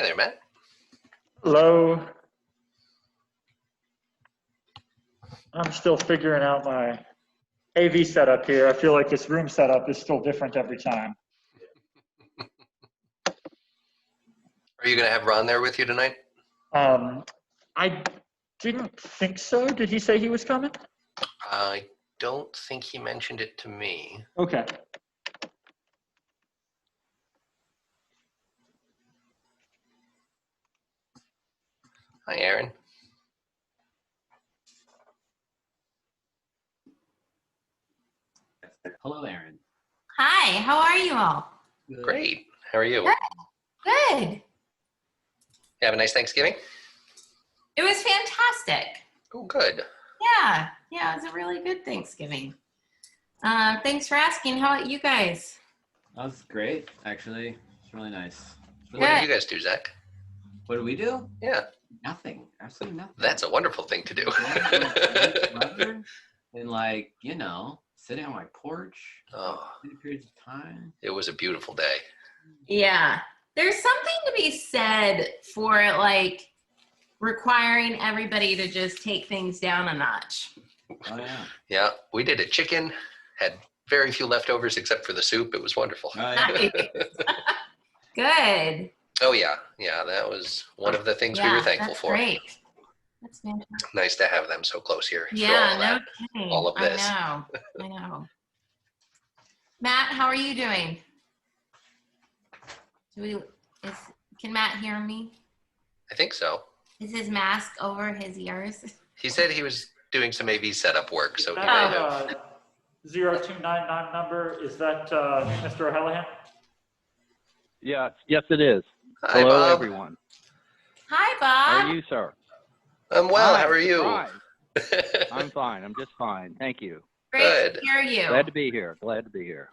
Hey there, Matt. Hello. I'm still figuring out my AV setup here. I feel like this room setup is still different every time. Are you going to have Ron there with you tonight? I didn't think so. Did he say he was coming? I don't think he mentioned it to me. Okay. Hi, Aaron. Hello, Aaron. Hi, how are you all? Good. Great. How are you? Good. You have a nice Thanksgiving? It was fantastic. Oh, good. Yeah, it was a really good Thanksgiving. Thanks for asking. How about you guys? That was great, actually. It's really nice. What did you guys do, Zach? What did we do? Yeah. Nothing. Absolutely nothing. That's a wonderful thing to do. And sitting on my porch for many periods of time. It was a beautiful day. Yeah. There's something to be said for requiring everybody to just take things down a notch. Oh, yeah. Yeah, we did a chicken, had very few leftovers except for the soup. It was wonderful. Oh, yeah. Good. Oh, yeah. Yeah, that was one of the things we were thankful for. Great. That's fantastic. Nice to have them so close here. Yeah, no kidding. All of this. I know. Matt, how are you doing? Can Matt hear me? I think so. Is his mask over his ears? He said he was doing some AV setup work, so he may That have. 0299 number, is that Mr. O'Hallahan? Yes, it is. Hi, Hello, Bob. everyone. Hi, Bob. How are you, sir? I'm well. Hi, How are you? surprise. I'm fine. I'm just fine. Thank you. Great to hear you. Glad to be here. Glad to be here.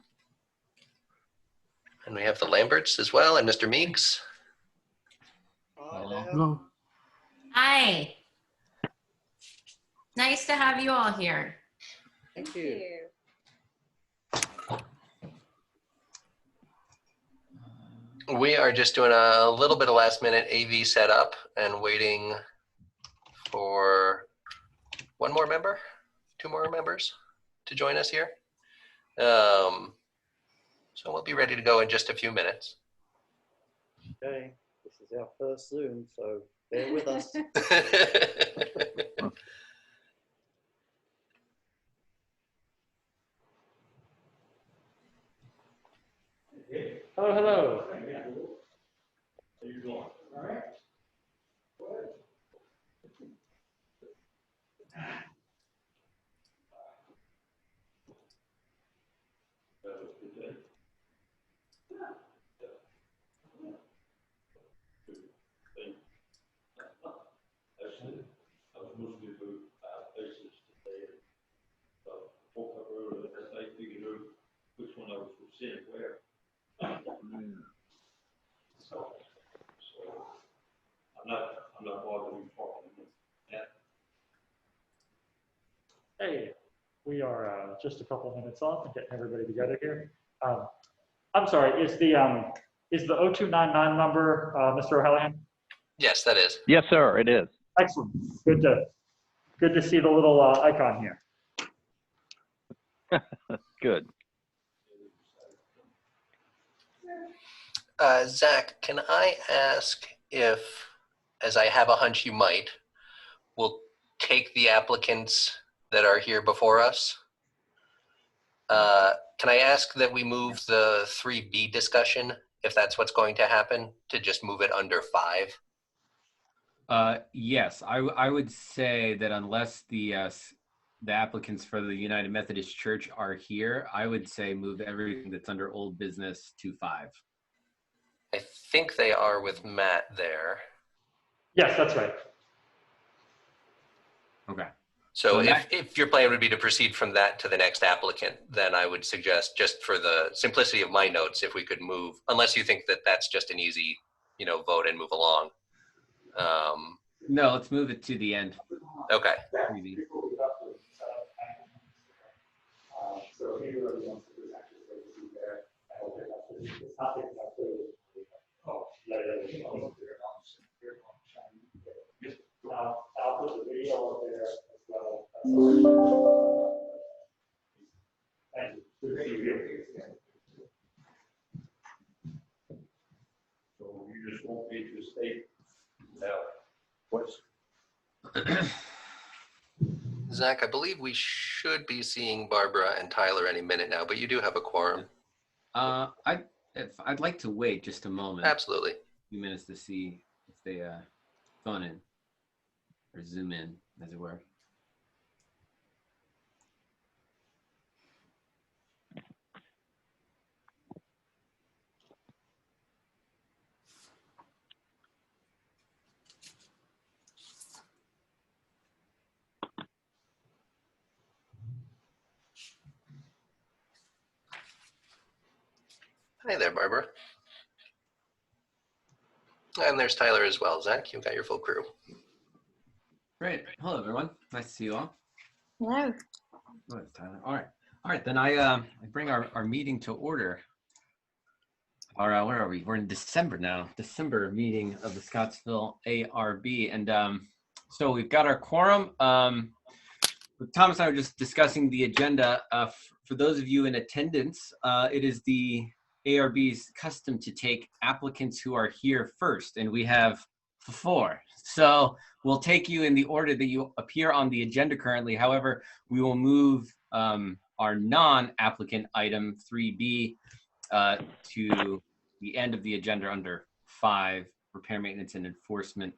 And we have the Lamberts as well, and Mr. Meeks. Hello. Hi. Nice to have you all here. Thank you. We are just doing a little bit of last minute AV setup and waiting for two more members to join us here. So we'll be ready to go in just a few minutes. Okay, this is our first Zoom, so bear with us. Hello, hello. How you doing? All right. That was good day. Actually, I was mostly moved 5 places today. So woke up early as I figured out which one I was sitting where. So I'm not bothering talking. Yeah. Hey, we are just a couple minutes off and getting everybody together here. I'm sorry, is the 0299 number Mr. O'Hallahan? Yes, that is. Yes, sir, it is. Excellent. Good to see the little icon here. Good. Zach, can I ask if, as I have a hunch you might, we'll take the applicants that are here before us? Can I ask that we move the 3B discussion, if that's what's going to happen, to just move it under 5? Yes, I would say that unless the applicants for the United Methodist Church are here, I would say move everything that's under old business to 5. I think they are with Matt there. Yes, that's right. Okay. So So if your plan would be to proceed from that to the next applicant, then I would suggest, just for the simplicity of my notes, if we could move, unless you think that that's just an easy, vote and move along. No, let's move it to the end. Okay. Easy. So maybe what he wants to do is actually take a seat there. I hope it's not taking up. Oh, yeah. video up there as well. Thank you. Good to see you here. So you just want me to state now what's, Zach, I believe we should be seeing Barbara and Tyler any minute now, but you do have a quorum. I'd like to wait just a moment, Absolutely. a few minutes to see if they phone in or zoom in, as it were. Hi there, Barbara. And there's Tyler as well. Zach, you've got your full crew. Great. Hello, everyone. Nice to see you all. Hello. Oh, it's Tyler. All right. Then I bring our meeting to order. All right, where are we? We're in December now. December meeting of the Scottsville ARB, and so we've got our quorum. Thomas and I were just discussing the agenda. For those of you in attendance, it is the ARB's custom to take applicants who are here first, and we have 4. So we'll take you in the order that you appear on the agenda currently. However, we will move our non-applicant item 3B to the end of the agenda under 5, repair, maintenance, and enforcement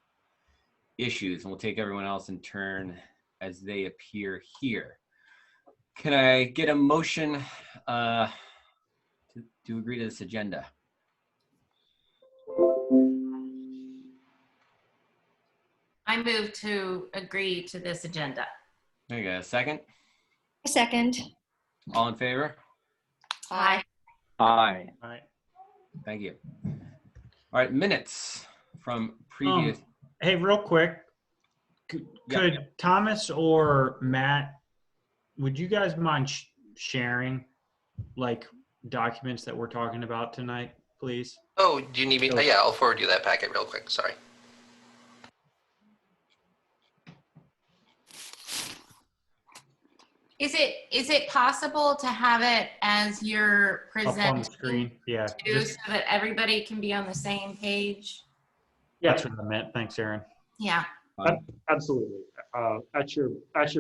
issues. And we'll take everyone else in turn as they appear here. Can I get a motion to agree to this agenda? I move to agree to this agenda. There you go. A second? A second. All in favor? Aye. Aye. All right. Thank you. All right, minutes from previous. Hey, real quick, could Thomas or Matt, would you guys mind sharing like documents that we're talking about tonight, please? Oh, do you need me? Yeah, I'll forward you that packet real quick. Sorry. Is it possible to have it as you're Up on the presenting screen, yeah. too, so that everybody can be on the same page? That's what I meant. Thanks, Aaron. Yeah. Absolutely. At your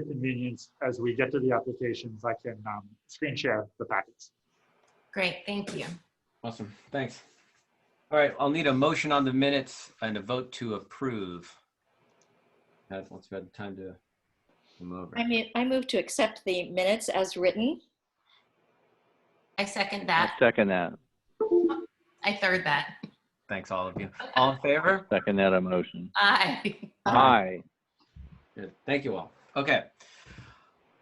convenience, as we get to the applications, I can screen share the packets. Great. Thank you. Awesome. Thanks. All right, I'll need a motion on the minutes and a vote to approve. Once we had time to come over. I move to accept the minutes as written. I second I that. second that. I third that. Thanks, all of you. All in favor? Second that emotion. Aye. Aye. Good. Thank you all. Okay.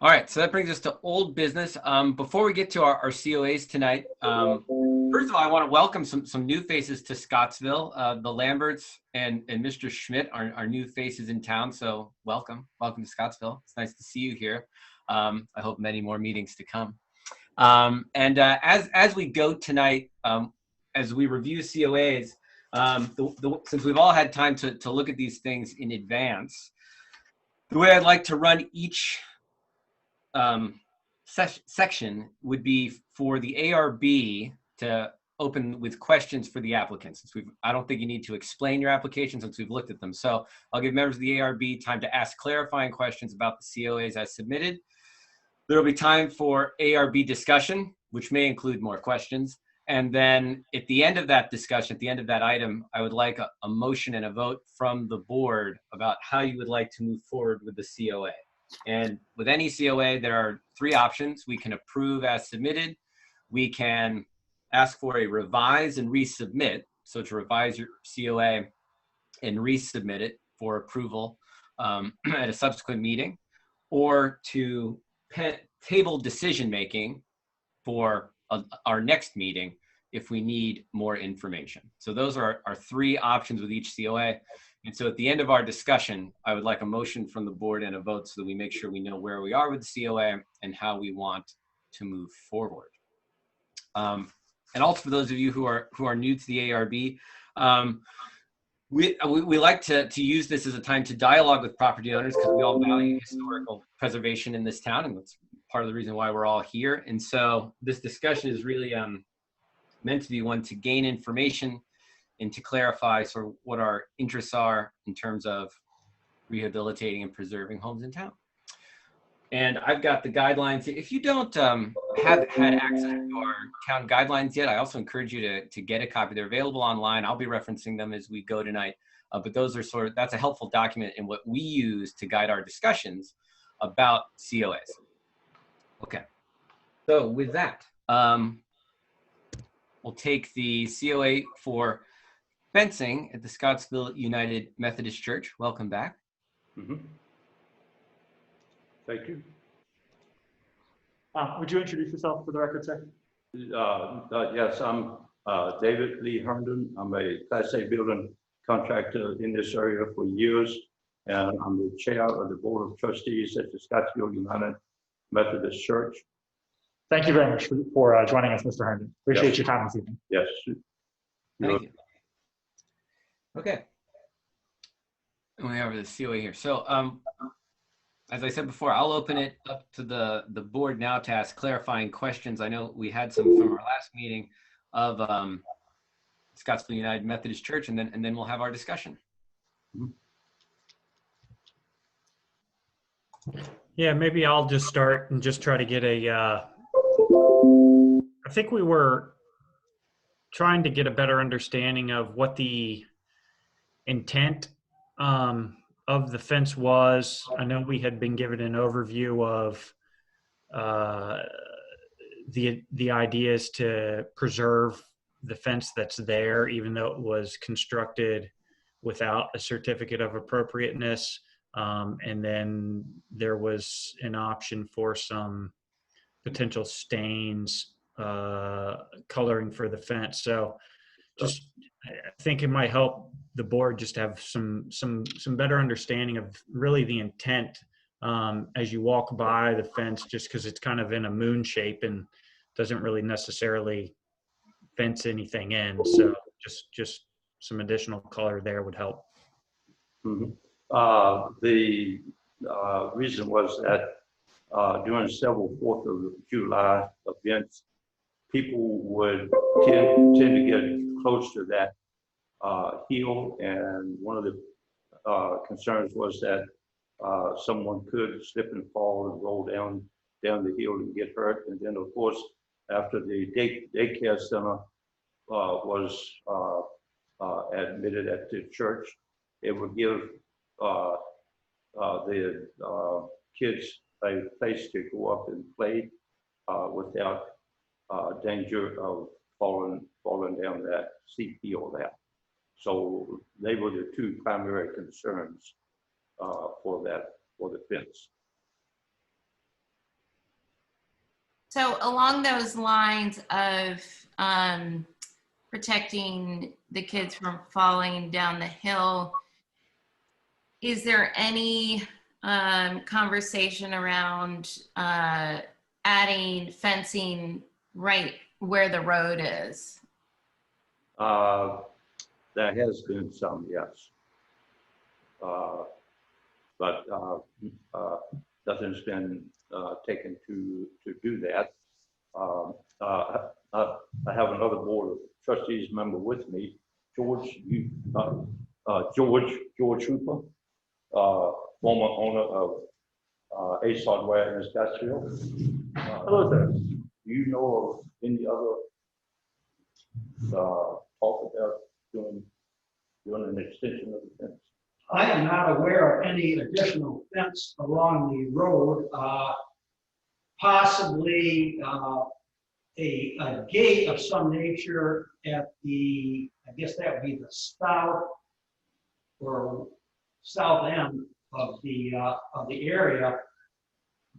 All right. So that brings us to old business. Before we get to our COAs tonight, first of all, I want to welcome some new faces to Scottsville. The Lamberts and Mr. Schmidt are new faces in town. So welcome to Scottsville. It's nice to see you here. I hope many more meetings to come. As we go tonight, as we review COAs, since we've all had time to look at these things in advance, the way I'd like to run each section would be for the ARB to open with questions for the applicants. Since I don't think you need to explain your application since we've looked at them. So I'll give members of the ARB time to ask clarifying questions about the COAs as submitted. There'll be time for ARB discussion, which may include more questions. And then at the end of that discussion, at the end of that item, I would like a motion and a vote from the board about how you would like to move forward with the COA. And with any COA, there are 3 options. We can approve as submitted. We can ask for a revise and resubmit. So to revise your COA and resubmit it for approval at a subsequent meeting, or to table decision-making for our next meeting if we need more information. So those are our 3 options with each COA. And so at the end of our discussion, I would like a motion from the board and a vote so that we make sure we know where we are with the COA and how we want to move forward. And also for those of you who are new to the ARB, We like to use this as a time to dialogue with property owners because we all value historical preservation in this town, and that's part of the reason why we're all here. And so this discussion is really meant to be one to gain information and to clarify sort of what our interests are in terms of rehabilitating and preserving homes in town. And I've got the guidelines. If you don't have had access to our town guidelines yet, I also encourage you to get a copy. They're available online. I'll be referencing them as we go tonight. But those are that's a helpful document in what we use to guide our discussions about COAs. Okay. So with that, we'll take the COA for fencing at the Scottsville United Methodist Church. Welcome back. Mm-hmm. Thank you. Would you introduce yourself for the record, sir? Yes, I'm David Lee Herndon. I'm a Class A building contractor in this area for years, and I'm the chair of the Board of Trustees at the Scottsville United Methodist Church. Thank you very much for joining us, Mr. Herndon. Appreciate your time this evening. Yes. Thank you. Okay. And we have the COA here. So, as I said before, I'll open it up to the board now to ask clarifying questions. I know we had some from our last meeting of Scottsville United Methodist Church, and then we'll have our discussion. Yeah, maybe I'll just start and just try to get I think we were trying to get a better understanding of what the intent of the fence was. I know we had been given an overview of the idea is to preserve the fence that's there, even though it was constructed without a certificate of appropriateness. And then there was an option for some potential stains, coloring for the fence. So just, I think it might help the board just have some better understanding of really the intent as you walk by the fence, just because it's kind of in a moon shape and doesn't really necessarily fence anything in. So just some additional color there would help. Mm-hmm. The reason was that during several 4th of July events, people would tend to get close to that hill, and one of the concerns was that someone could slip and fall and roll down the hill and get hurt. And then, of course, after the daycare center was admitted at the church, it would give the kids a place to go up and play without danger of falling down that steep hill there. So they were the two primary concerns for the fence. So along those lines of protecting the kids from falling down the hill, is there any conversation around adding fencing right where the road is? There has been some, yes. But nothing's been taken to do that. I have another Board of Trustees member with me, George Hooper, former owner of Ace Hardware in Scottsville. Hello, sir. Do you know of any other talk about doing an extension of the fence? I am not aware of any additional fence along the road. Possibly a gate of some nature at the, I guess that would be the south or south end of the area,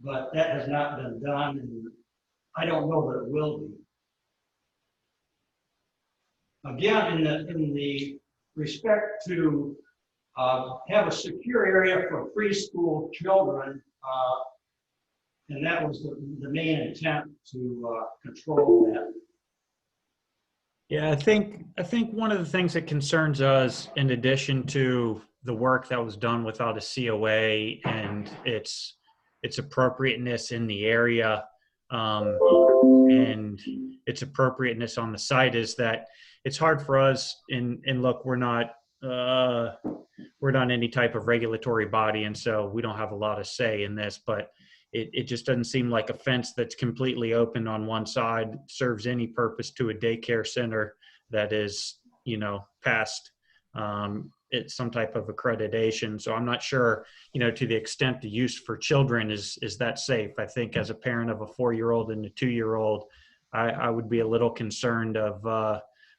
but that has not been done, and I don't know that it will be. Again, in the respect to have a secure area for preschool children, and that was the main intent to control that. Yeah, I think one of the things that concerns us, in addition to the work that was done without a COA and its appropriateness in the area, and its appropriateness on the site, is that it's hard for us. And look, we're not any type of regulatory body, and so we don't have a lot of say in this. But it just doesn't seem like a fence that's completely open on one side serves any purpose to a daycare center that is, past it's some type of accreditation. So I'm not sure, to the extent the use for children is that safe. I think as a parent of a 4-year-old and a 2-year-old, I would be a little concerned of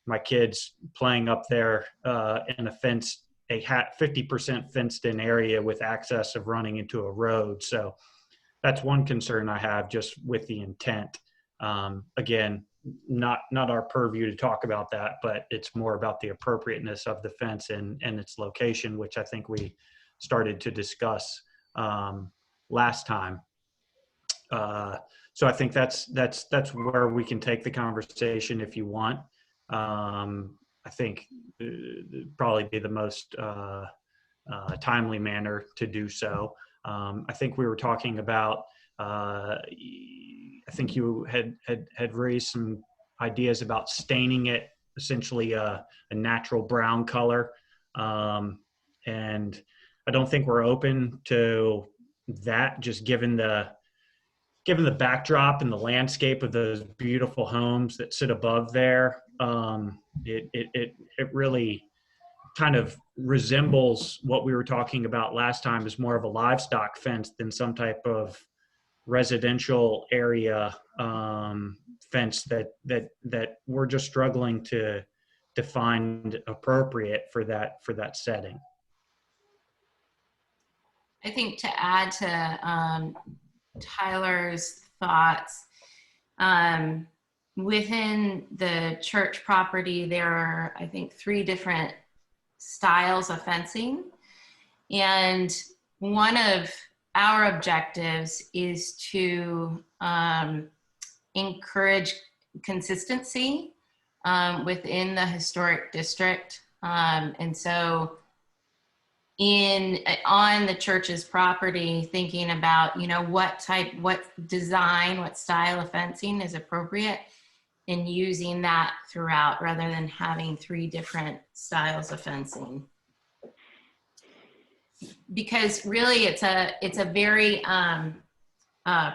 my kids playing up there in a 50% fenced in area with access of running into a road. So that's one concern I have, just with the intent. Again, not our purview to talk about that, but it's more about the appropriateness of the fence and its location, which I think we started to discuss last time. So I think that's where we can take the conversation if you want. I think probably be the most timely manner to do so. I think we were talking about, I think you had raised some ideas about staining it essentially a natural brown color. And I don't think we're open to that, just given the backdrop and the landscape of those beautiful homes that sit above there. It really kind of resembles what we were talking about last time, is more of a livestock fence than some type of residential area fence that we're just struggling to find appropriate for that setting. I think to add to Tyler's thoughts, within the church property, there are, I think, 3 different styles of fencing. And one of our objectives is to encourage consistency within the historic district. And so on the church's property, thinking about, what design, what style of fencing is appropriate, and using that throughout rather than having 3 different styles of fencing. Because really it's a very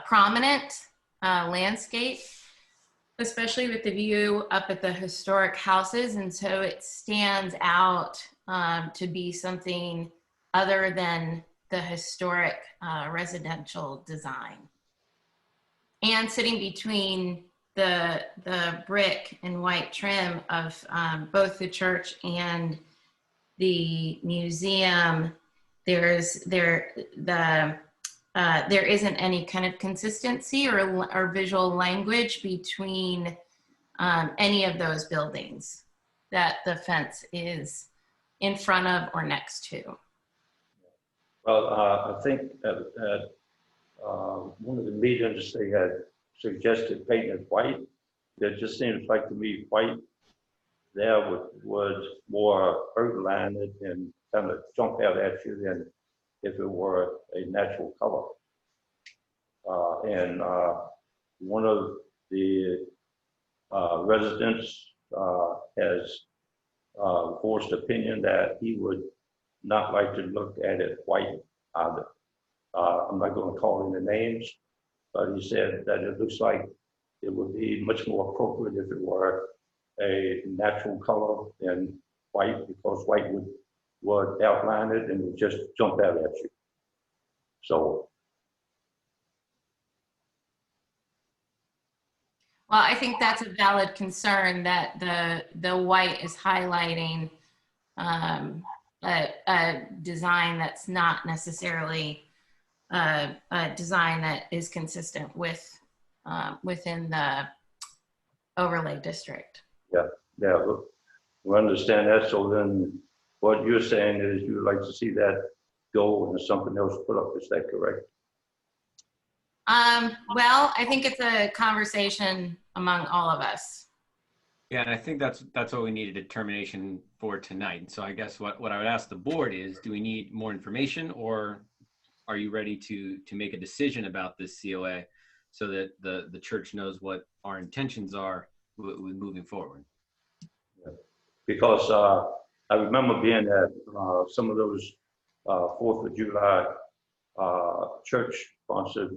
prominent landscape, especially with the view up at the historic houses. And so it stands out to be something other than the historic residential design. And sitting between the brick and white trim of both the church and the museum, there isn't any kind of consistency or visual language between any of those buildings that the fence is in front of or next to. Well, I think at one of the meetings they had suggested painting it white. It just seems like to me white there would more outline it and kind of jump out at you than if it were a natural color. And one of the residents has voiced opinion that he would not like to look at it white either. I'm not going to call any names, but he said that it looks like it would be much more appropriate if it were a natural color than white, because white would outline it and would just jump out at you. So. Well, I think that's a valid concern, that the white is highlighting a design that's not necessarily a design that is consistent with within the overlay district. Yeah, we understand that. So then what you're saying is you'd like to see that go and something else put up. Is that correct? Well, I think it's a conversation among all of us. Yeah, and I think that's what we need a determination for tonight. So I guess what I would ask the board is, do we need more information, or are you ready to make a decision about this COA so that the church knows what our intentions are with moving forward? Because I remember being at some of those 4th of July church-sponsored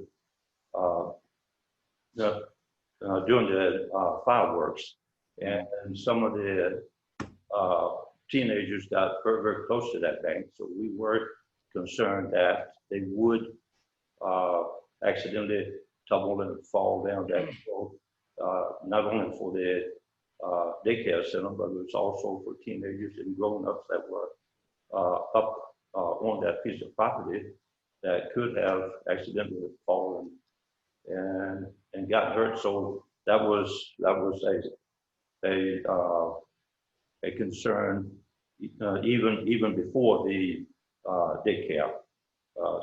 during the fireworks, and some of the teenagers got very, very close to that bank, so we were concerned that they would accidentally tumble and fall down that road, not only for the daycare center, but it was also for teenagers and grown-ups that were up on that piece of property that could have accidentally fallen and got hurt. So that was a concern even before the daycare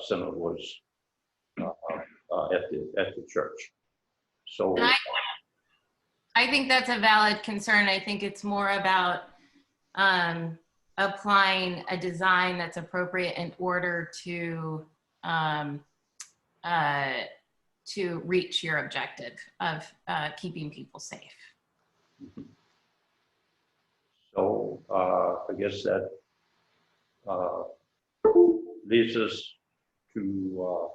center was at the church. So And I think that's a valid concern. I think it's more about applying a design that's appropriate in order to reach your objective of keeping people safe. So I guess that leads us to,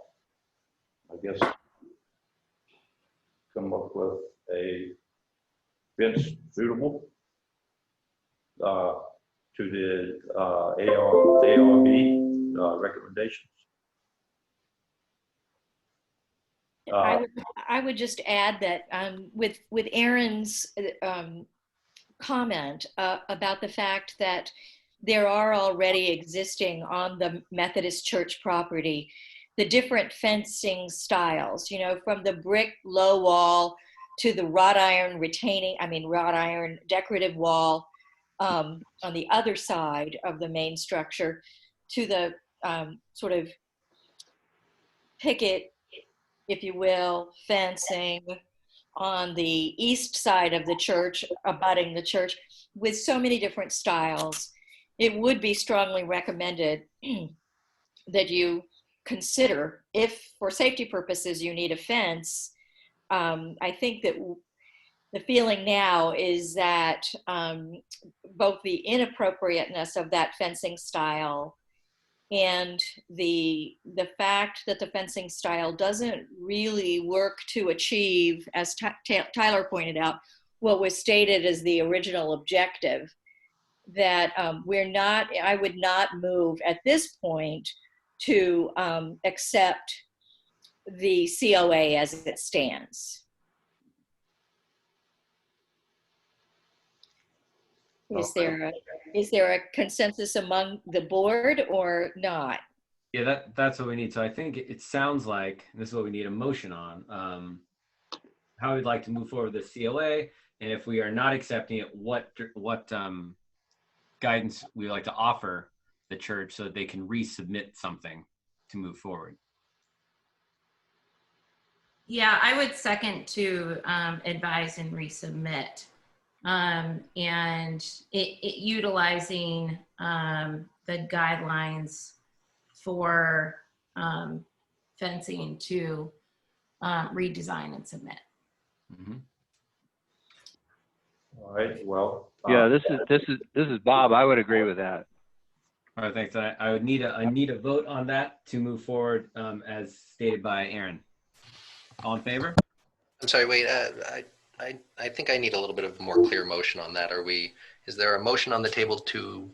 I guess, come up with a fence suitable to the ARB recommendations. I would just add that with Aaron's comment about the fact that there are already existing on the Methodist Church property the different fencing styles, you know, from the brick low wall to the wrought iron decorative wall on the other side of the main structure, to the sort of picket, if you will, fencing on the east side of the church, abutting the church, with so many different styles. It would be strongly recommended that you consider, if for safety purposes you need a fence. I think that the feeling now is that both the inappropriateness of that fencing style and the fact that the fencing style doesn't really work to achieve, as Tyler pointed out, what was stated as the original objective, that I would not move at this point to accept the COA as it stands. Is there a consensus among the board or not? Yeah, that's what we need. So I think it sounds like this is what we need a motion on. How we'd like to move forward with the COA, and if we are not accepting it, what guidance we would like to offer the church so that they can resubmit something to move forward. Yeah, I would second to advise and resubmit. And it utilizing the guidelines for fencing to redesign and submit. Mm-hmm. All right. Well. Yeah, this is Bob. I would agree with that. All right, thanks. I would need a vote on that to move forward, as stated by Aaron. All in favor? I'm sorry, wait, I think I need a little bit of more clear motion on that. Is there a motion on the table to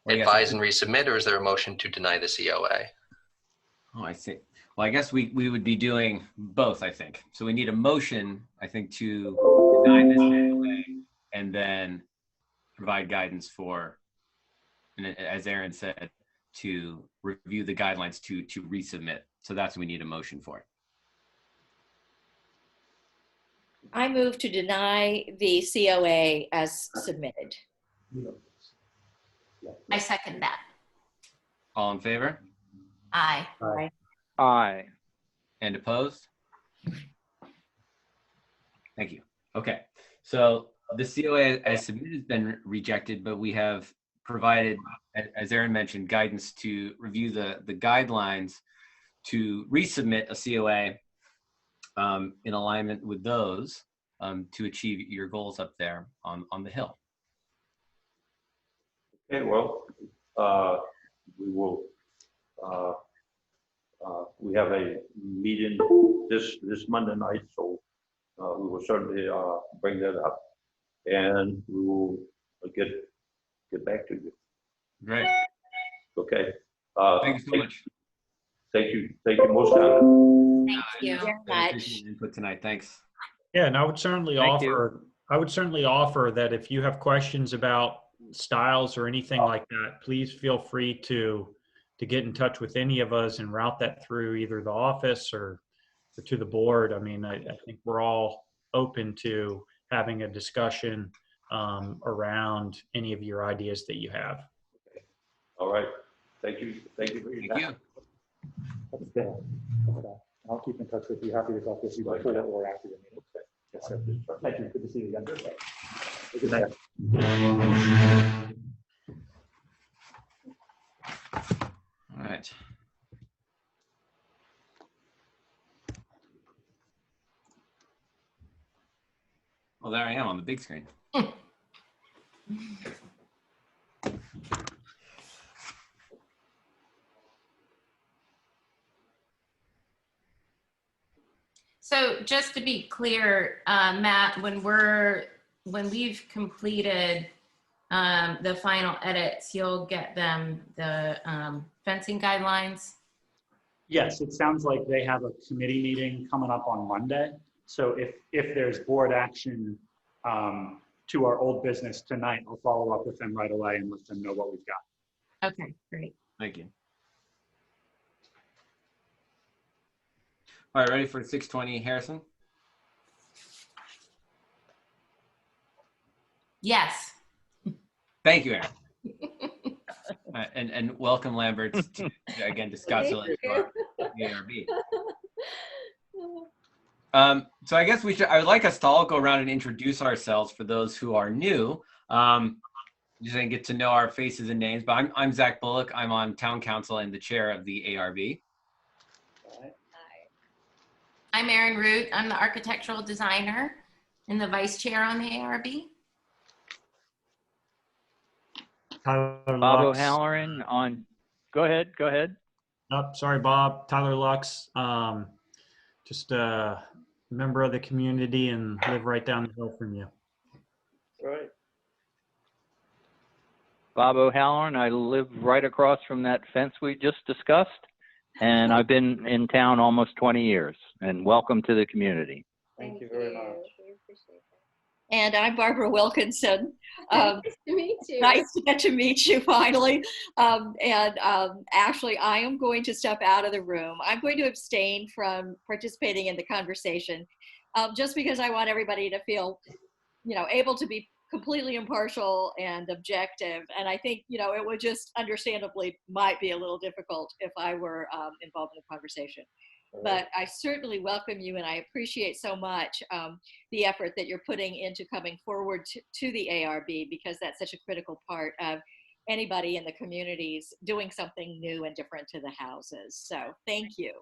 advise and resubmit, or is there a motion to deny the COA? Oh, I see. Well, I guess we would be doing both, I think. So we need a motion, I think, to deny this COA and then provide guidance for, and as Aaron said, to review the guidelines to resubmit. So that's what we need a motion for. I move to deny the COA as submitted. I second that. All in favor? Aye. Aye. Aye. And opposed? Thank you. Okay, so the COA as submitted has been rejected, but we have provided, as Aaron mentioned, guidance to review the guidelines to resubmit a COA in alignment with those to achieve your goals up there on the Hill. Okay, well, we will, we have a meeting this Monday night, so we will certainly bring that up, and we will get back to you. Great. Okay. Thank you so much. Thank you most kindly. Thank you. Very I much. appreciate your input tonight. Thanks. Yeah, and I would certainly Thank you. offer, that if you have questions about styles or anything like that, please feel free to get in touch with any of us and route that through either the office or to the board. I mean, I think we're all open to having a discussion around any of your ideas that you have. All right. Thank you. Thank you for your Thank time. you. That's Bill. Okay. I'll keep in touch with you. Happy to talk with you before or after the meeting. Yes, sir. Thank you. Good to see you again. Good night. All right. Well, there I am on the big screen. So just to be clear, Matt, when we've completed the final edits, you'll get them the fencing guidelines. Yes, it sounds like they have a committee meeting coming up on Monday. So if there's board action to our old business tonight, I'll follow up with them right away and let them know what we've got. Okay, great. Thank you. All right, ready for 620, Harrison? Yes. Thank you, Aaron. And welcome, Lambert, again to Scottsville and to our ARB. So I guess I would like us to all go around and introduce ourselves for those who are new. Just to get to know our faces and names. But I'm Zach Bullock. I'm on town council and the chair of the ARB. I'm Erin Root. I'm the architectural designer and the vice chair on the ARB. Tyler Bob Lux. O'Halloran on, go ahead. Oh, sorry, Bob. Tyler Lux. Just a member of the community and live right down the hill from you. Right. Bob O'Halloran. I live right across from that fence we just discussed, and I've been in town almost 20 years, and welcome to the community. Thank you very much. We appreciate that. And I'm Barbara Wilkinson. Nice to meet you. Nice to get to meet you finally. Actually, I am going to step out of the room. I'm going to abstain from participating in the conversation just because I want everybody to feel, able to be completely impartial and objective. And I think, it would just understandably might be a little difficult if I were involved in the conversation. But I certainly welcome you, and I appreciate so much the effort that you're putting into coming forward to the ARB, because that's such a critical part of anybody in the communities doing something new and different to the houses. So thank you.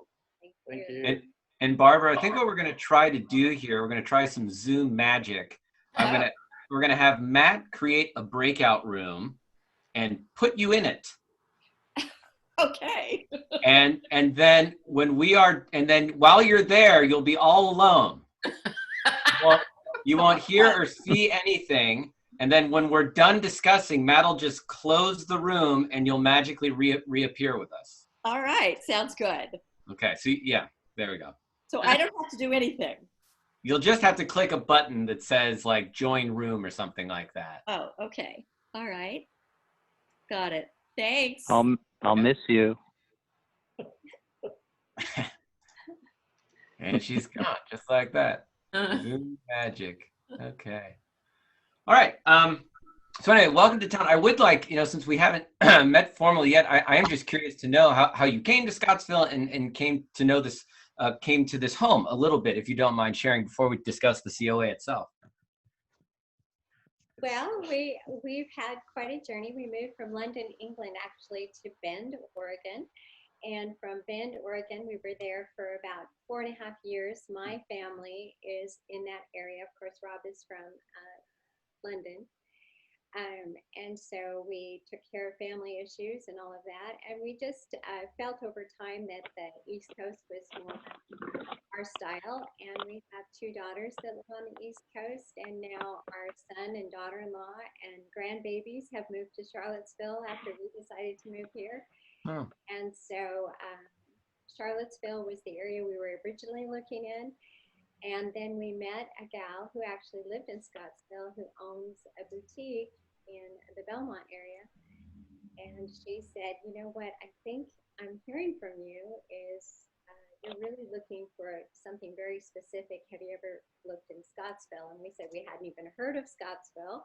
Thank you. And Barbara, I think what we're going to try to do here, we're going to try some Zoom magic. We're going to have Matt create a breakout room and put you in it. Okay. and then while you're there, you'll be all alone. You won't hear or see anything. And then when we're done discussing, Matt will just close the room and you'll magically reappear with us. All right. Sounds good. Okay. So yeah, there we go. So I don't have to do anything. You'll just have to click a button that says like join room or something like that. Oh, okay. All right. Got it. Thanks. I'll miss you. And she's gone, just like that. Zoom magic. Okay. All right. So anyway, welcome to town. I would like, since we haven't met formally yet, I am just curious to know how you came to Scottsville and came to this home a little bit, if you don't mind sharing before we discuss the COA itself. Well, we've had quite a journey. We moved from London, England, actually, to Bend, Oregon. And from Bend, Oregon, we were there for about 4.5 years. My family is in that area. Of course, Rob is from London. And so we took care of family issues and all of that. And we just felt over time that the East Coast was more our style. And we have 2 daughters that live on the East Coast. And now our son and daughter-in-law and grandbabies have moved to Charlottesville after we decided to move here. Oh. And so Charlottesville was the area we were originally looking in. And then we met a gal who actually lived in Scottsville who owns a boutique in the Belmont area. And she said, you know what, I think I'm hearing from you is you're really looking for something very specific. Have you ever looked in Scottsville? And we said we hadn't even heard of Scottsville.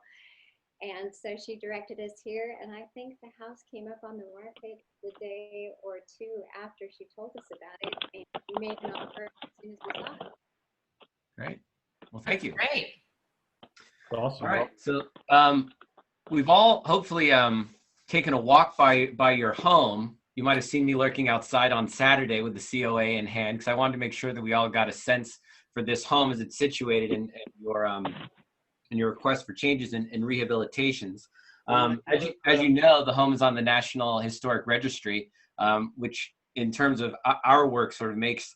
And so she directed us here. And I think the house came up on the market the day or 2 after she told us about it. And we made an offer as soon as we saw it. Great. Well, thank you. Great. Awesome. All right. So we've all hopefully taken a walk by your home. You might have seen me lurking outside on Saturday with the COA in hand because I wanted to make sure that we all got a sense for this home as it's situated and your request for changes and rehabilitations. As you know, the home is on the National Historic Registry, which in terms of our work sort of makes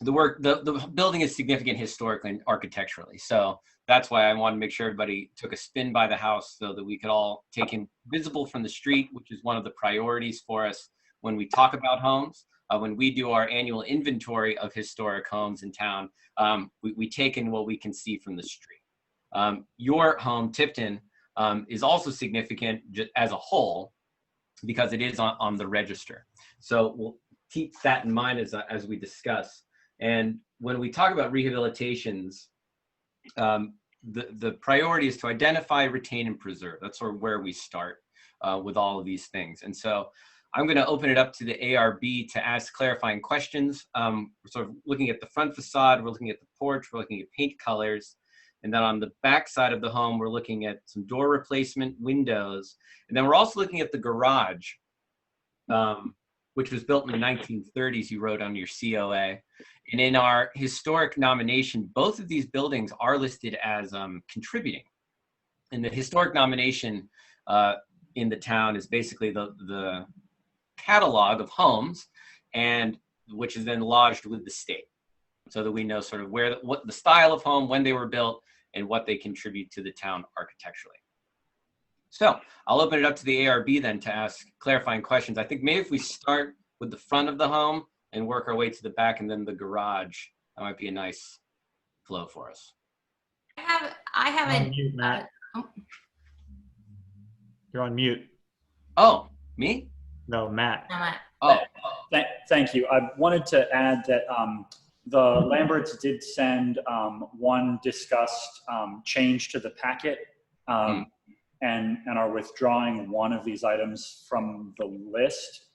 the building is significant historically and architecturally. So that's why I wanted to make sure everybody took a spin by the house so that we could all take in visible from the street, which is one of the priorities for us when we talk about homes. When we do our annual inventory of historic homes in town, we take in what we can see from the street. Your home, Tipton, is also significant as a whole because it is on the register. So we'll keep that in mind as we discuss. And when we talk about rehabilitations, the priority is to identify, retain, and preserve. That's sort of where we start with all of these things. And so I'm going to open it up to the ARB to ask clarifying questions. We're sort of looking at the front facade, we're looking at the porch, we're looking at paint colors. And then on the back side of the home, we're looking at some door replacement, windows. And then we're also looking at the garage, which was built in the 1930s, you wrote on your COA. And in our historic nomination, both of these buildings are listed as contributing. And the historic nomination in the town is basically the catalog of homes, and which is then lodged with the state, so that we know sort of what the style of home, when they were built, and what they contribute to the town architecturally. So I'll open it up to the ARB then to ask clarifying questions. I think maybe if we start with the front of the home and work our way to the back and then the garage, that might be a nice flow for us. I have You're a on mute, Matt. You're on mute. Oh, me? No, Matt. Oh, Thank you. I wanted to add that the Lamberts did send one discussed change to the packet and are withdrawing one of these items from the list.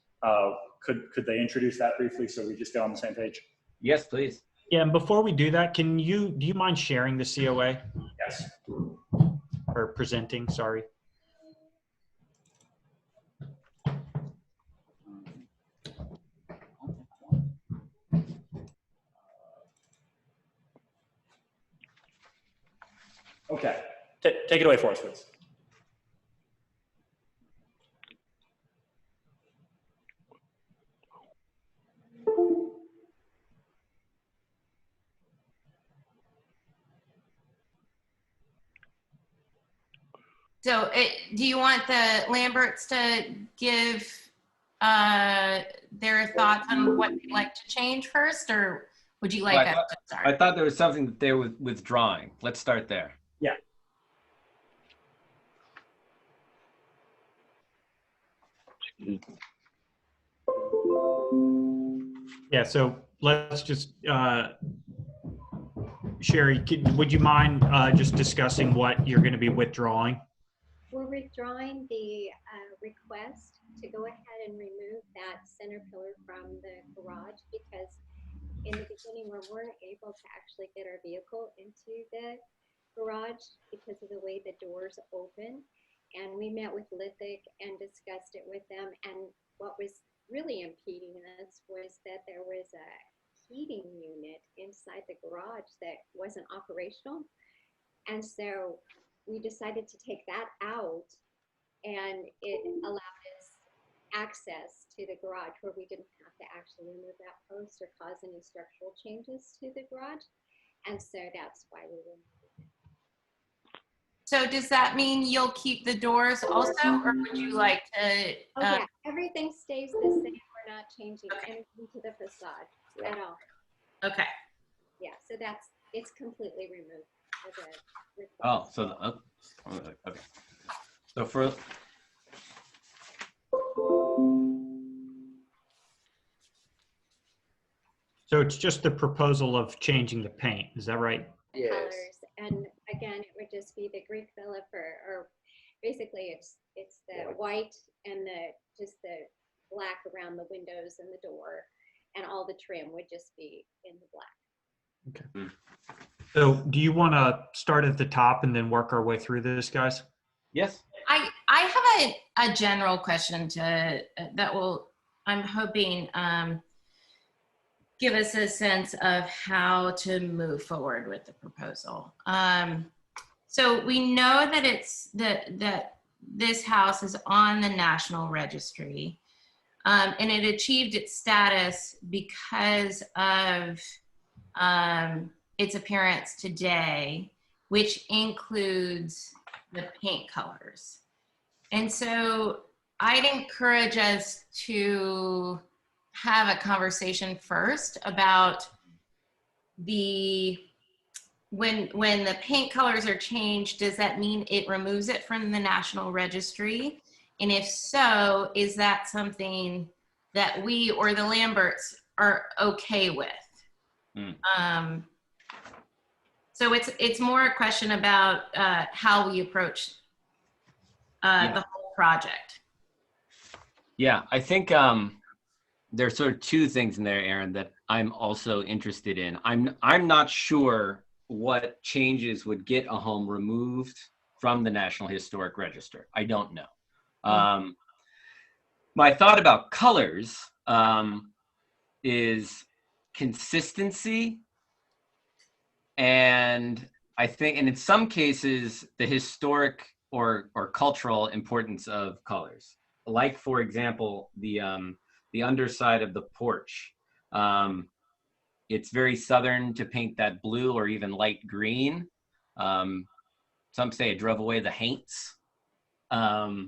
Could they introduce that briefly so we just get on the same page? yes, please. Yeah, and before we do that, do you mind sharing the COA? Yes. Or presenting, sorry. Okay, take it away for us, please. So do you want the Lamberts to give their thoughts on what they'd like to change first, or would you like us to start? I thought there was something that they were withdrawing. Let's start there. Yeah. Yeah, so let's just, Sherry, would you mind just discussing what you're going to be withdrawing? We're withdrawing the request to go ahead and remove that center pillar from the garage because in the beginning we weren't able to actually get our vehicle into the garage because of the way the doors open. And we met with Lithic and discussed it with them. And what was really impeding us was that there was a heating unit inside the garage that wasn't operational. And so we decided to take that out, and it allowed us access to the garage where we didn't have to actually remove that post or cause any structural changes to the garage. And so that's why we removed it. So does that mean you'll keep the doors also, or would you like to? Oh yeah, everything stays the same. We're not changing anything to the facade at all. Okay. Yeah, so it's completely removed. Oh, so okay. So for So it's just the proposal of changing the paint, is that right? Yes. Colors, and again, it would just be the Greek villa or basically it's the white and just the black around the windows and the door, and all the trim would just be in the black. Okay. So do you want to start at the top and then work our way through this, guys? yes. I have a general question that will, I'm hoping, give us a sense of how to move forward with the proposal. So we know that that this house is on the National Registry, and it achieved its status because of its appearance today, which includes the paint colors. And so I'd encourage us to have a conversation first about when the paint colors are changed, does that mean it removes it from the National Registry? And if so, is that something that we or the Lamberts are okay with? So it's more a question about how we approach the whole project. Yeah, I think there's sort of two things in there, Aaron, that I'm also interested in. I'm not sure what changes would get a home removed from the National Historic Register. I don't know. My thought about colors is consistency, and I think, and in some cases, the historic or cultural importance of colors. Like, for example, the underside of the porch. It's very Southern to paint that blue or even light green. Some say it drove away the Haints. I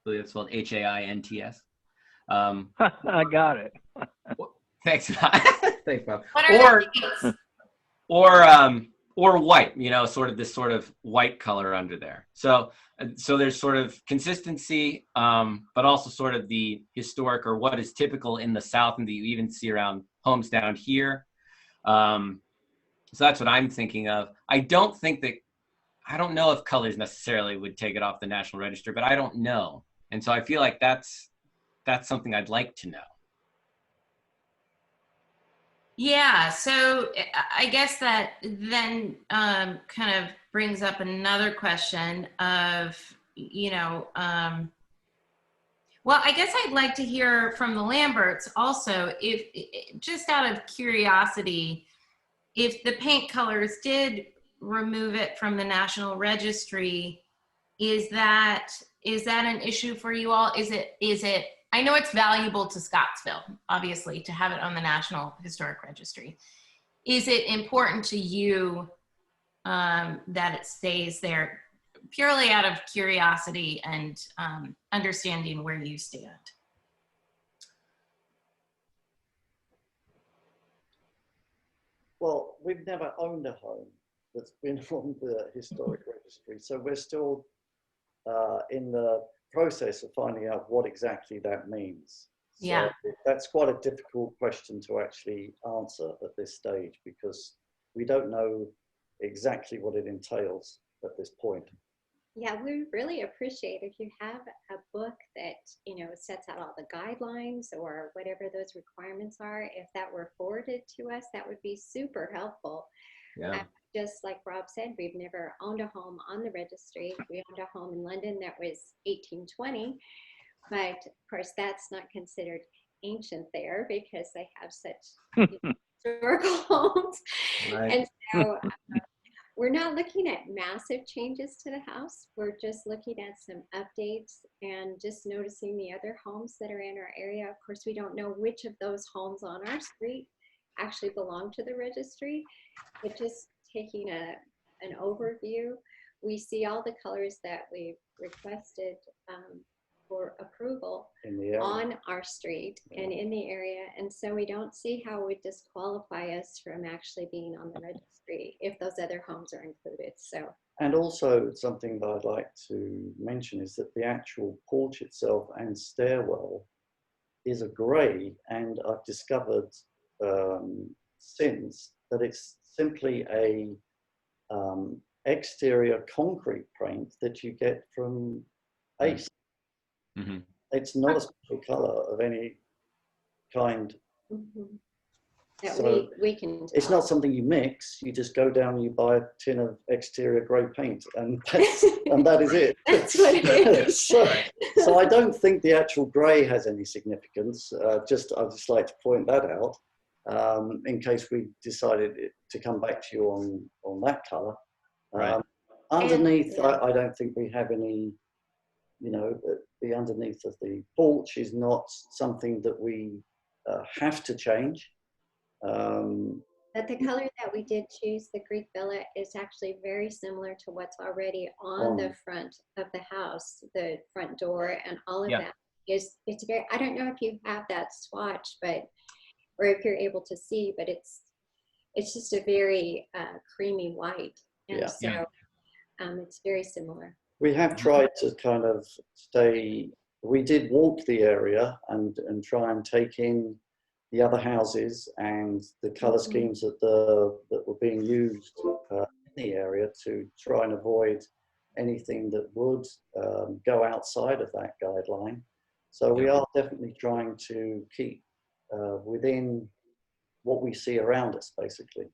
believe it's spelled H-A-I-N-T-S. I got it. Thanks, thanks, Bob. Or white, sort of this sort of white color under there. So there's sort of consistency, but also sort of the historic or what is typical in the South and that you even see around homes down here. So that's what I'm thinking of. I don't know if colors necessarily would take it off the National Register, but I don't know. And so I feel like that's something I'd like to know. Yeah, so I guess that then kind of brings up another question of, well, I guess I'd like to hear from the Lamberts also, if just out of curiosity, if the paint colors did remove it from the National Registry, is that an issue for you all? Is it I know it's valuable to Scottsville, obviously, to have it on the National Historic Registry. Is it important to you that it stays there purely out of curiosity and understanding where you stand? Well, we've never owned a home that's been on the historic registry, so we're still in the process of finding out what exactly that means. So yeah, that's quite a difficult question to actually answer at this stage because we don't know exactly what it entails at this point. Yeah, we really appreciate if you have a book that, sets out all the guidelines or whatever those requirements are. If that were forwarded to us, that would be super helpful. Yeah. just like Rob said, we've never owned a home on the registry. We owned a home in London that was 1820, but of course that's not considered ancient there because they have such historical homes. Right. And so we're not looking at massive changes to the house. We're just looking at some updates and just noticing the other homes that are in our area. Of course, we don't know which of those homes on our street actually belong to the registry, but just taking an overview, we see all the colors that we've requested for approval on our street and in the area. And so we don't see how it would disqualify us from actually being on the registry if those other homes are included. So, and also something that I'd like to mention is that the actual porch itself and stairwell is a grey, and I've discovered since that it's simply a exterior concrete paint that you get from Ace. Mm-hmm. It's not a special color of any kind. that So we can it's not something you mix. You just go down and you buy a tin of exterior grey paint, and that is it. That's what it is. so I don't think the actual grey has any significance. I'd just like to point that out in case we decided to come back to you on that colour. Right. Underneath, I don't think we have any. You know, the underneath of the porch is not something that we have to change. But the color that we did choose, the Greek Villa, is actually very similar to what's already on the front of the house, the front door and all of that. It's very, I don't know if you have that swatch, but, or if you're able to see, but it's just a very creamy white. And so it's very similar. We have tried to kind of we did walk the area and try and take in the other houses and the colour schemes that were being used in the area to try and avoid anything that would go outside of that guideline. So we are definitely trying to keep within what we see around us, basically.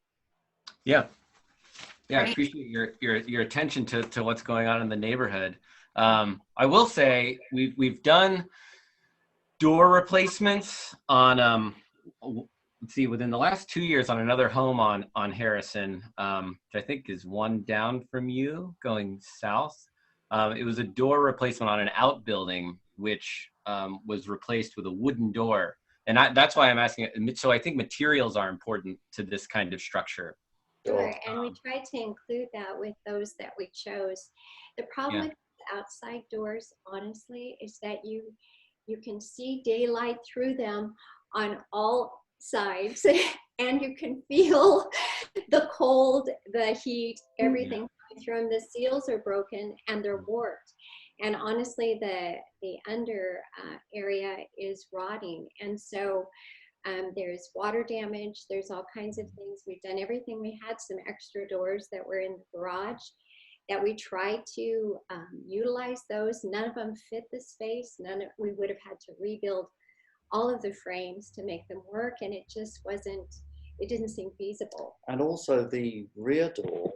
Yeah. Yeah, I appreciate your attention to what's going on in the neighborhood. I will say we've done door replacements on let's see, within the last 2 years on another home on Harrison, which I think is one down from you going south. It was a door replacement on an outbuilding, which was replaced with a wooden door. And that's why I'm asking it. So I think materials are important to this kind of structure. Sure, and we tried to include that with those that we chose. The problem with outside doors, honestly, is that you can see daylight through them on all sides, and you can feel the cold, the heat, everything coming through them. The seals are broken and they're warped. And honestly, the under area is rotting. And so there's water damage, there's all kinds of things. We've done everything. We had some extra doors that were in the garage that we tried to utilize those. None of them fit the space. We would have had to rebuild all of the frames to make them work, and it just it didn't seem feasible. And also the rear door,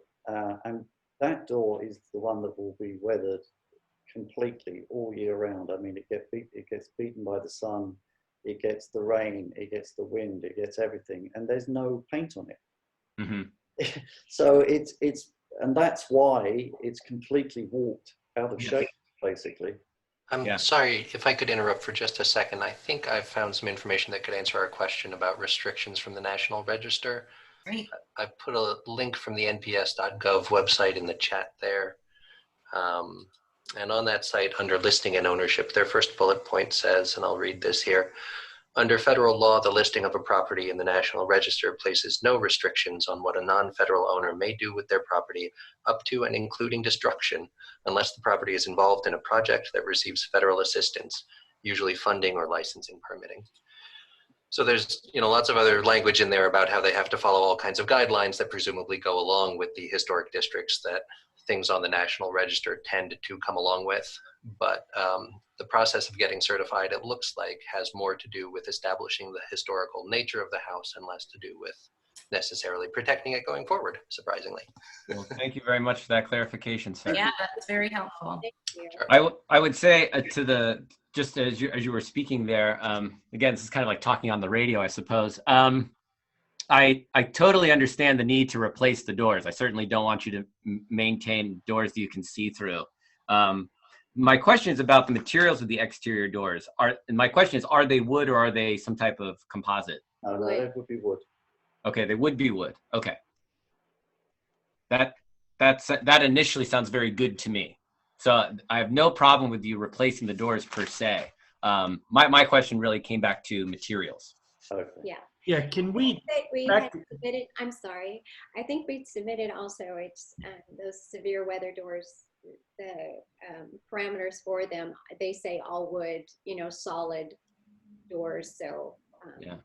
and that door is the one that will be weathered completely all year round. I mean, it gets beaten by the sun, it gets the rain, it gets the wind, it gets everything, and there's no paint on it. Mm-hmm. So and that's why it's completely warped out of shape, basically. I'm sorry if I could interrupt for just a second. I think I've found some information that could answer our question about restrictions from the National Register. Great. I put a link from the nps.gov website in the chat there. And on that site, under listing and ownership, their first bullet point says, and I'll read this here, under federal law, the listing of a property in the National Register places no restrictions on what a non-federal owner may do with their property up to and including destruction, unless the property is involved in a project that receives federal assistance, usually funding or licensing permitting. So there's lots of other language in there about how they have to follow all kinds of guidelines that presumably go along with the historic districts that things on the National Register tend to come along with. But the process of getting certified, it looks like, has more to do with establishing the historical nature of the house and less to do with necessarily protecting it going forward, surprisingly. Well, thank you very much for that clarification, sir. Yeah, that's very helpful. Thank you. I would say just as you were speaking there, again, this is kind of like talking on the radio, I suppose. I totally understand the need to replace the doors. I certainly don't want you to maintain doors that you can see through. My question is about the materials of the exterior doors. My question is, are they wood or are they some type of composite? No, it would be wood. Okay, they would be wood. Okay. That initially sounds very good to me. So I have no problem with you replacing the doors per se. My question really came back to materials. Okay. Yeah. Yeah, can we, We back had submitted, I'm sorry, I think we submitted also, it's those severe weather doors, the parameters for them, they say all wood, solid doors, so Yeah.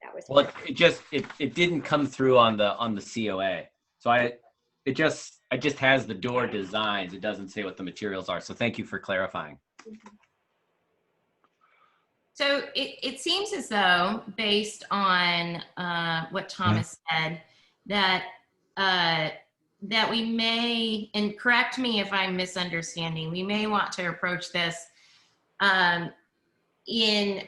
that was. Well, it didn't come through on the COA. So it just has the door designs. It doesn't say what the materials are. So thank you for clarifying. Mhm. So it seems as though, based on what Thomas said, that that we may, and correct me if I'm misunderstanding, we may want to approach this in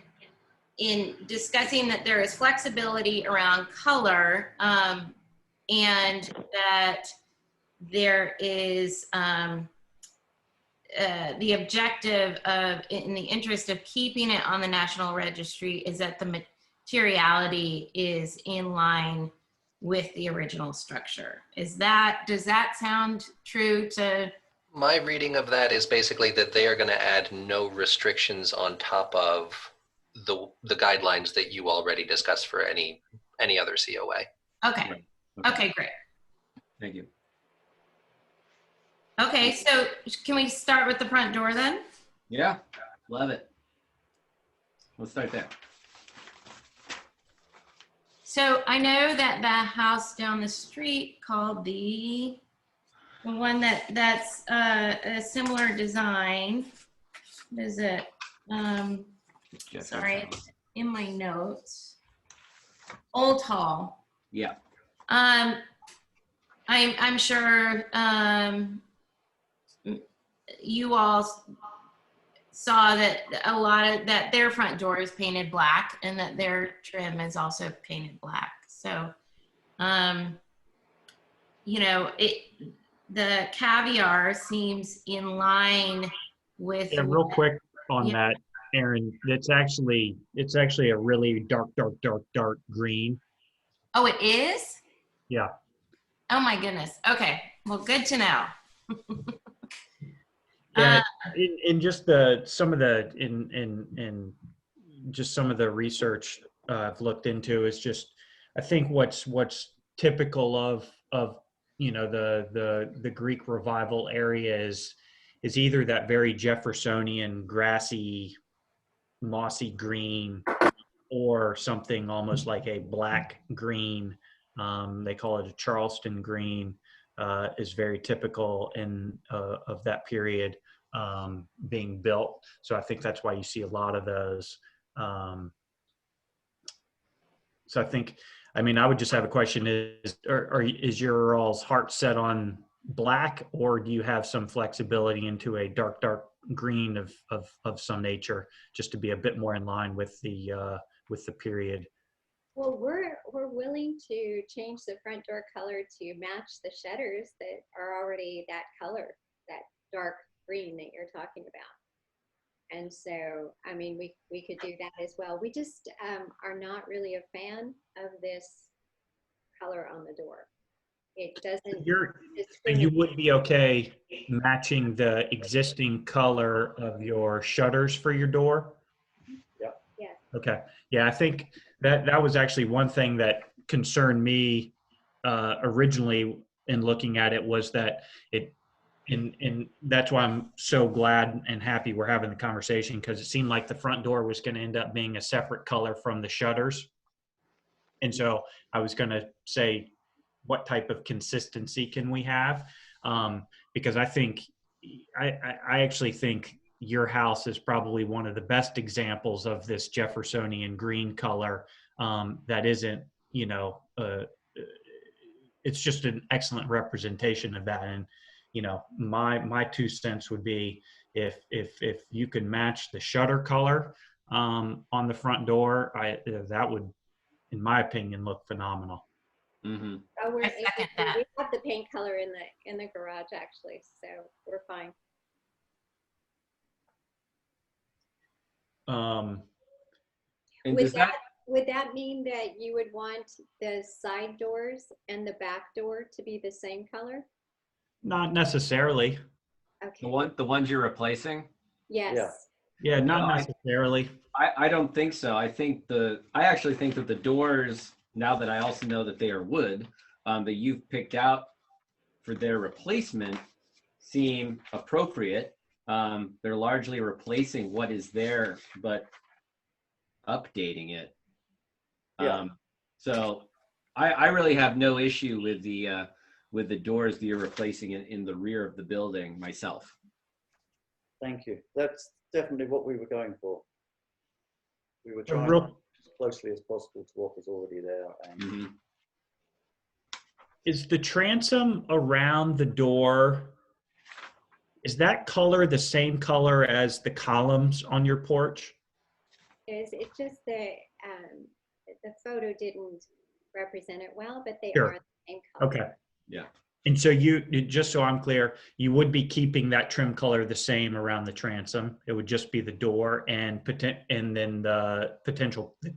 discussing that there is flexibility around color, and that there is the objective of, in the interest of keeping it on the National Registry, is that the materiality is in line with the original structure. Does that sound true to? My reading of that is basically that they are going to add no restrictions on top of the guidelines that you already discussed for any other COA. Okay. Right. Okay, great. Thank you. Okay, so can we start with the front door then? Yeah, love it. Let's start there. So I know that the house down the street called the one that's a similar design. What is it? Sorry, it's in my notes. Old Hall. Yeah. I'm sure you all saw that a lot of that their front door is painted black and that their trim is also painted black. So, the caviar seems in line with. yeah, real quick on that, Aaron, it's actually a really dark green. Oh, it is? Yeah. Oh my goodness. Okay. Well, good to know. Yeah, in just some of the research I've looked into is just, I think what's typical of the Greek revival area is either that very Jeffersonian grassy mossy green or something almost like a black green. They call it a Charleston green. Is very typical of that period being built. So I think that's why you see a lot of those. So I would just have a question: is your all's heart set on black, or do you have some flexibility into a dark green of some nature, just to be a bit more in line with the period? Well, we're willing to change the front door color to match the shutters that are already that color, that dark green that you're talking about. And so, we could do that as well. We just are not really a fan of this color on the door. It doesn't. You would be okay matching the existing color of your shutters for your door? Yeah. Yes. Okay. Yeah, I think that was actually one thing that concerned me originally in looking at it, was that and that's why I'm so glad and happy we're having the conversation, because it seemed like the front door was going to end up being a separate color from the shutters. And so I was going to say, what type of consistency can we have? Because I actually think your house is probably one of the best examples of this Jeffersonian green color that isn't, it's just an excellent representation of that. And, you know, my 2 cents would be if you can match the shutter color on the front door, that would, in my opinion, look phenomenal. Mm-hmm. Oh, I second that. we have the paint color in the garage actually, so we're fine. And does that, Would that mean that you would want the side doors and the back door to be the same color? Not necessarily. Okay. the ones you're replacing? Yes. Yeah, not No, necessarily. I don't think so. I actually think that the doors, now that I also know that they are wood, that you've picked out for their replacement seem appropriate. They're largely replacing what is there, but updating it. Yeah. So I really have no issue with the doors that you're replacing in the rear of the building myself. Thank you. That's definitely what we were going for. We were A trying real- as closely as possible to what was already there. And Mm-hmm. Is the transom around the door, is that color the same color as the columns on your porch? It's just the photo didn't represent it well, but they Sure. are the same color. Okay. Yeah. And so just so I'm clear, you would be keeping that trim color the same around the transom. It would just be the door and then the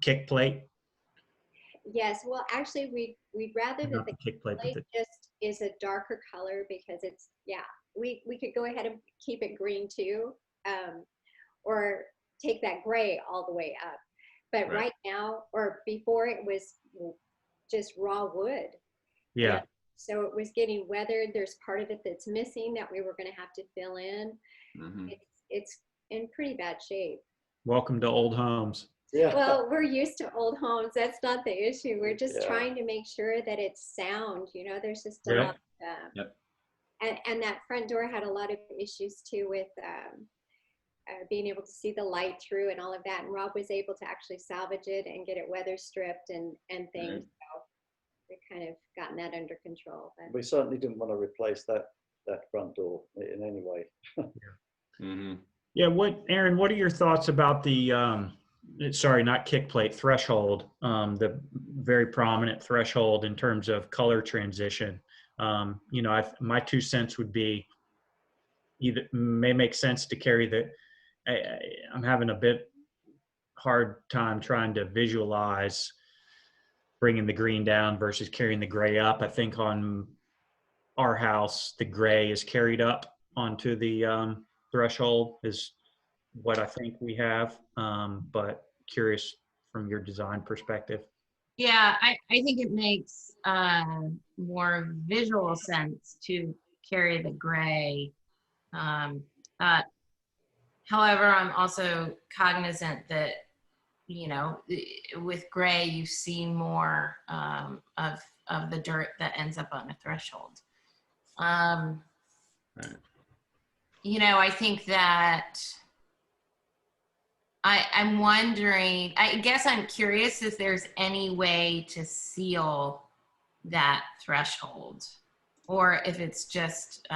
kick plate. Yes, well, actually, we'd rather that Not the the kick plate, but plate the, just is a darker color because it's, yeah, we could go ahead and keep it green too, or take that gray all the way up. But right now, or before, it was just raw wood. yeah. So it was getting weathered. There's part of it that's missing that we were going to have to fill in. Mm-hmm. It's in pretty bad shape. Welcome to old homes. yeah. Well, we're used to old homes. That's not the issue. We're just Yeah. trying to make sure that it's sound. You know, there's just a Yep. lot. Yep. And that front door had a lot of issues too with being able to see the light through and all of that. And Rob was able to actually salvage it and get it weather stripped and things. Right. So we kind of gotten that under control. But We certainly didn't want to replace that front door in any way. Mm-hmm. Yeah. Aaron, what are your thoughts about the, sorry, not kick plate, threshold, the very prominent threshold in terms of color transition? You know, my 2 cents would be either may make sense to carry I'm having a bit hard time trying to visualize bringing the green down versus carrying the gray up. I think on our house, the gray is carried up onto the threshold is what I think we have, but curious from your design perspective. Yeah, I think it makes more visual sense to carry the gray. However, I'm also cognizant that, you know, with gray, you see more of the dirt that ends up on a threshold. You know, I think that I'm wondering, I guess I'm curious if there's any way to seal that threshold or if it's just,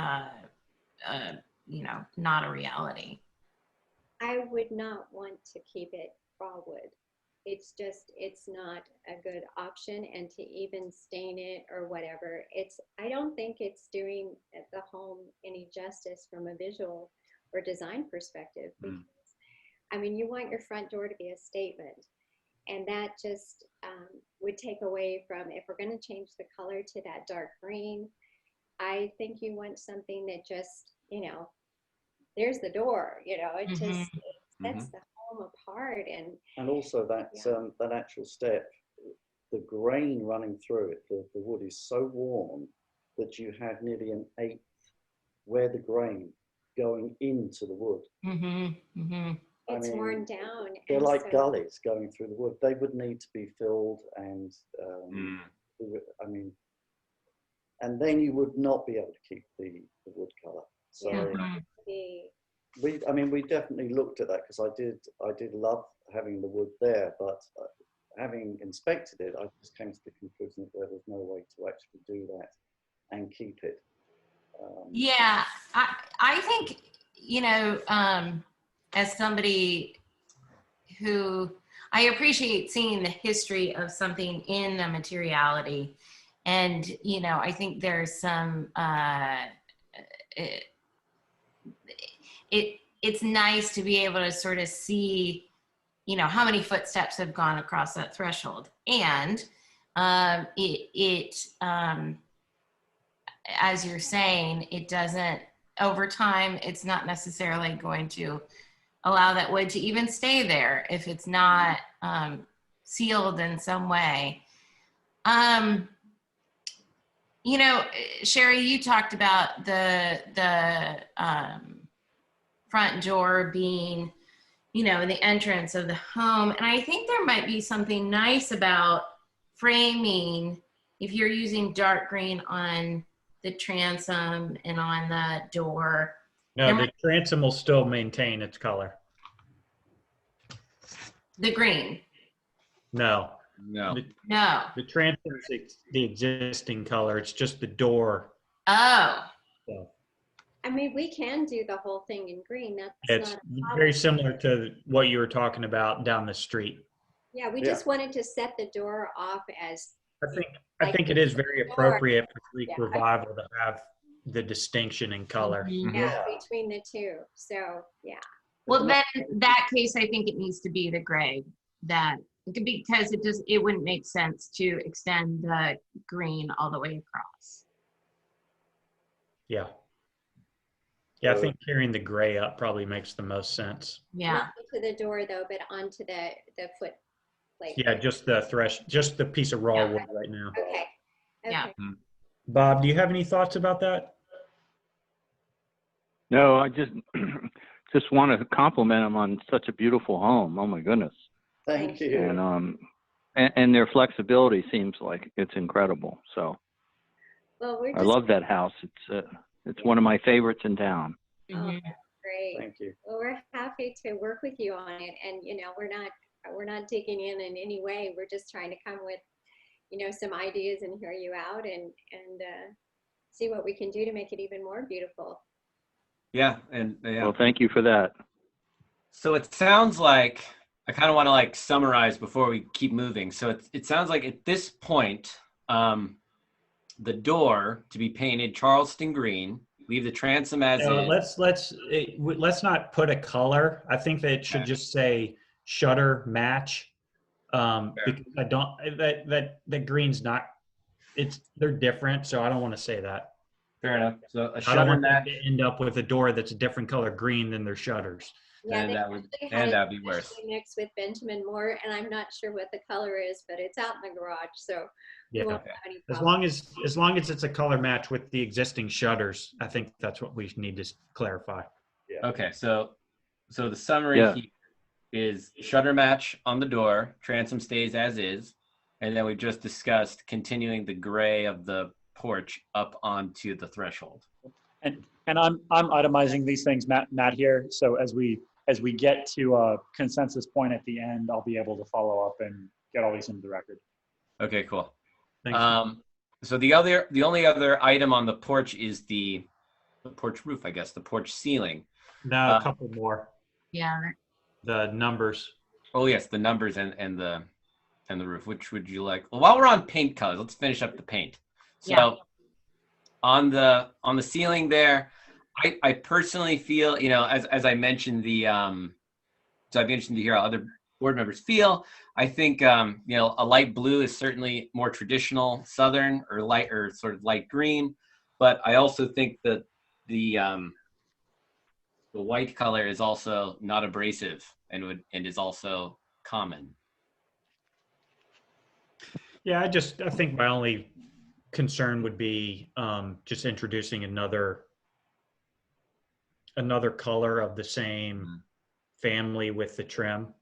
you know, not a reality. I would not want to keep it raw wood. It's just, it's not a good option. And to even stain it or whatever, I don't think it's doing the home any justice from a visual or design perspective. Because, I mean, you want your front door to be a statement. And that just would take away from, if we're going to change the color to that dark green, I think you want something that just, you know, there's the door, you know, it just it sets the home apart. And also that that actual step, the grain running through it, the wood is so warm that you have nearly an eighth where the grain going into the wood. It's worn down. They're like gullies going through the wood. They would need to be filled, and I mean, and then you would not be able to keep the wood color. So we definitely looked at that because I did love having the wood there, but having inspected it, I just came to the conclusion that there was no way to actually do that and keep it. Yeah, I think, you know, as somebody who, I appreciate seeing the history of something in the materiality. And, you know, I think there's some, it's nice to be able to sort of see, you know, how many footsteps have gone across that threshold. And as you're saying, it doesn't, over time, it's not necessarily going to allow that wood to even stay there if it's not sealed in some way. You know, Sherry, you talked about the front door being, you know, the entrance of the home. And I think there might be something nice about framing, if you're using dark green on the transom and on the door. No, the transom will still maintain its color. The green. No. No. The transom is the existing color. It's just the door. Oh. So I mean, we can do the whole thing in green. That's it's not a problem. very similar to what you were talking about down the street. Yeah, we just wanted to set the door off as. I think it is very appropriate for Greek Yeah. revival to have the distinction in color. Yeah, between the two. So, yeah. Well, then in that case, I think it needs to be the gray, that because it wouldn't make sense to extend the green all the way across. Yeah. Yeah, I think carrying the gray up probably makes the most sense. Yeah. Not to the door though, but onto the foot plate. Yeah, just the piece of raw wood right now. Okay. Yeah. Bob, do you have any thoughts about that? No, I just want to compliment them on such a beautiful home. Oh my goodness. Thank you. And their flexibility seems like it's incredible. So Well, I love that house. It's one of my favorites in town. Oh, great. Thank you. Well, we're happy to work with you on it, and you know, we're not digging in any way. We're just trying to come with, you know, some ideas and hear you out and see what we can do to make it even more beautiful. Yeah, and yeah. Well, thank you for that. So it sounds like, I kind of want to like summarize before we keep moving. So it sounds like at this point, the door to be painted Charleston green, leave the transom as is. Let's not put a color. I think that it should just say shutter match. Because I don't, that green's not, they're different. So I don't want to say that. Fair enough. So a I don't shutter want match. them to end up with a door that's a different color green than their shutters. Yeah, And they that would actually had it be worse. mixed with Benjamin Moore, and I'm not sure what the color is, but it's out in the garage, so we Yeah. won't have any As problems. long as it's a color match with the existing shutters, I think that's what we need to clarify. Okay, so the summary Yeah. here is shutter match on the door, transom stays as is, and then we just discussed continuing the gray of the porch up onto the threshold. And I'm itemizing these things, Matt here. So as we get to a consensus point at the end, I'll be able to follow up and get all these into the record. Okay, cool. Thanks. So the only other item on the porch is the porch roof, I guess, the porch ceiling. No, a couple more. Yeah. The numbers. Oh yes, the numbers and the roof. Which would you like? Well, while we're on paint colors, let's finish up the paint. So Yeah. on the ceiling there, I personally feel, you know, as I mentioned so I'd be interested to hear how other board members feel. I think you know, a light blue is certainly more traditional Southern, or sort of light green, but I also think that the white color is also not abrasive and is also common. Yeah, I think my only concern would be just introducing another color of the same family with the trim.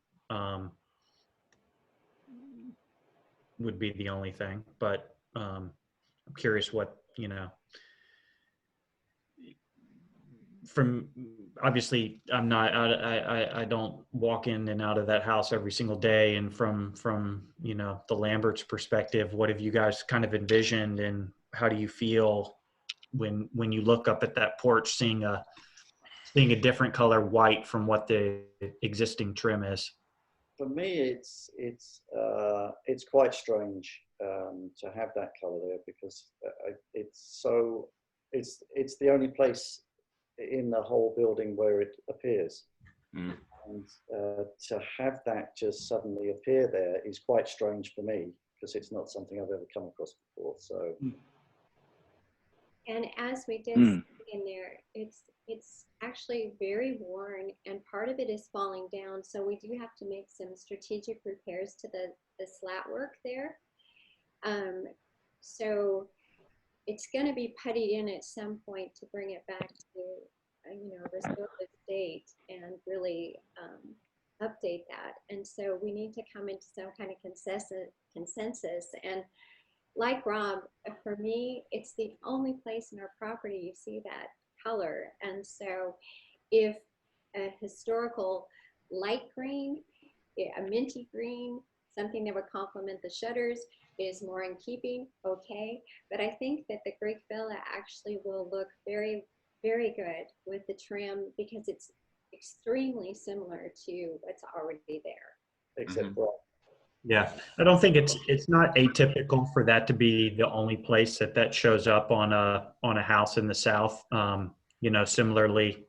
Would be the only thing, but I'm curious what, you know, from obviously I'm not, I don't walk in and out of that house every single day. And from, you know, the Lambert's perspective, what have you guys kind of envisioned, and how do you feel when you look up at that porch, seeing a different color white from what the existing trim is? For me, it's quite strange to have that color there, because it's the only place in the whole building where it appears. Mm. And to have that just suddenly appear there is quite strange for me, because it's not something I've ever come across before. So. And as we did Mm. in there, it's actually very worn, and part of it is falling down. So we do have to make some strategic repairs to the slat work there. So it's going to be puttied in at some point to bring it back to, restore the state and really update that. And so we need to come into some kind of consensus. And like Rob, for me, it's the only place in our property you see that color. And so if a historical light green, a minty green, something that would complement the shutters is more in keeping, okay. But I think that the Greek Villa actually will look very, very good with the trim, because it's extremely similar to what's already there. Except for Yeah, I don't think it's not atypical for that to be the only place that shows up on a house in the South. You know, similarly,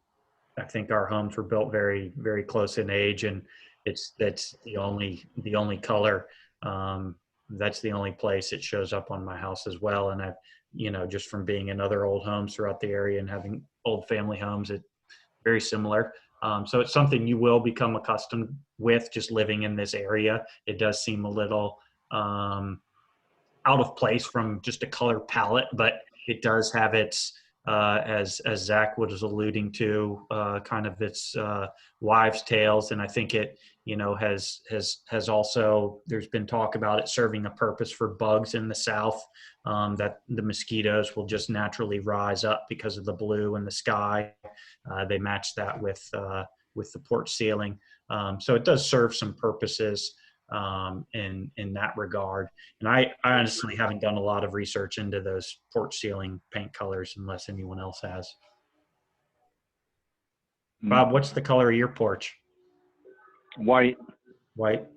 I think our homes were built very, very close in age, and that's the only color. That's the only place it shows up on my house as well. And I've, you know, just from being in other old homes throughout the area and having old family homes, it's very similar. So it's something you will become accustomed with just living in this area. It does seem a little out of place from just a color palette, but it does have its, as Zach was alluding to, kind of its wives' tales. And I think it, you know, has also, there's been talk about it serving a purpose for bugs in the South, that the mosquitoes will just naturally rise up because of the blue in the sky. They match that with the porch ceiling. So it does serve some purposes in that regard. And I honestly haven't done a lot of research into those porch ceiling paint colors unless anyone else has. Mm. Bob, what's the color of your porch? White. White?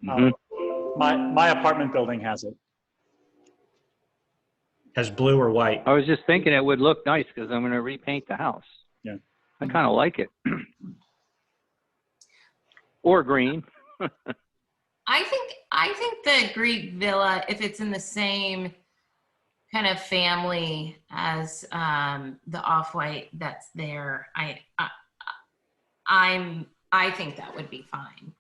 Mhm. My apartment building has it. Has blue or white? I was just thinking it would look nice because I'm going to repaint the house. Yeah. I kind of like it. Or green. I think the Greek Villa, if it's in the same kind of family as the off-white that's there, I think that would be fine.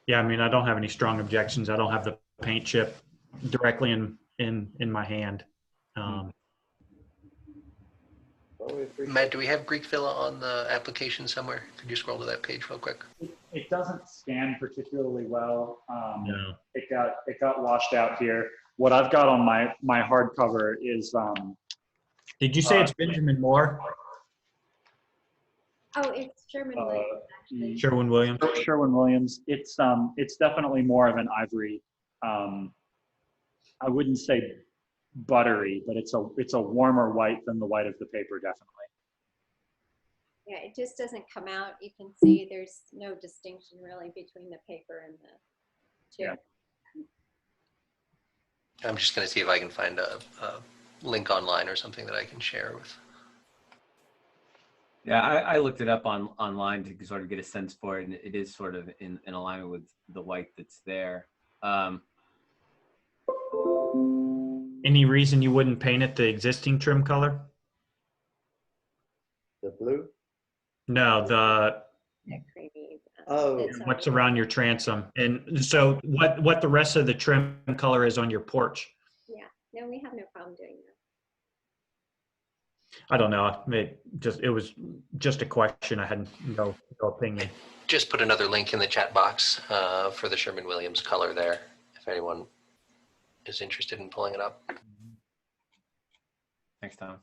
Yeah, I mean, I don't have any strong objections. I don't have the paint chip directly in my hand. Matt, do we have Greek Villa on the application somewhere? Could you scroll to that page real quick? It doesn't scan particularly well. No. It got washed out here. What I've got on my hardcover is. Did you say it's Benjamin Moore? Oh, it's Sherman-Williams, actually. Sherwin-Williams? Sherwin-Williams. It's definitely more of an ivory. I wouldn't say buttery, but it's a warmer white than the white of the paper, definitely. Yeah, it just doesn't come out. You can see there's no distinction really between the paper and the chip. Yeah. I'm just going to see if I can find a link online or something that I can share with. Yeah, I looked it up online to sort of get a sense for it, and it is sort of in alignment with the white that's there. Any reason you wouldn't paint it the existing trim color? the blue. No, That creamy. Oh. That's what's already- around your transom. And so what the rest of the trim color is on your porch? Yeah, no, we have no problem doing that. I don't know. It was just a question. I had no opinion. Just put another link in the chat box for the Sherman-Williams color there, if anyone is interested in pulling it up. Thanks, Tom.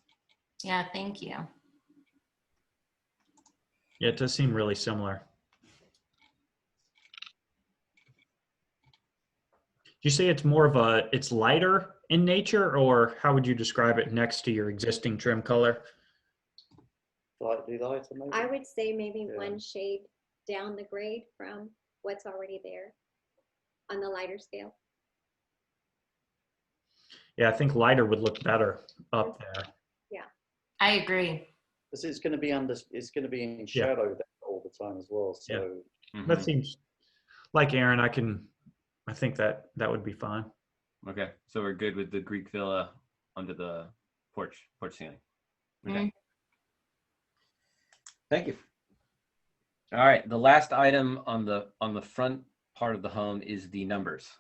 Yeah, thank you. Yeah, it does seem really similar. You say it's more of it's lighter in nature, or how would you describe it next to your existing trim color? Slightly lighter, maybe? I would say maybe Yeah. one shade down the grade from what's already there on the lighter scale. Yeah, I think lighter would look better up there. I agree. Because it's going to be in shadow there all the time as well. So That seems like Aaron. I think that would be fine. Okay, so we're good with the Greek villa under the porch ceiling. Okay. Mhm. Thank you. All right, the last item on the front part of the home is the numbers.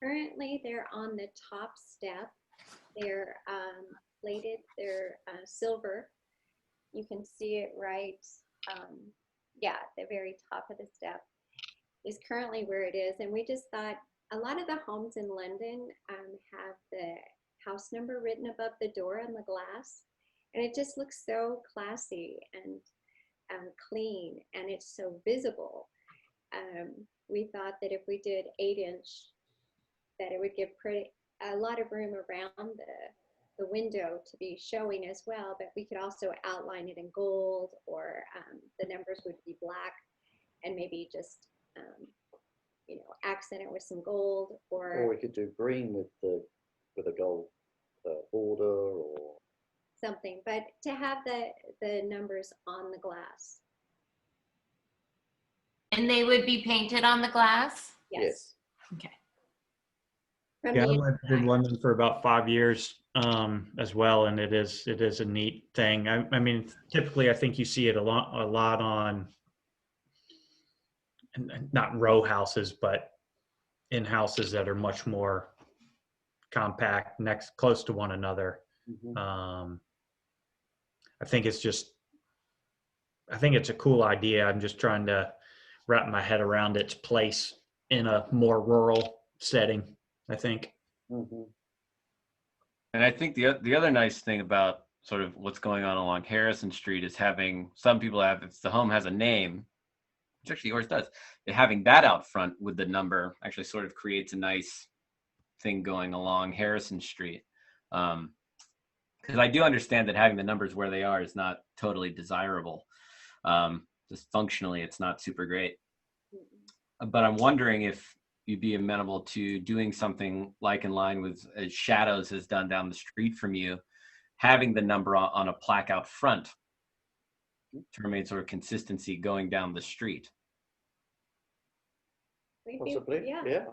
Currently, they're on the top step. They're plated, they're silver. You can see it right, the very top of the step is currently where it is. And we just thought a lot of the homes in London have the house number written above the door on the glass. And it just looks so classy and clean, and it's so visible. We thought that if we did 8-inch, that it would give a lot of room around the window to be showing as well, but we could also outline it in gold, or the numbers would be black and maybe just accent it with some gold, or we could do green with a gold border or something, but to have the numbers on the glass. And they would be painted on the glass? Yes. Okay. Yeah, I lived in London for about 5 years as well, and it is a neat thing. I mean, typically, I think you see it a lot on, not row houses, but in houses that are much more compact, close to one another. Mm-hmm. I think it's a cool idea. I'm just trying to wrap my head around its place in a more rural setting, I think. Mm-hmm. And I think the other nice thing about sort of what's going on along Harrison Street is having some people if the home has a name, which actually yours does, having that out front with the number actually sort of creates a nice thing going along Harrison Street. Because I do understand that having the numbers where they are is not totally desirable. Just functionally, it's not super great. But I'm wondering if you'd be amenable to doing something like in line with Shadows has done down the street from you, having the number on a plaque out front to remain sort of consistency going down the street. Possibly, yeah.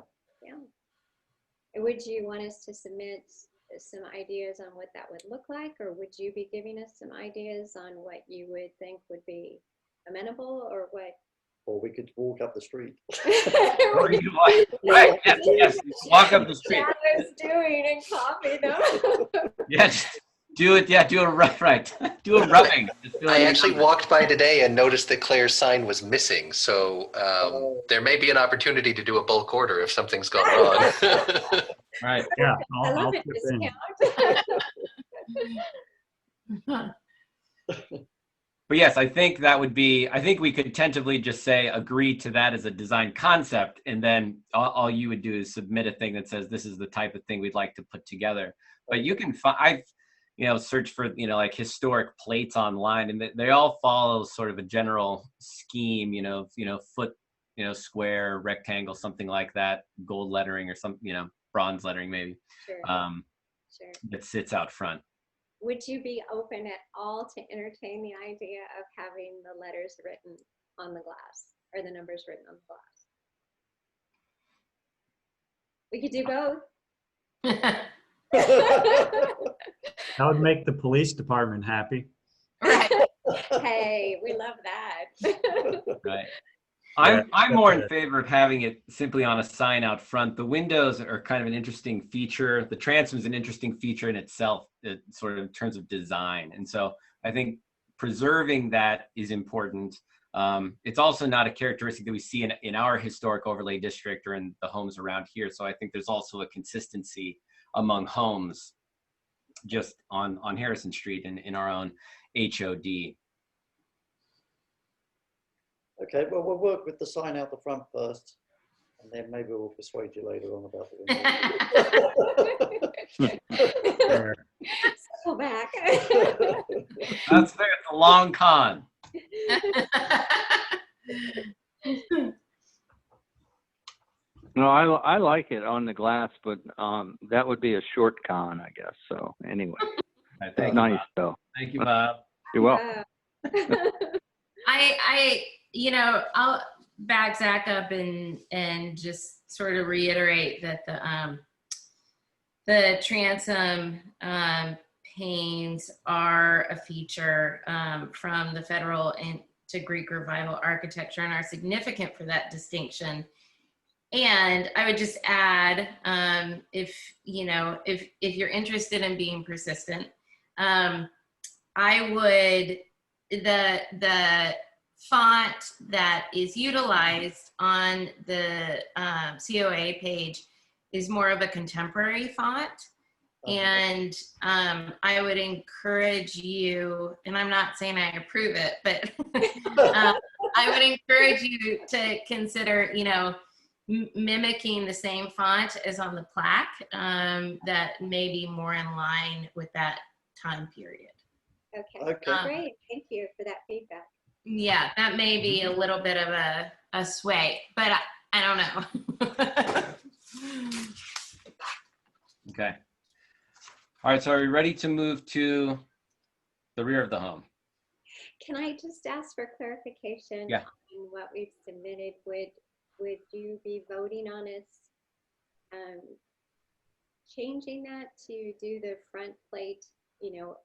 Would you want us to submit some ideas on what that would look like, or would you be giving us some ideas on what you would think would be amenable, or what? Or we could walk up the street. Right, yes, walk up the street. Shadows doing and copy them. Yes, do it. Yeah, do a right. Do a rubbing. I actually walked by today and noticed that Claire's sign was missing. So there may be an opportunity to do a bulk order if something's gone wrong. Right. Yeah. I love it. Discount. But yes, I think we could tentatively just say agree to that as a design concept, and then all you would do is submit a thing that says this is the type of thing we'd like to put together. But you can find, I've searched for like historic plates online, and they all follow sort of a general scheme, foot, square, rectangle, something like that, gold lettering or some, bronze lettering maybe. Sure. That sits out front. Would you be open at all to entertain the idea of having the letters written on the glass, or the numbers written on the glass? We could do both. That would make the police department happy. Right. Hey, we love that. Right. I'm more in favor of having it simply on a sign out front. The windows are kind of an interesting feature. The transom is an interesting feature in itself, sort of in terms of design. And so I think preserving that is important. It's also not a characteristic that we see in our historic overlay district or in the homes around here. So I think there's also a consistency among homes just on Harrison Street and in our own HOD. Okay, well, we'll work with the sign out the front first, and then maybe we'll persuade you later on about the windows. Circle back. That's fair. It's a long con. No, I like it on the glass, but that would be a short con, I guess. So anyway, Thank you, nice Bob. though. Thank you, Bob. You're welcome. I'll back Zach up and just sort of reiterate that the transom panes are a feature from the Federal to Greek Revival architecture and are significant for that distinction. And I would just add, if you're interested in being persistent, I would, the font that is utilized on the COA page is more of a contemporary font. And I would encourage you, and I'm not saying I approve it, but I would encourage you to consider, mimicking the same font as on the plaque that may be more in line with that time period. Okay, great. Thank you for that feedback. Yeah, that may be a little bit of a sway, but I don't know. Okay. All right, so are we ready to move to the rear of the home? Can I just ask for clarification Yeah. on what we've submitted? Would you be voting on us changing that to do the front plate,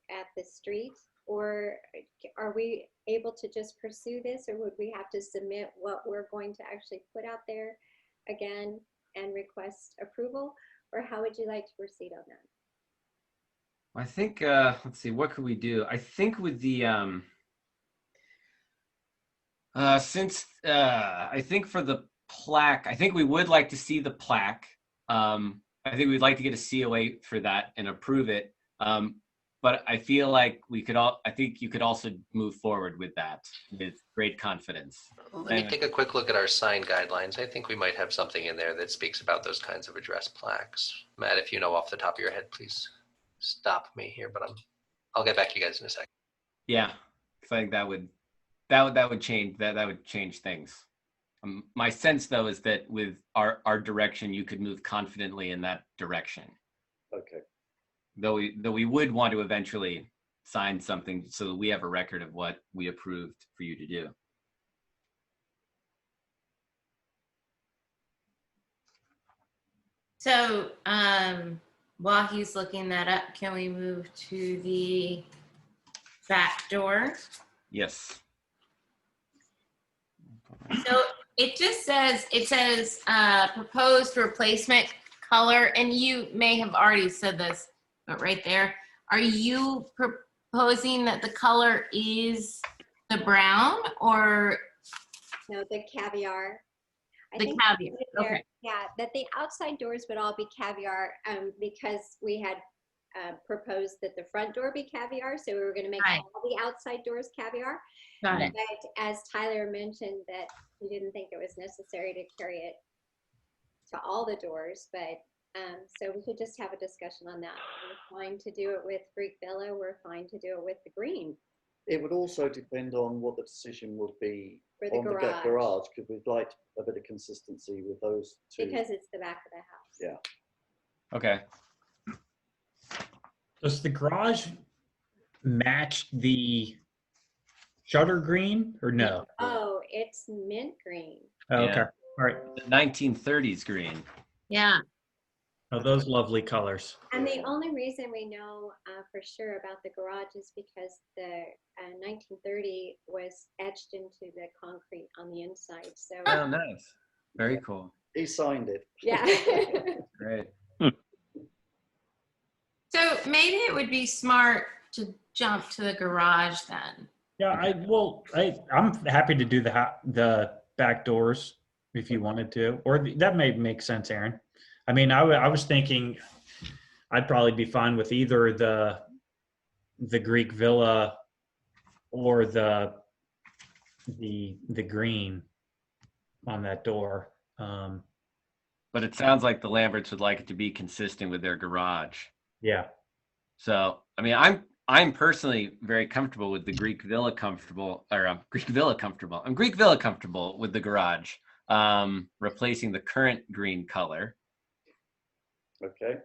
at the street? Or are we able to just pursue this, or would we have to submit what we're going to actually put out there again and request approval? Or how would you like to proceed on that? I think, let's see, what could we do? I think with the, I think for the plaque, I think we would like to see the plaque. I think we'd like to get a COA for that and approve it. But I feel like I think you could also move forward with that with great confidence. Let me take a quick look at our sign guidelines. I think we might have something in there that speaks about those kinds of address plaques. Matt, if you know off the top of your head, please stop me here, but I'll get back to you guys in a second. Yeah, I think that would change that would change things. My sense though is that with our direction, you could move confidently in that direction. Okay. Though we would want to eventually sign something so that we have a record of what we approved for you to do. So while he's looking that up, can we move to the back door? Yes. So it says proposed replacement color, and you may have already said this, but right there, are you proposing that the color is the brown or? No, the caviar. The caviar, okay. Yeah, that the outside doors would all be caviar because we had proposed that the front door be caviar. So we were going to make all the outside doors caviar. Got it. But as Tyler mentioned that he didn't think it was necessary to carry it to all the doors, but so we could just have a discussion on that. We're fine to do it with Greek Villa. We're fine to do it with the green. It would also depend on what the decision would be For the on garage. the garage, because we'd like a bit of consistency with those two. Because it's the back of the house. Yeah. Okay. Does the garage match the shutter green or no? Oh, it's mint green. Oh, okay. Yeah. All right. The 1930s green. Yeah. Oh, those lovely colors. And the only reason we know for sure about the garage is because the 1930 was etched into the concrete on the inside. So. Oh, nice. Very cool. He signed it. Yeah. Great. So maybe it would be smart to jump to the garage then. Yeah, I'm happy to do the back doors if you wanted to, or that may make sense, Aaron. I mean, I was thinking I'd probably be fine with either the Greek villa or the green on that door. But it sounds like the Lamberts would like it to be consistent with their garage. Yeah. So, I mean, I'm personally very comfortable with the Greek villa comfortable, or Greek villa comfortable. I'm Greek villa comfortable with the garage, replacing the current green color, Okay.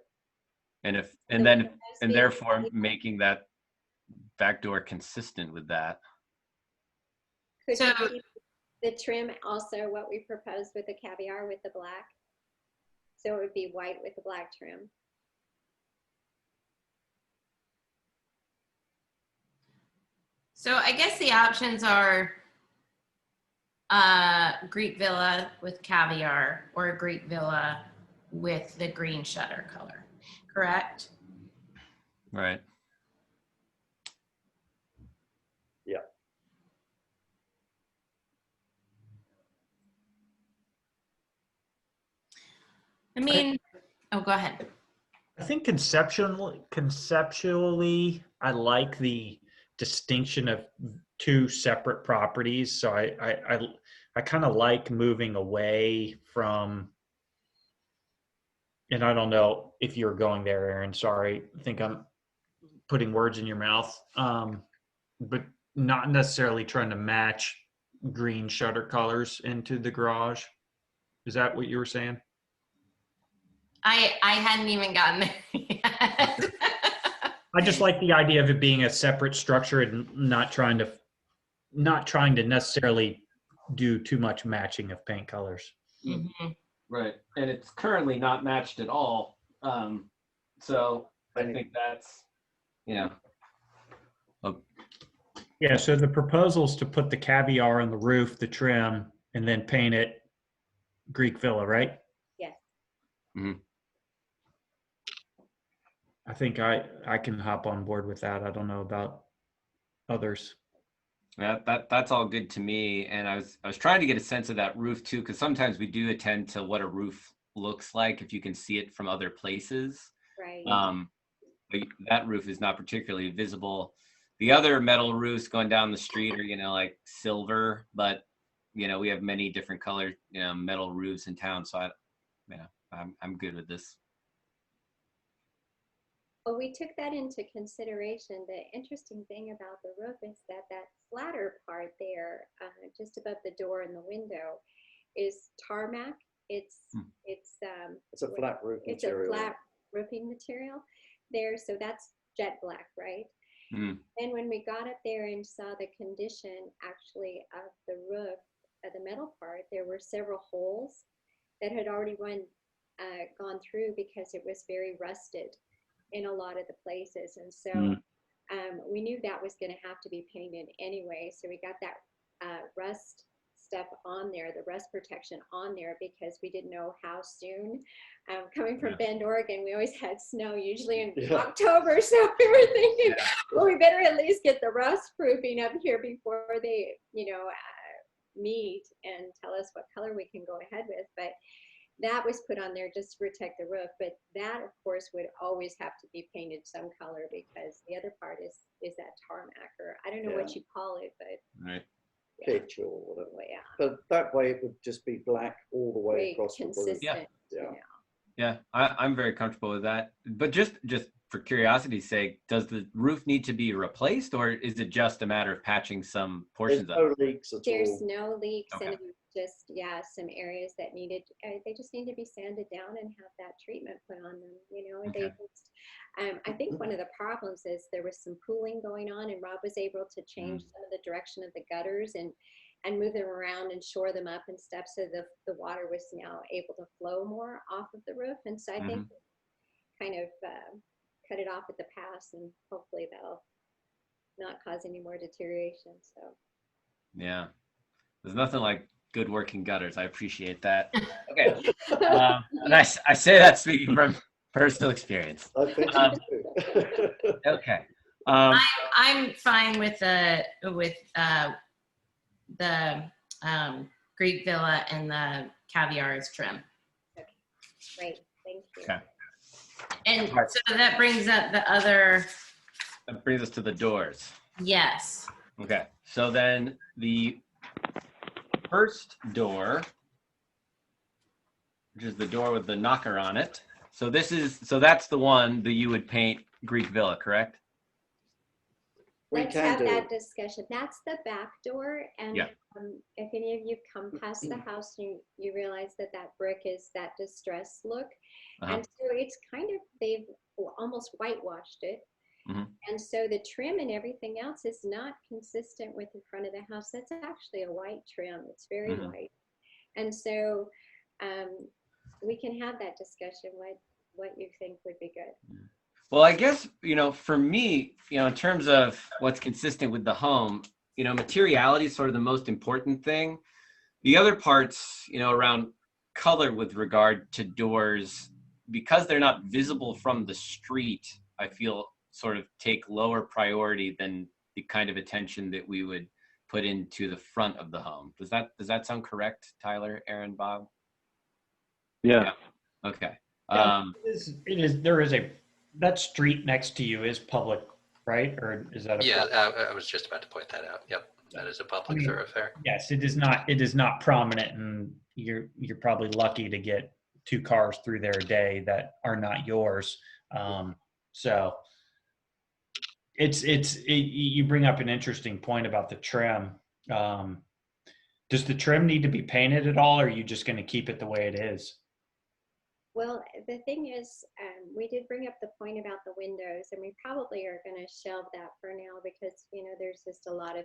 and So therefore making that back door consistent with that. Could So- you keep the trim also what we proposed with the caviar with the black? So it would be white with the black trim. So I guess the options are Greek villa with caviar or a Greek villa with the green shutter color, correct? Right. Yeah. I mean, oh, go ahead. I think conceptually, I like the distinction of two separate properties. So I kind of like moving away from, and I don't know if you're going there, Aaron. Sorry, I think I'm putting words in your mouth. But not necessarily trying to match green shutter colors into the garage. Is that what you were saying? I hadn't even gotten there yet. I just like the idea of it being a separate structure and not trying to necessarily do too much matching of paint colors. Mhm. Right. And it's currently not matched at all. So I think that's, Yeah, so the proposal is to put the caviar on the roof, the trim, and then paint it Greek villa, right? Yes. Mhm. I think I can hop on board with that. I don't know about others. that's all good to me. And I was trying to get a sense of that roof too, because sometimes we do attend to what a roof looks like if you can see it from other places. Right. But that roof is not particularly visible. The other metal roofs going down the street are, like silver, but we have many different colored, metal roofs in town. So I'm good with this. Well, we took that into consideration. The interesting thing about the roof is that flatter part there, just above the door and the window, is tarmac. It's a flat roof it's material. a flat roofing material there, so that's jet black, right? Mm. And when we got up there and saw the condition actually of the roof, of the metal part, there were several holes that had already gone through because it was very rusted in a lot of the places. And so we knew that was going to have to be painted anyway. So we got that rust stuff on there, the rust protection on there, because we didn't know how soon. Coming from Bend, Oregon, we always had snow, usually in October. So we were thinking, well, we better at least get the rust proofing up here before they, meet and tell us what color we can go ahead with. But that was put on there just to protect the roof. But that, of course, would always have to be painted some color, because the other part is that tarmac, or I don't know what you call it, but right. Pitch or whatever. Well, yeah. But that way it would just be black all the way across the roof. Consistent. Yeah, I'm very comfortable with that. But just for curiosity's sake, does the roof need to be replaced, or is it just a matter of patching some portions There's of it? no leaks at There's all. no leaks, Okay. and it was just some areas that needed. They just need to be sanded down and have that treatment put on them. Okay. I think one of the problems is there was some pooling going on, and Rob was able to change some of the direction of the gutters and move them around and shore them up and stuff, so the water was now able to flow more off of the roof. And so I think kind of cut it off at the pass, and hopefully that'll not cause any more deterioration. So Yeah, there's nothing like good working gutters. I appreciate that. Okay, and I say that speaking from personal experience. I think you do. Okay. I'm fine with the Greek Villa and the caviar as trim. Great, thank you. Okay. And All right. so that brings up the other, That brings us to the doors. yes. Okay. So then the first door, which is the door with the knocker on it. So that's the one that you would paint Greek Villa, correct? Let's have that discussion. That's the back door. And Yeah. if any of you come past the house, you realize that brick is that distressed look. And so it's kind of, they've almost whitewashed it. And so the trim and everything else is not consistent with the front of the house. That's actually a white trim. It's very white. And so we can have that discussion, what you think would be good. Well, I guess, for me, in terms of what's consistent with the home, materiality is sort of the most important thing. The other parts, around color with regard to doors, because they're not visible from the street, I feel sort of take lower priority than the kind of attention that we would put into the front of the home. Does that sound correct, Tyler, Aaron, Bob? Yeah. Okay. That street next to you is public, right? Or is that I was just about to point that out. Yep. That is a public thoroughfare. Yes, it is not prominent, and you're probably lucky to get 2 cars through there a day that are not yours. So you bring up an interesting point about the trim. Does the trim need to be painted at all, or are you just going to keep it the way it is? Well, the thing is, we did bring up the point about the windows, and we probably are going to shelve that for now because, there's just a lot of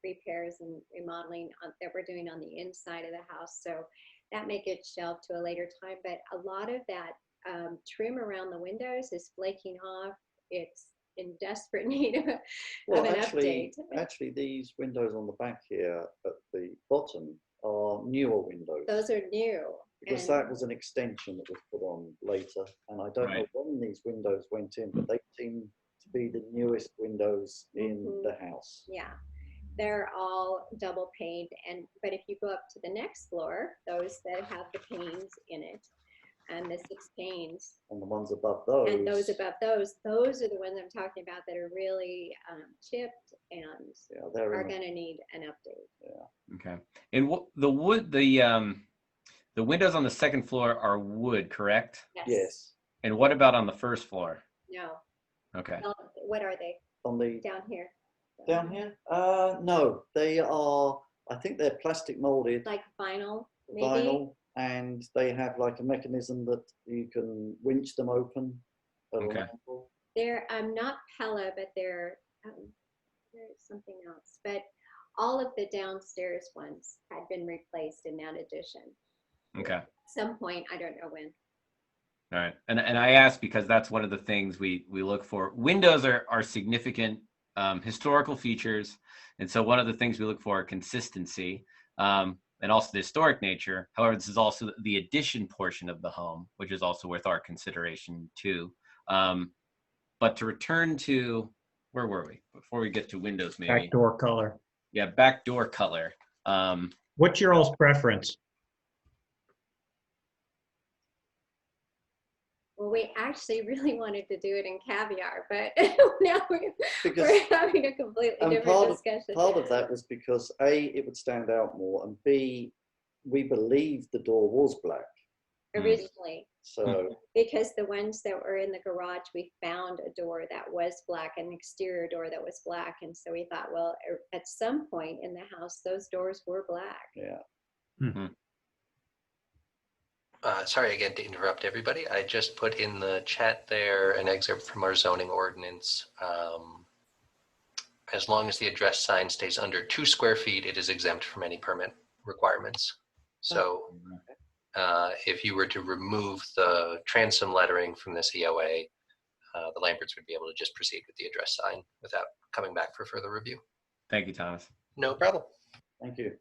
repairs and remodeling that we're doing on the inside of the house. So that may get shelved to a later time. But a lot of that trim around the windows is flaking off. It's in desperate need of an update. Actually, these windows on the back here at the bottom are newer windows. Those are new. Because that was an extension that was put on later. And I don't know when these windows went in, but they seem to be the newest windows in the house. Yeah, they're all double paned. But if you go up to the next floor, those that have the panes in it, and the 6 panes. And the ones above those. And those above those are the ones I'm talking about that are really chipped and are going to need an update. Yeah. Okay. And the windows on the second floor are wood, correct? Yes. And what about on the first floor? No. Okay. Well, what are they? Down here. Down here? No, they are. I think they're plastic molded. Like vinyl, maybe. Vinyl, and they have like a mechanism that you can winch them open. Okay. They're not Pella, but they're something else. But all of the downstairs ones had been replaced in that addition. Okay. At some point, I don't know when. All right. And I ask because that's one of the things we look for. Windows are significant historical features. And so one of the things we look for are consistency and also the historic nature. However, this is also the addition portion of the home, which is also worth our consideration too. But to return to, where were we? Before we get to windows, maybe. Back door color. Yeah, back door color. What's your all's preference? Well, we actually really wanted to do it in caviar, but now we're having a completely different discussion. Part of that was because A, it would stand out more, and B, we believed the door was black. Originally. So because the ones that were in the garage, we found a door that was black, an exterior door that was black. And so we thought, well, at some point in the house, those doors were black. Yeah. Mm-hmm. Sorry again to interrupt everybody. I just put in the chat there an excerpt from our zoning ordinance. As long as the address sign stays under 2 square feet, it is exempt from any permit requirements. So if you were to remove the transom lettering from this EOA, the Lamberts would be able to just proceed with the address sign without coming back for further review. Thank you, Thomas. No problem. Thank you.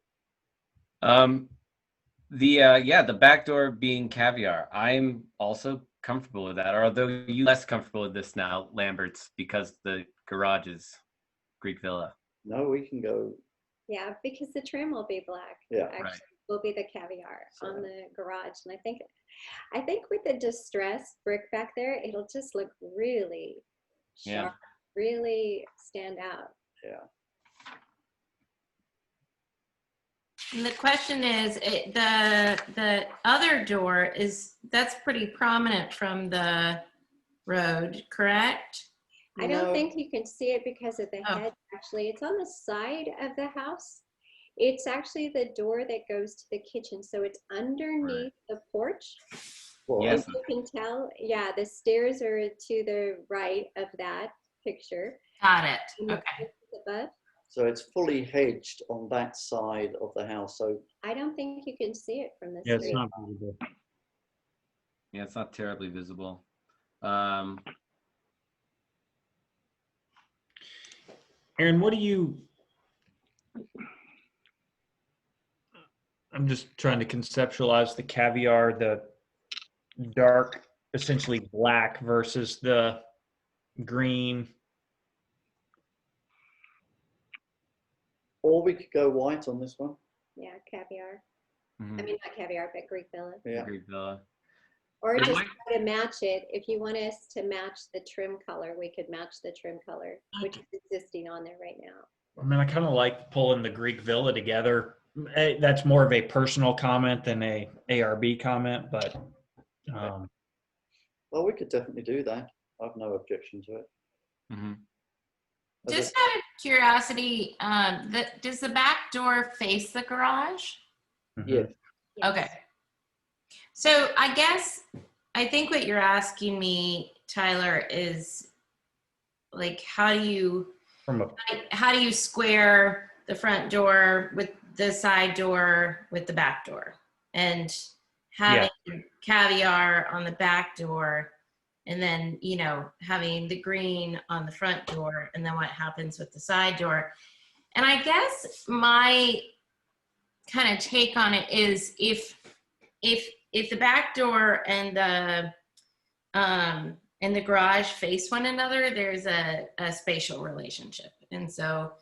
The back door being caviar. I'm also comfortable with that. Or although you less comfortable with this now, Lambert's, because the garage is Greek Villa. No, we can go. Yeah, because the trim will be black. Yeah. Actually, Right. will be the caviar So- on the garage. And I think with the distressed brick back there, it'll just look really sharp, really stand out. Yeah. And the question is, the other door that's pretty prominent from the road, correct? I don't No. think you can see it because of the Oh. hedge. Actually, it's on the side of the house. It's actually the door that goes to the kitchen. So it's underneath the porch. Well, Yes. As you can tell, yeah, the stairs are to the right of that picture. Got it. And the Okay. porch is above. So it's fully hedged on that side of the house. So I don't think you can see it from the Yeah, it's street. not visible. Yeah, it's not terribly visible. Aaron, what do you? I'm just trying to conceptualize the caviar, the dark, essentially black versus the green. or we could go white on this one. Yeah, caviar. Mhm. I mean, not caviar, but Greek Villa. Yeah. Greek Villa. Or It just might- try to match it. If you want us to match the trim color, we could match the trim color, which is existing on there right now. I mean, I kind of like pulling the Greek Villa together. That's more of a personal comment than a ARB comment, but Well, we could definitely do that. I've no objection to it. Mhm. As Just out of curiosity, does the back door face the garage? Yes. Okay. So I think what you're asking me, Tyler, is like how do you square the front door with the side door with the back door, and having caviar on the back door, and then having the green on the front door, and then what happens with the side door. And I guess my kind of take on it is if the back door and the garage face one another, there's a spatial relationship. And so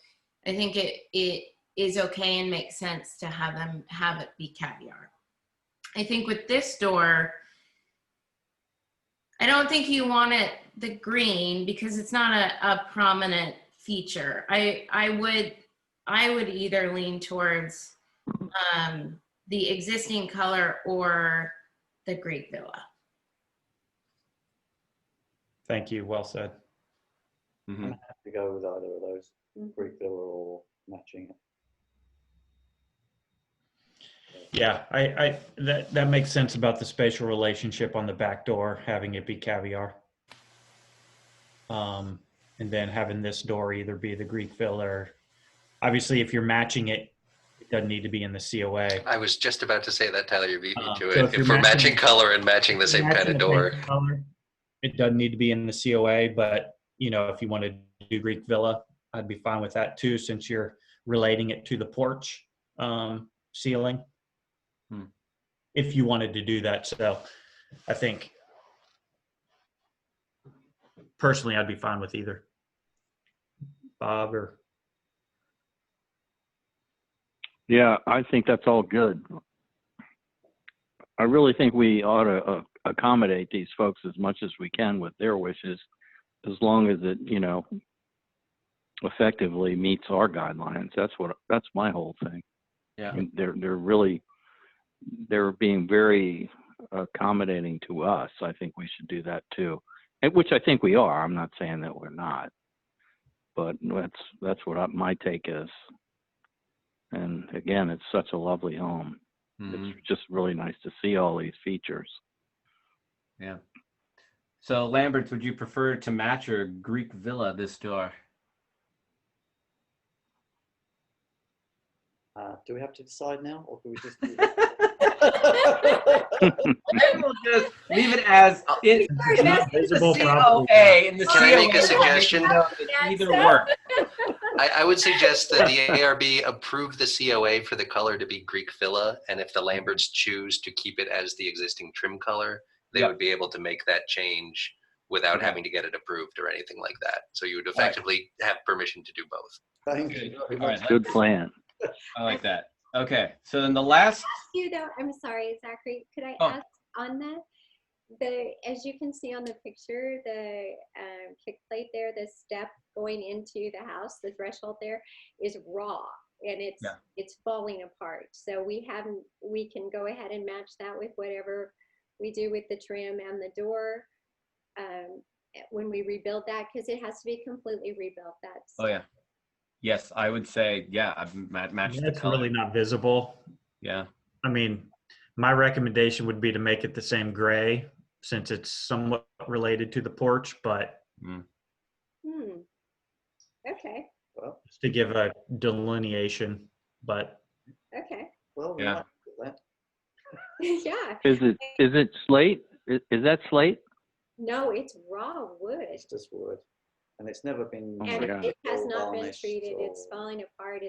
I think it is okay and makes sense to have it be caviar. I think with this door, I don't think you want it the green because it's not a prominent feature. I would either lean towards the existing color or the Greek Villa. thank you. Well said. Mhm. I'm happy to go with either of those, Greek Villa or matching it. Yeah, that makes sense about the spatial relationship on the back door, having it be caviar. And then having this door either be the Greek Villa or obviously if you're matching it, it doesn't need to be in the COA. I was just about to say that, Tyler. You beat me to So it. if you're If we're matching matching- color and matching the same kind Matching of the door. paint color, it doesn't need to be in the COA, but if you want to do Greek Villa, I'd be fine with that too, since you're relating it to the porch ceiling. If you wanted to do that. So I think personally, I'd be fine with either. Bob or Yeah, I think that's all good. I really think we ought to accommodate these folks as much as we can with their wishes, as long as it, effectively meets our guidelines. That's my whole thing. Yeah. I mean, they're being very accommodating to us. I think we should do that too, and which I think we are. I'm not saying that we're not, but that's what my take is. And again, it's such a lovely home. Mhm. It's just really nice to see all these features. Yeah. So Lambert, would you prefer to match or Greek Villa this door? Do we have to decide now, or can we just? I will just leave it as it. It's not visible, probably. COA in the Can I make a COA, suggestion? Either work. I would suggest that the ARB approve the COA for the color to be Greek Villa, and if the Lamberts choose to keep it as the existing trim color, they Yep. would be able to make that change without Okay. having to get it approved or anything like that. So you would effectively have permission to do both. Thank Good. you very All much. right, Good plan. I like that. Okay, so then the last, Ask you though, I'm sorry, Zachary, could I Oh. ask on that? As you can see on the picture, the kick plate there, the step going into the house, the threshold there is raw and it's falling apart. So we can go ahead and match that with whatever we do with the trim and the door when we rebuild that, because it has to be completely rebuilt. oh yeah. Yes, I would say, yeah, I've matched the That's color. really not visible. Yeah. I mean, my recommendation would be to make it the same gray since it's somewhat related to the porch, but Okay. Well, just to give a delineation. But Okay. well, we Yeah. might do that. Yeah. Is it slate? Is that slate? No, it's raw wood. It's just wood. And it's never been Oh my And God. it has or not been varnished treated. It's or- falling apart.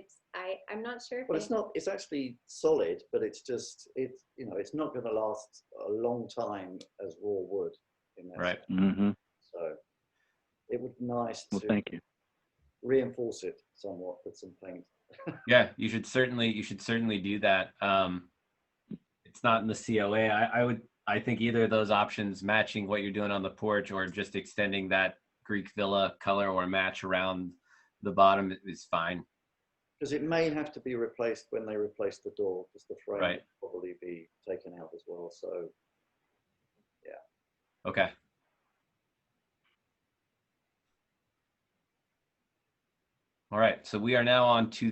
I'm not sure if Well, they it's not. It's actually solid, but it's it's not going to last a long time as raw wood. In that Right. sense. Mm-hmm. So it would be nice Well, to thank you. reinforce it somewhat with some paint. Yeah, you should certainly do that. It's not in the COA. I think either of those options, matching what you're doing on the porch or just extending that Greek villa color or match around the bottom is fine. Because it may have to be replaced when they replace the door, because the frame Right. will probably be taken out as well. So Okay. All right, so we are now on to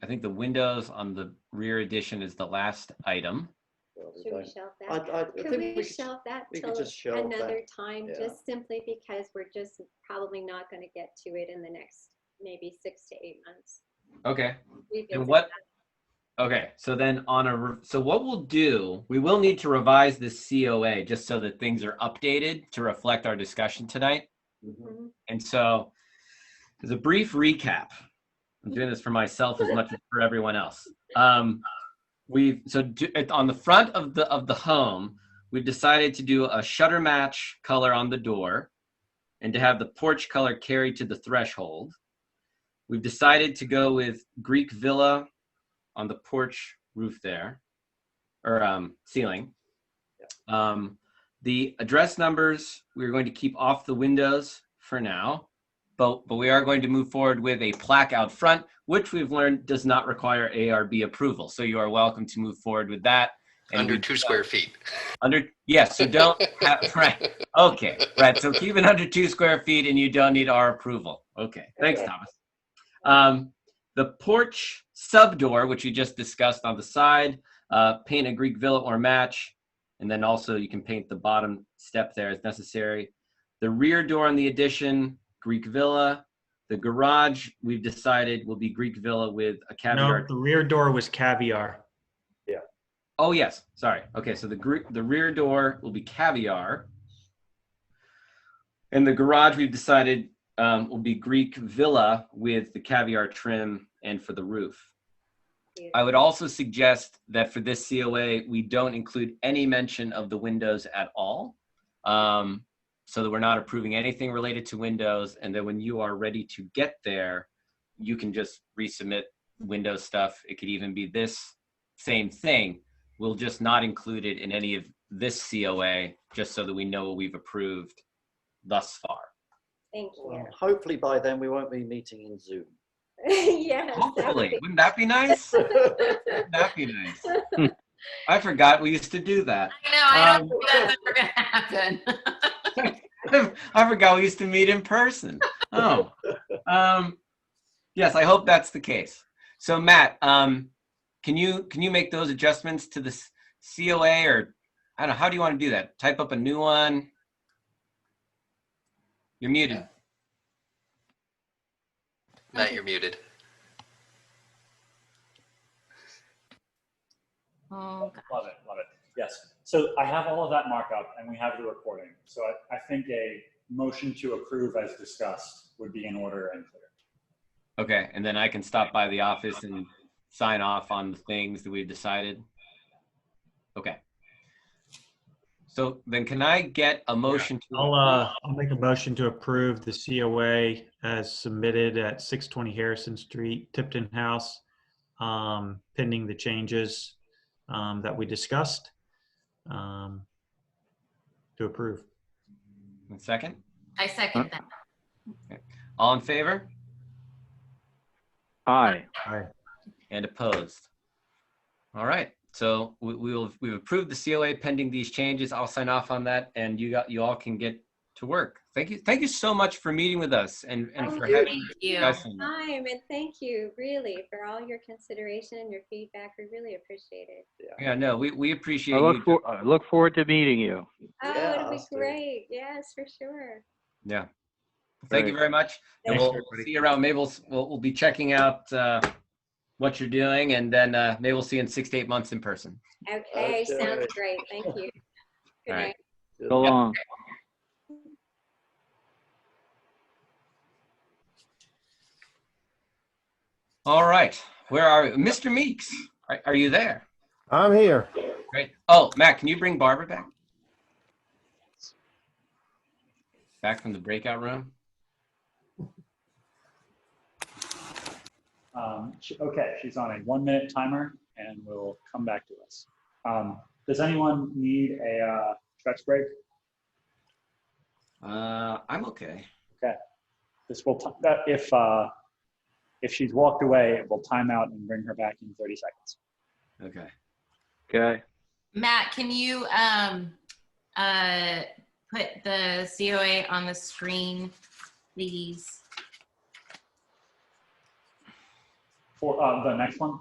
I think the windows on the rear addition is the last item. well, we should we don't- shelve I that. Could think we shelve that we could till just shelve another that. time, Yeah. just simply because we're just probably not going to get to it in the next maybe 6 to 8 months. Okay. Revisit And what? that. Okay, so then so what we'll do, we will need to revise this COA just so that things are updated to reflect our discussion tonight. Mhm. And so, as a brief recap, I'm doing this for myself as much as for everyone else. On the front of the home, we've decided to do a shutter match color on the door, and to have the porch color carried to the threshold. We've decided to go with Greek villa on the porch roof there, or ceiling. The address numbers we're going to keep off the windows for now, but we are going to move forward with a plaque out front, which we've learned does not require ARB approval. So you are welcome to move forward with that. And Under 2 square feet. Yes, so don't have, right. Okay, right. So keep it under 2 square feet and you don't need our approval. Okay, thanks, Thomas. The porch sub door, which we just discussed on the side, paint a Greek villa or match. And then also you can paint the bottom step there as necessary. The rear door on the addition, Greek villa. The garage, we've decided, will be Greek villa with a caviar. no, the rear door was caviar. Oh, yes. Sorry. Okay, so the rear door will be caviar. And the garage, we've decided, will be Greek villa with the caviar trim and for the roof. I would also suggest that for this COA, we don't include any mention of the windows at all, so that we're not approving anything related to windows. And then when you are ready to get there, you can just resubmit Windows stuff. It could even be this same thing. We'll just not include it in any of this COA, just so that we know what we've approved thus far. Thank you. Well, hopefully by then we won't be meeting in Zoom. Yes. Hopefully. Wouldn't that be nice? Wouldn't that be nice? I forgot we used to do that. I don't think that's ever gonna happen. I forgot we used to meet in person. Oh. Yes, I hope that's the case. So Matt, can you make those adjustments to the COA, or I don't know, how do you want to do that? Type up a new one? You're muted. Matt, you're muted. Oh, God. Love it. Yes. So I have all of that markup and we have the recording. So I think a motion to approve as discussed would be in order and clear. Okay, and then I can stop by the office and sign off on the things that we've decided. Okay. So then can I get a motion to? I'll make a motion to approve the COA as submitted at 620 Harrison Street, Tipton House, pending the changes that we discussed. To approve. Second? I second that. Okay. All in favor? Aye. Aye. And opposed? All right. So we've approved the COA pending these changes. I'll sign off on that, and you all can get to work. Thank you. Thank you so much for meeting with us and for having discussion. Time, and thank you really for all your consideration and your feedback. We really appreciate it. Yeah, no, we appreciate I look forward to meeting you. Oh, Yeah, it'll be us too. great. Yes, for sure. Yeah. Thank you very much. And Thanks, we'll see you around. Maybe we'll be checking out what you're doing, and then maybe we'll see you in 6 to 8 months in person. Okay, sounds great. Thank you. Good All right. night. So long. All right. Where are we? Mr. Meeks? Are you there? I'm here. Great. Oh, Matt, can you bring Barbara back? Back from the breakout room? Okay, she's on a 1-minute timer and will come back to us. Does anyone need a stretch break? I'm okay. Okay. This will, if she's walked away, it will time out and bring her back in 30 seconds. Okay. Okay. Matt, can you put the COA on the screen, please? For the next one?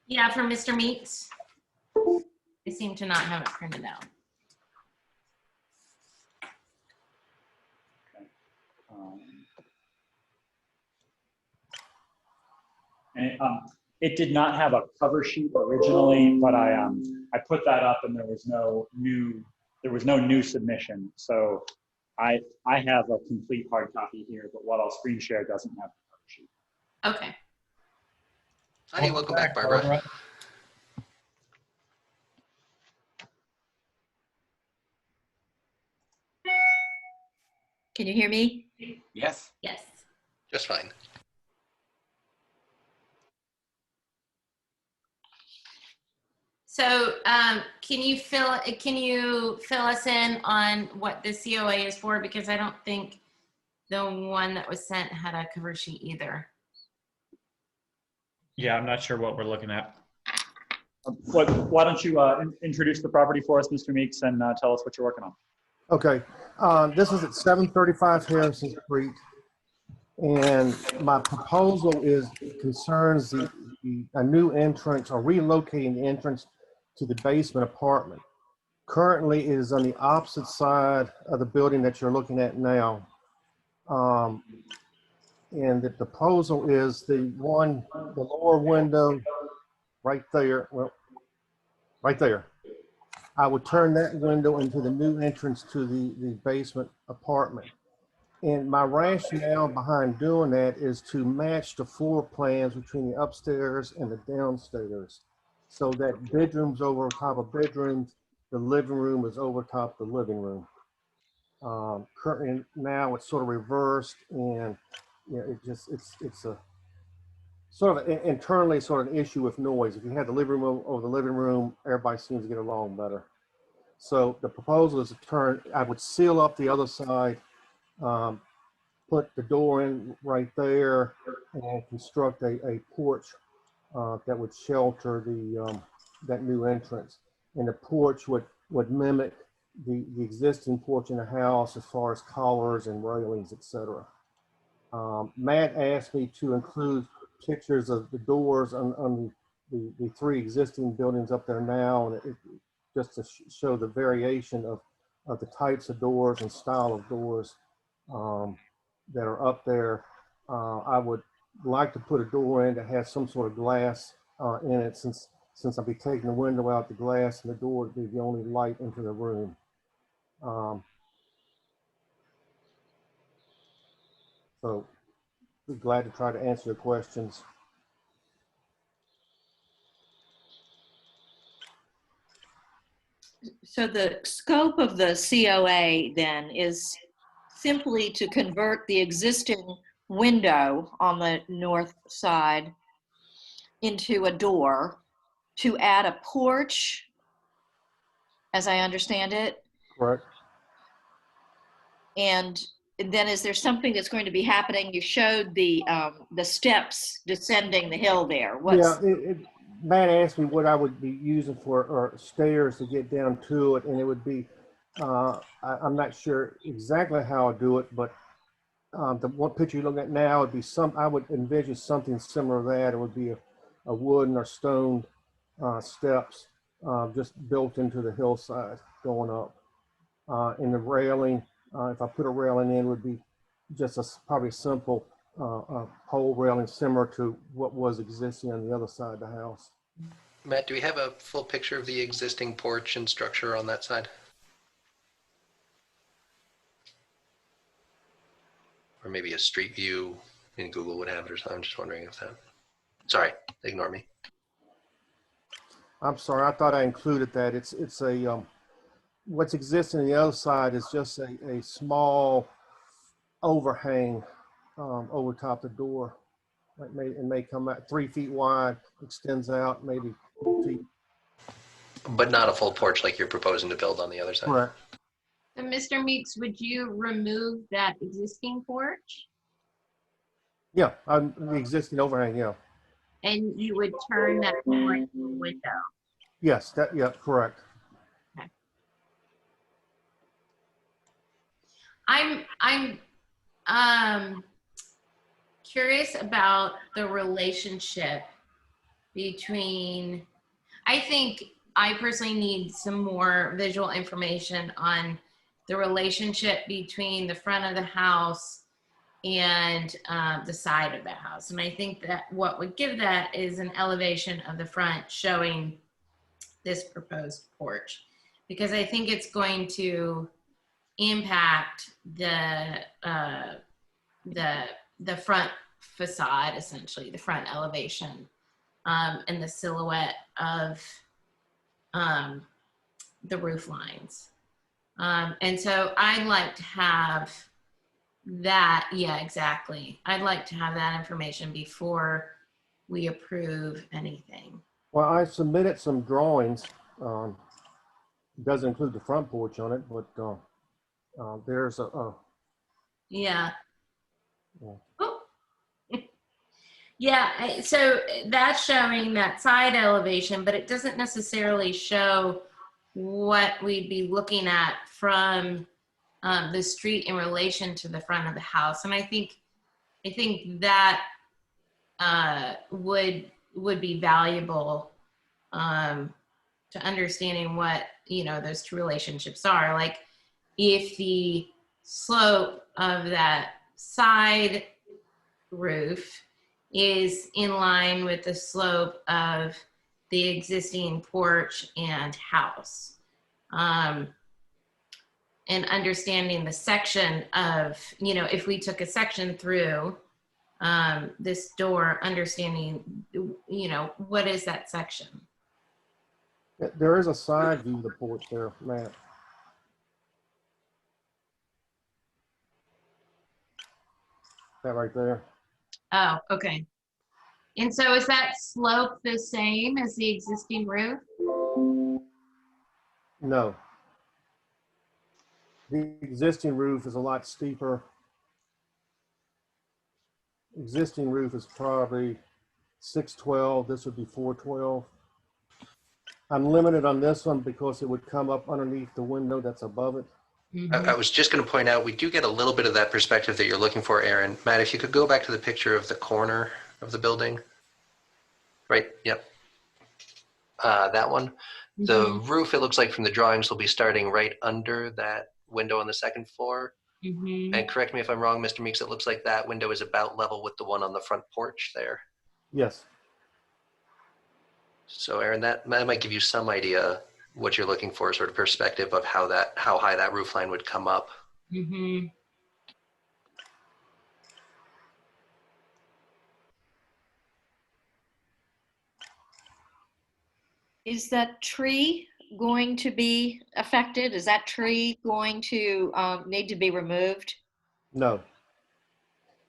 Yeah, for Mr. Meeks. I seem to not have it printed out. Okay. And it did not have a cover sheet originally, but I put that up and there was no new submission. So I have a complete hard copy here, but what I'll screen share doesn't have the cover sheet. Okay. Hi, welcome back, Barbara. Can you hear me? Yes. Yes. Just fine. So can you fill us in on what the COA is for? Because I don't think the one that was sent had a cover sheet either. Yeah, I'm not sure what we're looking at. Why don't you introduce the property for us, Mr. Meeks, and tell us what you're working on. Okay, this is at 735 Harrison Street, and my proposal concerns a new entrance or relocating the entrance to the basement apartment. Currently, it is on the opposite side of the building that you're looking at now. And the proposal is the lower window right there, well, right there. I would turn that window into the new entrance to the basement apartment. And my rationale behind doing that is to match the floor plans between the upstairs and the downstairs. So that bedrooms over top of bedrooms, the living room is over top the living room. Currently now it's sort of reversed, and you know, it's a sort of internally sort of an issue with noise. If you have the living room over the living room, everybody seems to get along better. So the proposal is I would seal up the other side, put the door in right there, and construct a porch that would shelter that new entrance. And the porch would mimic the existing porch in the house as far as collars and railings, etc. Matt asked me to include pictures of the doors on the 3 existing buildings up there now, and just to show the variation of the types of doors and style of doors that are up there. I would like to put a door in that has some sort of glass in it, since I'll be taking the window out, the glass and the door would be the only light into the room. So be glad to try to answer your questions. So the scope of the COA then is simply to convert the existing window on the north side into a door, to add a porch, as I understand it. Correct. And then is there something that's going to be happening? You showed the steps descending the hill there. What's Yeah, Matt asked me what I would be using for or stairs to get down to it, and it would be, I'm not sure exactly how I'll do it, but the one picture you're looking at now would be I would envision something similar to that. It would be a wooden or stone steps just built into the hillside going up. And the railing, if I put a railing in, would be just probably simple pole railing similar to what was existing on the other side of the house. Matt, do we have a full picture of the existing porch and structure on that side? Or maybe a street view in Google would have it or something. I'm just wondering if that. Sorry, ignore me. I'm sorry, I thought I included that. It's a what's existing on the other side is just a small overhang over top the door. It may come out 3 feet wide, extends out maybe 2 feet. But not a full porch like you're proposing to build on the other side. Correct. So Mr. Meeks, would you remove that existing porch? Yeah, the existing overhang. Yeah. And you would turn that porch into a window? Yes. Yeah. Correct. Okay. I'm curious about the relationship between, I think I personally need some more visual information on the relationship between the front of the house and the side of the house. And I think that what would give that is an elevation of the front showing this proposed porch, because I think it's going to impact the front facade, essentially the front elevation, and the silhouette of the roof lines. And so I'd like to have that. Yeah, exactly. I'd like to have that information before we approve anything. Well, I submitted some drawings. It doesn't include the front porch on it, but there's a Yeah. Yeah. Oh. Yeah, so that's showing that side elevation, but it doesn't necessarily show what we'd be looking at from the street in relation to the front of the house. And I think that would be valuable to understanding what, those two relationships are. Like, if the slope of that side roof is in line with the slope of the existing porch and house. And understanding the section of, if we took a section through this door, understanding, what is that section? There is a side view of the porch there, Matt. That right there. Oh, okay. And so is that slope the same as the existing roof? No. The existing roof is a lot steeper. Existing roof is probably 612. This would be 412. I'm limited on this one because it would come up underneath the window that's above it. I was just going to point out, we do get a little bit of that perspective that you're looking for, Aaron. Matt, if you could go back to the picture of the corner of the building. Right, yep. That one. The roof, it looks like from the drawings, will be starting right under that window on the second floor. And correct me if I'm wrong, Mr. Meeks, it looks like that window is about level with the one on the front porch there. Yes. So Aaron, that might give you some idea what you're looking for, sort of perspective of how high that roof line would come up. Is that tree tree going to be affected? Is that tree going to need to be removed? No.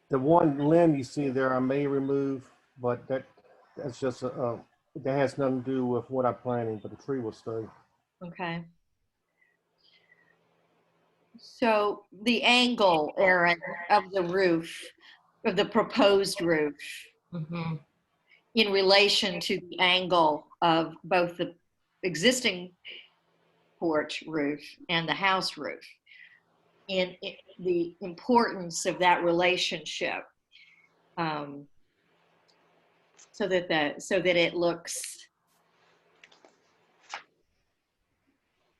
The one limb you see there, I may remove, but that's just that has nothing to do with what I'm planting, but the tree will stay. Okay. So the angle, Aaron, of the roof, of the proposed roof, Mm-hmm. in relation to the angle of both the existing porch roof and the house roof, and the importance of that relationship, so that it looks,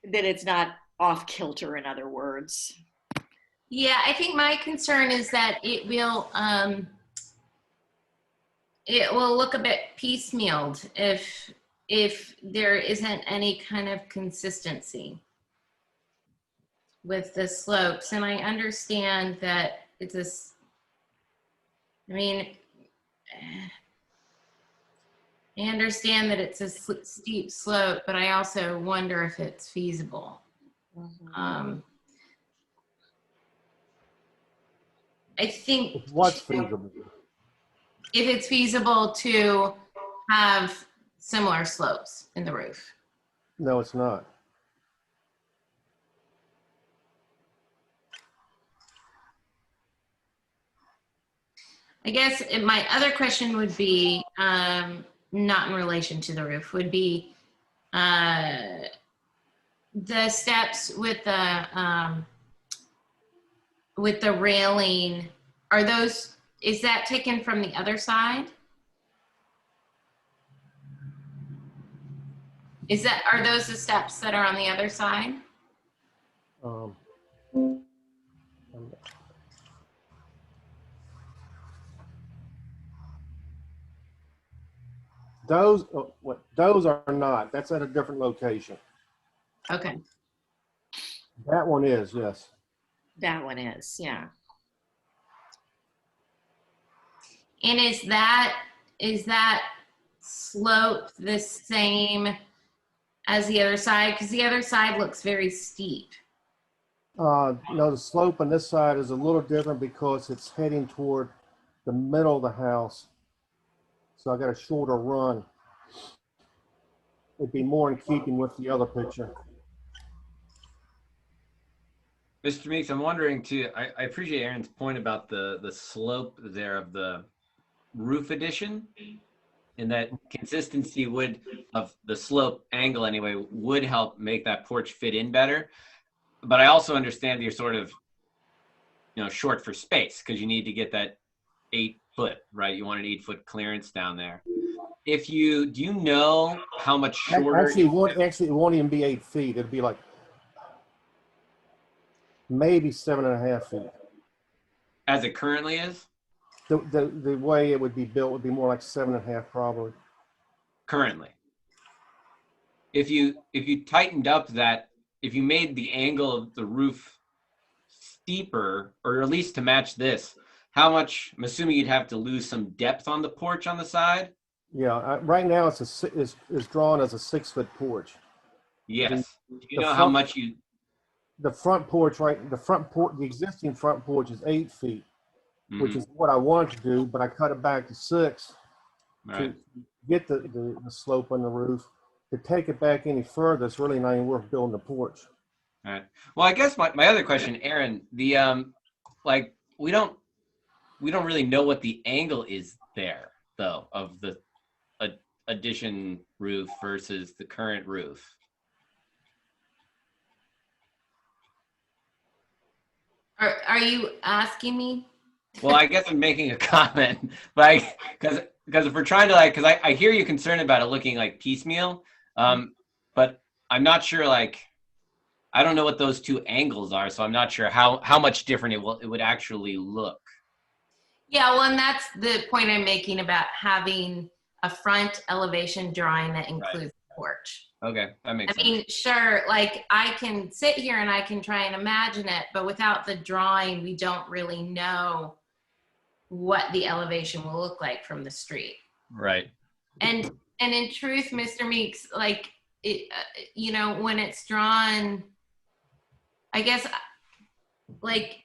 that it's not off kilter, in other words. Yeah, I think my concern is that it will look a bit piecemealed if there isn't any kind of consistency with the slopes. And I understand that it's I understand that it's a steep slope, but I also wonder if it's feasible. I think What's feasible? if it's feasible to have similar slopes in the roof. No, it's not. I guess my other question would be, not in relation to the roof, would be the steps with the railing. Is that taken from the other side? Are those the steps that are on the other side? Those are not. That's at a different location. Okay. That one is, yes. That one is, yeah. And is that slope the same as the other side? Because the other side looks very steep. No, the slope on this side is a little different because it's heading toward the middle of the house. So I got a shorter run. It'd be more in keeping with the other picture. Mr. Meeks, I'm wondering too, I appreciate Aaron's point about the slope there of the roof addition, and that consistency of the slope angle anyway would help make that porch fit in better. But I also understand you're sort of, short for space because you need to get that 8 foot, right? You want an 8 foot clearance down there. Do you know how much shorter? Actually, it won't even be 8 feet. It'd be like maybe 7.5 feet. As it currently is? The way it would be built would be more like 7.5 probably. Currently. If you tightened up that, if you made the angle of the roof steeper, or at least to match this, how much, I'm assuming you'd have to lose some depth on the porch on the side? Yeah, right now it's drawn as a 6 foot porch. Yes. Do you know how much you? The front porch, right? The existing front porch is 8 feet, which is Mm-hmm. what I wanted to do, but I cut it back to 6 Right. to get the slope on the roof. To take it back any further, it's really not even worth building the porch. All right. Well, I guess my other question, Aaron, the we don't really know what the angle is there though of the addition roof versus the current roof. Are you asking me? Well, I guess I'm making a comment, but because if we're trying to because I hear you concerned about it looking like piecemeal, but I'm not sure I don't know what those two angles are, so I'm not sure how much different it would actually look. Yeah, well, and that's the point I'm making about having a front elevation drawing that includes the porch. Okay, that makes sense. I mean, sure, I can sit here and I can try and imagine it, but without the drawing, we don't really know what the elevation will look like from the street. Right. And in truth, Mr. Meeks, you know, when it's drawn, I guess, like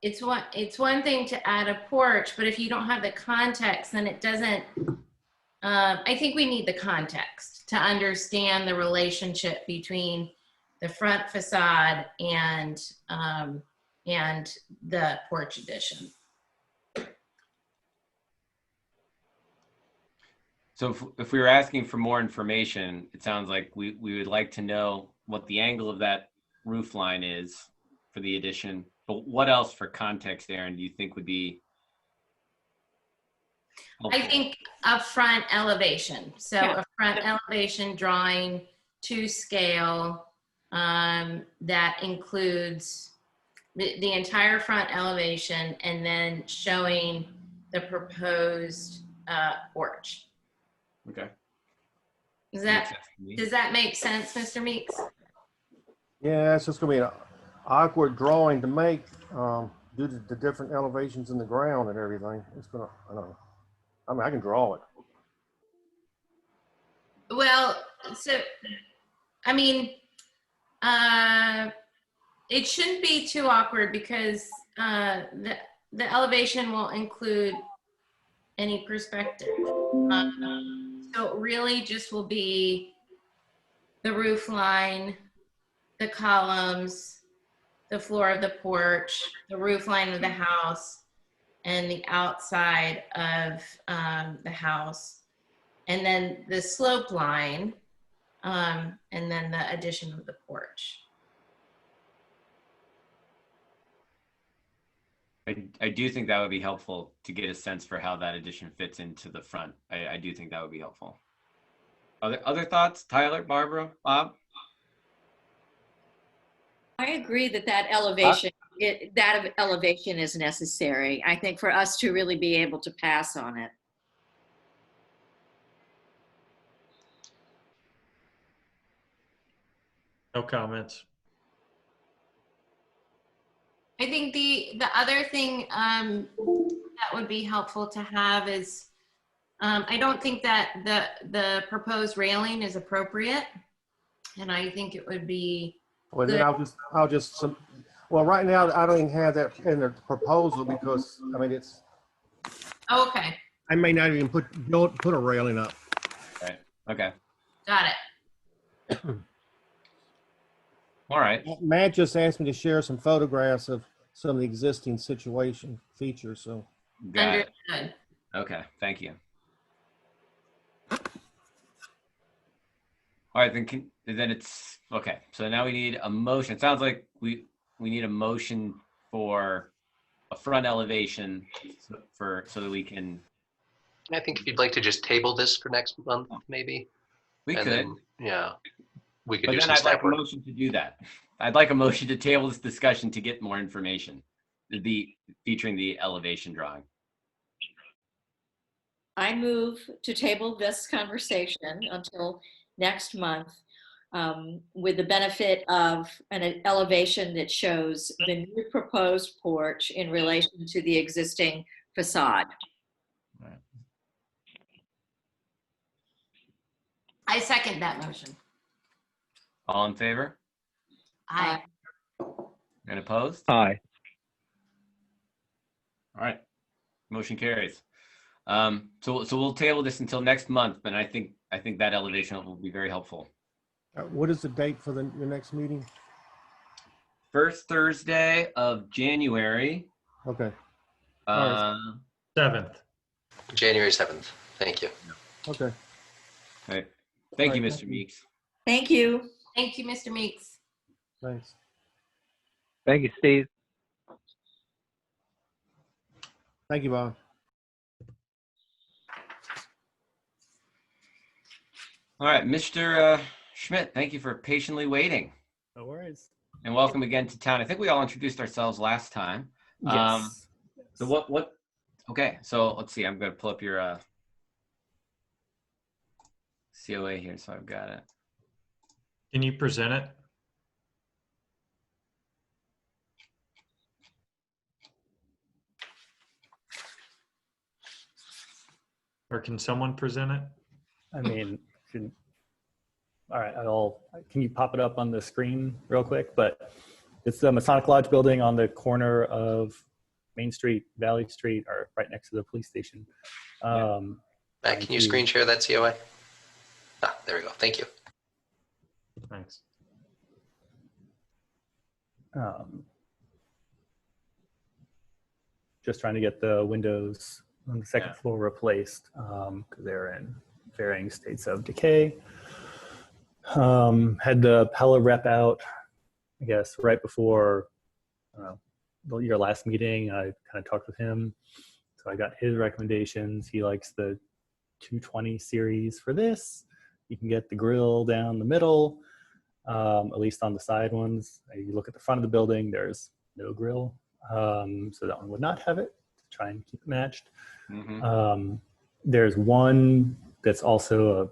it's one thing to add a porch, but if you don't have the context, then it doesn't. I think we need the context to understand the relationship between the front facade and the porch addition. So if we were asking for more information, it sounds like we would like to know what the angle of that roof line is for the addition. But what else for context, Aaron, do you think would be helpful? I think a front elevation. So Yeah. a front elevation drawing to scale that includes the entire front elevation and then showing the proposed porch. Okay. Does Makes that, sense to me. does that make sense, Mr. Meeks? Yeah, it's just gonna be an awkward drawing to make, due to the different elevations in the ground and everything. It's gonna, I don't know. I mean, I can draw it. Well, so, I mean, it shouldn't be too awkward because the elevation will include any perspective. So it really just will be the roof line, the columns, the floor of the porch, the roof line of the house, and the outside of the house. And then the slope line, and then the addition of the porch. I do think that would be helpful to get a sense for how that addition fits into the front. I do think that would be helpful. Other thoughts? Tyler, Barbara, Bob? I agree that that elevation, that elevation is necessary. I think for us to really be able to pass on it. No comments. I think the other thing that would be helpful to have is, I don't think that the proposed railing is appropriate. And I think it would be Well, good. then well, right now, I don't even have that in the proposal because, I mean, it's, Okay, I may not even put a railing up. Right. Okay. got it. All right. Matt just asked me to share some photographs of some of the existing situation features, so. Got it. Understood. Okay. Thank you. All right, then it's okay. So now we need a motion. It sounds like we need a motion for a front elevation so that we can. I think if you'd like to just table this for next month, maybe. We And could. then, yeah, we could But do then some I'd staff like a work. motion to do that. I'd like a motion to table this discussion to get more information, featuring the elevation drawing. I move to table this conversation until next month, with the benefit of an elevation that shows the new proposed porch in relation to the existing facade. I second that motion. All in favor? Aye. And opposed? Aye. All right. Motion carries. So we'll table this until next month, but I think that elevation will be very helpful. What is the date for your next meeting? First Thursday of January. Okay, 7th. January 7th. Thank you. okay. All right. Thank you, All right, Mr. thank you. Meeks. Thank you. Thank you, Mr. Meeks. Thanks. Thank you, Steve. Thank you, Bob. All right, Mr. Schmidt, thank you for patiently waiting. No worries. And welcome again to town. I think we all introduced ourselves last time. Yes. So what, okay, so let's see, I'm gonna pull up your COA here, so I've got it. Can you present it? Or can someone present it? I mean, can all right, can you pop it up on the screen real quick? But it's the Masonic Lodge building on the corner of Main Street, Valley Street, or right next to the police station. Matt, can you screen share that COA? Ah, there we go. Thank you. Thanks. Just trying to get the windows on the second floor replaced because they're in varying states of decay. Had the Pella rep out, I guess, right before your last meeting. I kind of talked with him. So I got his recommendations. He likes the 220 series for this. You can get the grill down the middle, at least on the side ones. You look at the front of the building, there's no grill. So that one would not have it, to try and keep it matched. There's one that's also a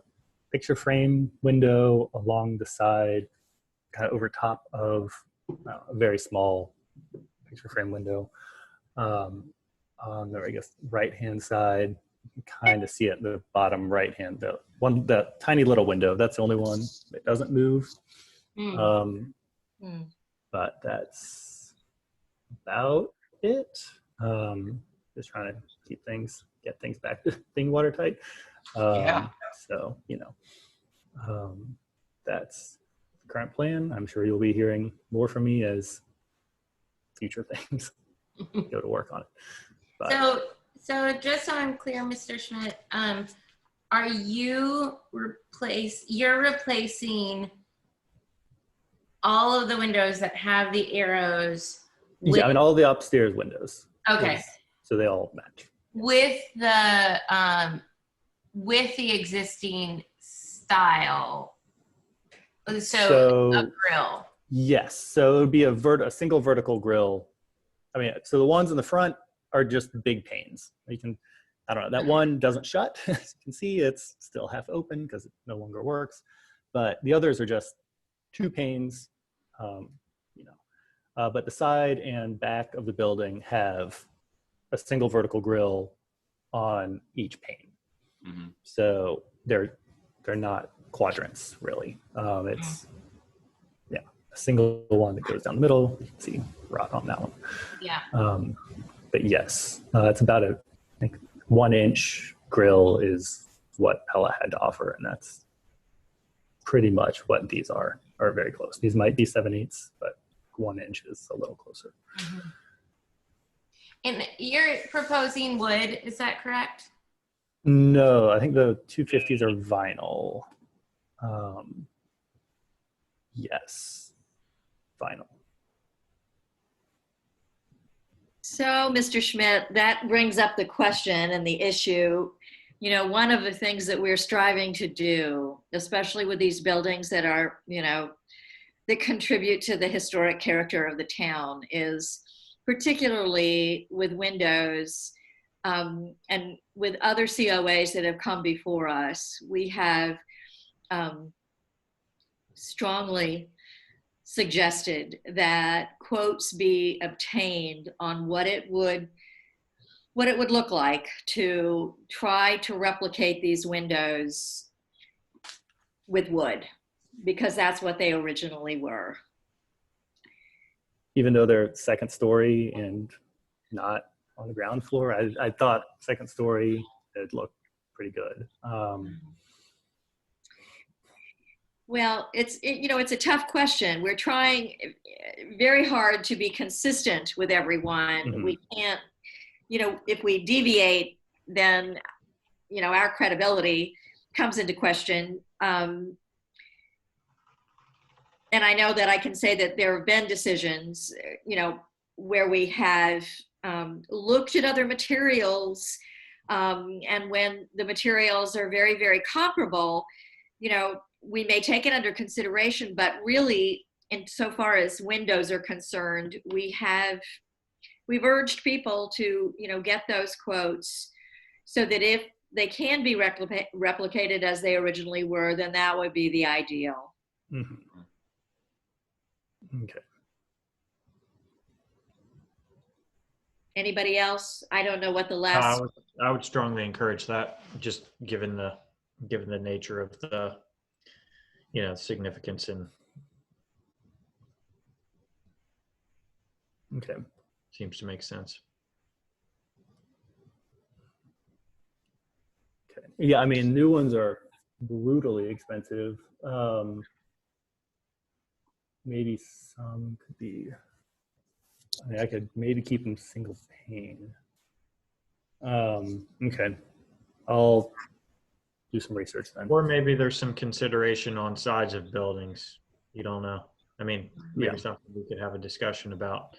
picture frame window along the side, kind of over top of a very small picture frame window. On the, I guess, right-hand side, you can kind of see it, the bottom right-hand, the tiny little window, that's the only one that doesn't move. But that's about it. Just trying to get things back to being watertight. So, that's the current plan. I'm sure you'll be hearing more from me as future things go to work on it. But, so just so I'm clear, Mr. Schmidt, are you replacing all of the windows that have the arrows? Yeah, I mean, all the upstairs windows. Okay. So they all match. With the existing style. So a grill. Yes. So it would be a single vertical grill. I mean, so the ones in the front are just big panes. You can, I don't know, that one doesn't shut. As you can see, it's still half open because it no longer works. But the others are just two panes, but the side and back of the building have a single vertical grill on each pane. So they're not quadrants really. It's a single one that goes down the middle. You can see rot on that one. Yeah. But yes, it's about I think 1 inch grill is what Pella had to offer, and that's pretty much what these are very close. These might be 7/8, but 1 inch is a little closer. And you're proposing wood, is that correct? No, I think the 250s are vinyl. Yes, vinyl. So, Mr. Schmidt, that brings up the question and the issue. One of the things that we're striving to do, especially with these buildings that are, that contribute to the historic character of the town, is particularly with windows and with other COAs that have come before us, we have strongly suggested that quotes be obtained on what it would look like to try to replicate these windows with wood, because that's what they originally were. Even though they're second story and not on the ground floor, I thought second story, it looked pretty good. Well, it's a tough question. We're trying very hard to be consistent with everyone. We can't, if we deviate, then, our credibility comes into question. And I know that I can say that there have been decisions, where we have looked at other materials, and when the materials are very, very comparable, we may take it under consideration, but really, insofar as windows are concerned, we've urged people to, get those quotes so that if they can be replicated as they originally were, then that would be the ideal. Okay. Anybody else? I don't know what the last. I would strongly encourage that, just given the nature of the significance in. Okay. Seems to make sense. Okay. Yeah, I mean, new ones are brutally expensive. Maybe some could be. I mean, I could maybe keep them single pane. Okay, I'll do some research then. Or maybe there's some consideration on size of buildings. You don't know. I mean, maybe something we could have a discussion about.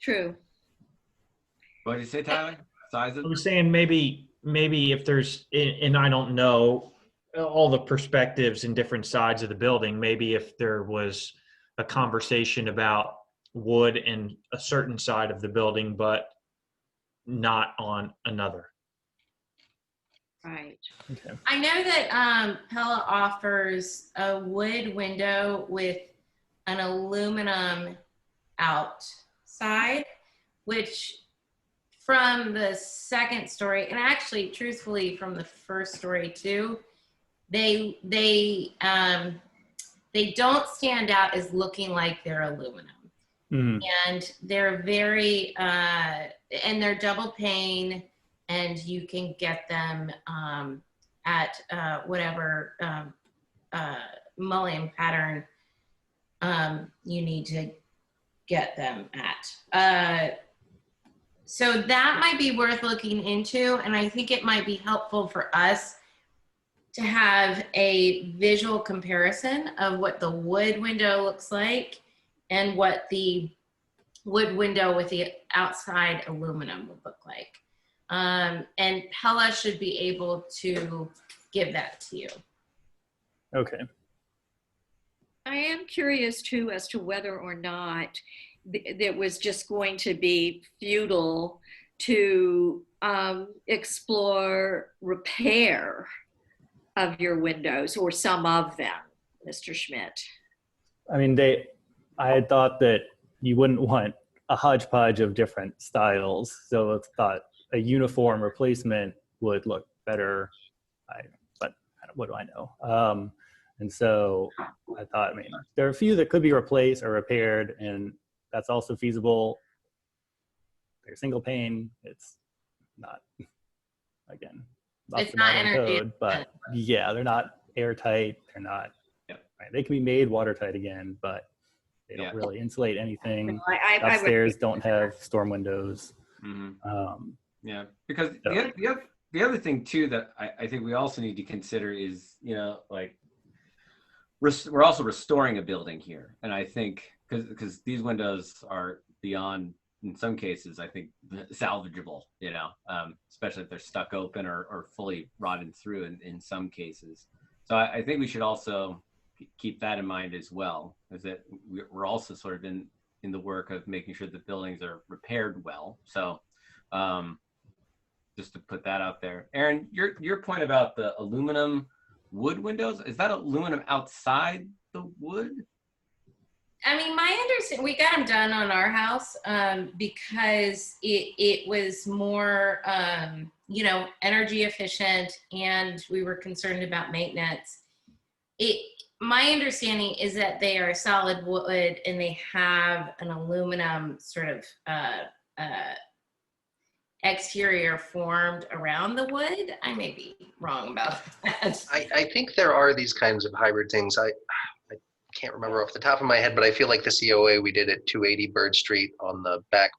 True. What did you say, Tyler? Size of? I was saying maybe if there's, and I don't know all the perspectives and different sides of the building, maybe if there was a conversation about wood in a certain side of the building, but not on another. Right. Okay. I know that Pella offers a wood window with an aluminum outside, which from the second story, and actually truthfully from the first story too, they don't stand out as looking like they're aluminum. Mm-hmm. And they're very and they're double pane, and you can get them at whatever mullion pattern you need to get them at. So that might be worth looking into, and I think it might be helpful for us to have a visual comparison of what the wood window looks like and what the wood window with the outside aluminum would look like. And Pella should be able to give that to you. Okay. I am curious too as to whether or not it was just going to be futile to explore repair of your windows, or some of them, Mr. Schmidt. I mean, I had thought that you wouldn't want a hodgepodge of different styles, so I thought a uniform replacement would look better. But what do I know? And so I thought, I mean, there are a few that could be replaced or repaired, and that's also feasible. They're single pane. It's not, again, It's not energy code, but yeah, they're not airtight. They're not. Yep. Right, they can be made watertight again, but they don't really insulate anything. I Upstairs don't have storm windows. Mm-hmm. Yeah, because the other thing too that I think we also need to consider is, like we're also restoring a building here, and I think because these windows are beyond, in some cases, I think salvageable, especially if they're stuck open or fully rotted through in some cases. So I think we should also keep that in mind as well, is that we're also sort of in the work of making sure that buildings are repaired well. So just to put that out there. Aaron, your point about the aluminum wood windows, is that aluminum outside the wood? I mean, my understanding, we got them done on our house because it was more, energy efficient, and we were concerned about maintenance. My understanding is that they are solid wood and they have an aluminum sort of exterior formed around the wood. I may be wrong about that. I think there are these kinds of hybrid things. I can't remember off the top of my head, but I feel like the COA we did at 280 Bird Street on the back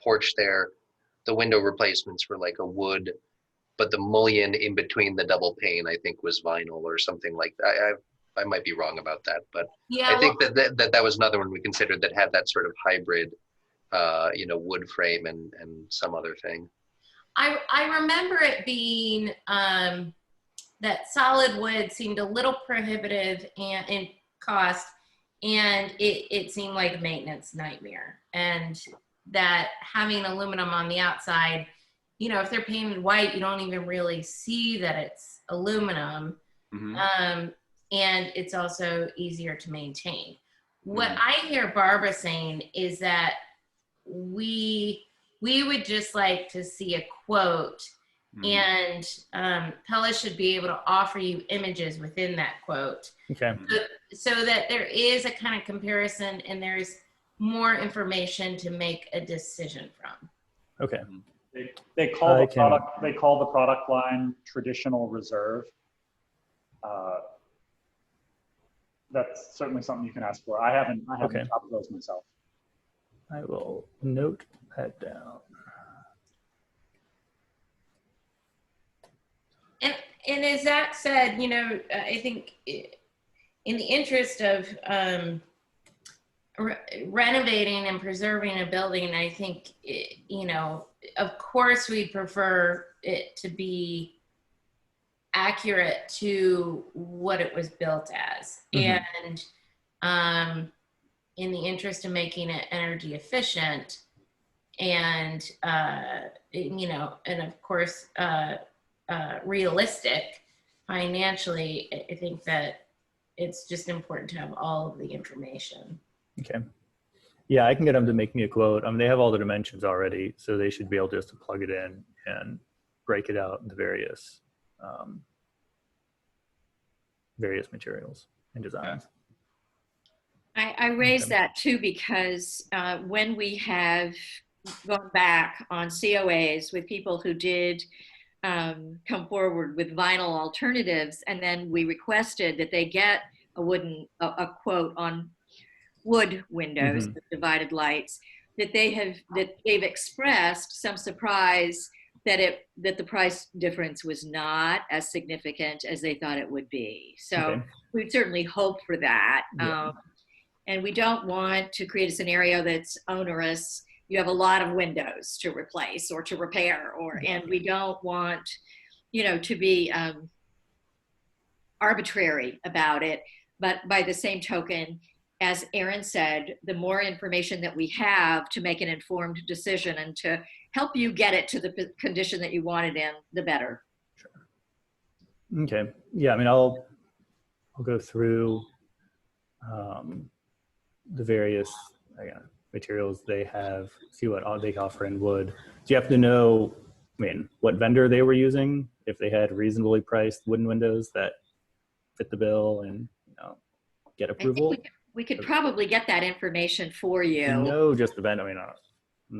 porch there, the window replacements were like a wood, but the mullion in between the double pane, I think, was vinyl or something like that. I might be wrong about that, but yeah, I think that was another one we considered that had that sort of hybrid, wood frame and some other thing. I remember it being that solid wood seemed a little prohibitive and in cost, and it seemed like a maintenance nightmare, and that having aluminum on the outside, if they're painted white, you don't even really see that it's aluminum. Mm-hmm. And it's also easier to maintain. What I hear Barbara saying is that we would just like to see a quote And Pella should be able to offer you images within that quote. Okay. So that there is a kind of comparison and there's more information to make a decision from. Okay. They call the product line traditional reserve. That's certainly something you can ask for. I haven't shopped those myself. I will note that down. And as Zach said, I think in the interest of renovating and preserving a building, I think, of course we'd prefer it to be accurate to what it was built as. And in the interest of making it energy efficient and, and of course, realistic financially, I think that it's just important to have all of the information. Okay. Yeah, I can get them to make me a quote. They have all the dimensions already, so they should be able just to plug it in and break it out into various materials and designs. I raise that too because when we have gone back on COAs with people who did come forward with vinyl alternatives, and then we requested that they get a quote on wood windows with divided lights, that they've expressed some surprise that the price difference was not as significant as they thought it would be. So we'd certainly hope for that. And we don't want to create a scenario that's onerous. You have a lot of windows to replace or to repair, and we don't want, to be arbitrary about it. But by the same token, as Aaron said, the more information that we have to make an informed decision and to help you get it to the condition that you want it in, the better. Sure. Okay. Yeah. I'll go through the various materials they have, see what they offer in wood. Do you have to know, what vendor they were using, if they had reasonably priced wooden windows that fit the bill and, get approval? We could probably get that information for you. Just the vendor.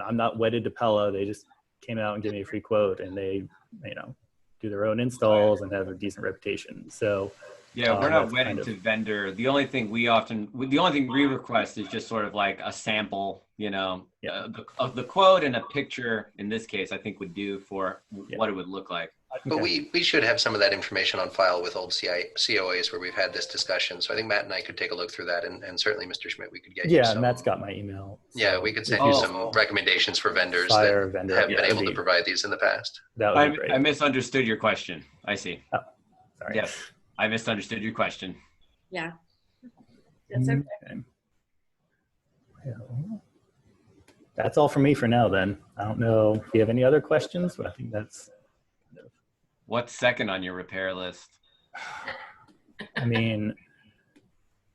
I'm not wedded to Pella. They just came out and gave me a free quote, and they, do their own installs and have a decent reputation. So yeah, we're not wedded to vendor. The only thing we request is just sort of like a sample, of the quote, and a picture. In this case, I think would do for what it would look like. But we should have some of that information on file with old COAs where we've had this discussion. So I think Matt and I could take a look through that, and certainly Mr. Schmidt, we could get you some. Matt's got my email. Yeah, we could send you some recommendations for vendors that have been able to provide these in the past. That would be great. I misunderstood your question. I see. Oh, sorry. Yes, I misunderstood your question. Yeah, that's okay. Well, that's all for me for now then. I don't know if you have any other questions, but I think that's... What's second on your repair list?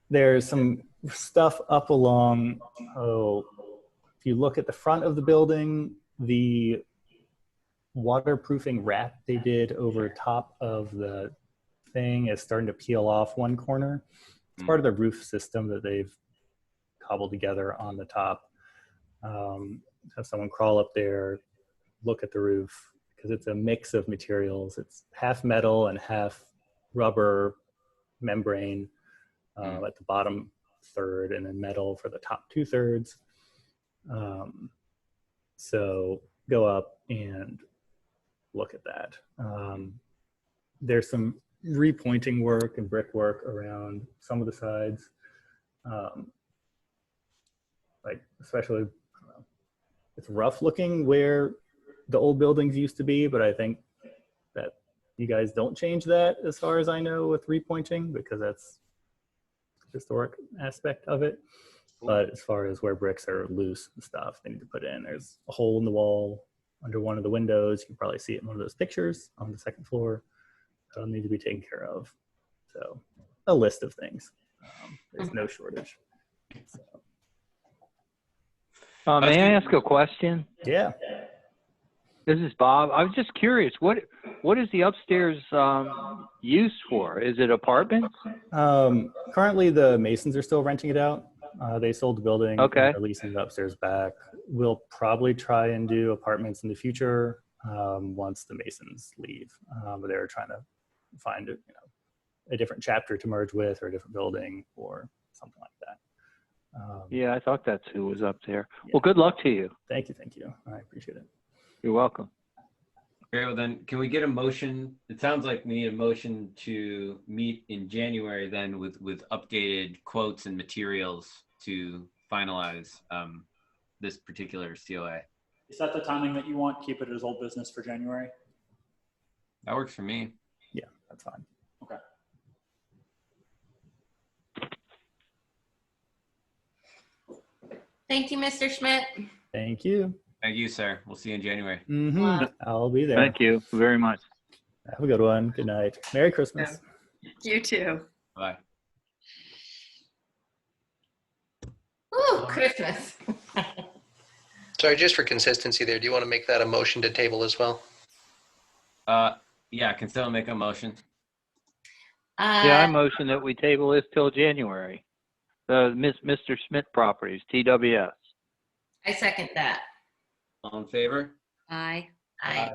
There's some stuff up along, if you look at the front of the building, the waterproofing wrap they did over top of the thing is starting to peel off one corner. It's part of the roof system that they've cobbled together on the top. Have someone crawl up there, look at the roof, because it's a mix of materials. It's half metal and half rubber membrane at the bottom third, and then metal for the top 2/3. So go up and look at that. There's some repointing work and brickwork around some of the sides, especially, it's rough looking where the old buildings used to be, but I think that you guys don't change that as far as I know with repointing, because that's the historic aspect of it. But as far as where bricks are loose and stuff, they need to put in, there's a hole in the wall under one of the windows. You can probably see it in one of those pictures on the second floor. That'll need to be taken care of. So a list of things. There's no shortage. May I ask a question? Yeah. This is Bob. I was just curious, what is the upstairs used for? Is it apartments? Currently, the Masons are still renting it out. They sold the building. Okay. And they're leasing the upstairs back. We'll probably try and do apartments in the future once the Masons leave. But they're trying to find a different chapter to merge with, or a different building, or something like that. Yeah, I thought that's who was up there. Yeah. Well, good luck to you. Thank you. I appreciate it. You're welcome. Okay, well then, can we get a motion? It sounds like we need a motion to meet in January then with updated quotes and materials to finalize this particular COA. Is that the timing that you want? Keep it as old business for January? That works for me. Yeah, that's fine. Okay. Thank you, Mr. Schmidt. Thank you. Thank you, sir. We'll see you in January. I'll be there. Thank you very much. Have a good one. Good night. Merry Christmas. You too. Bye. Ooh, Christmas. Sorry, just for consistency there, do you want to make that a motion to table as well? Yeah, I can still make a motion. Yeah, I motion that we table this till January. Mr. Smith Properties, TWS. I second that. All in favor? Aye. Aye.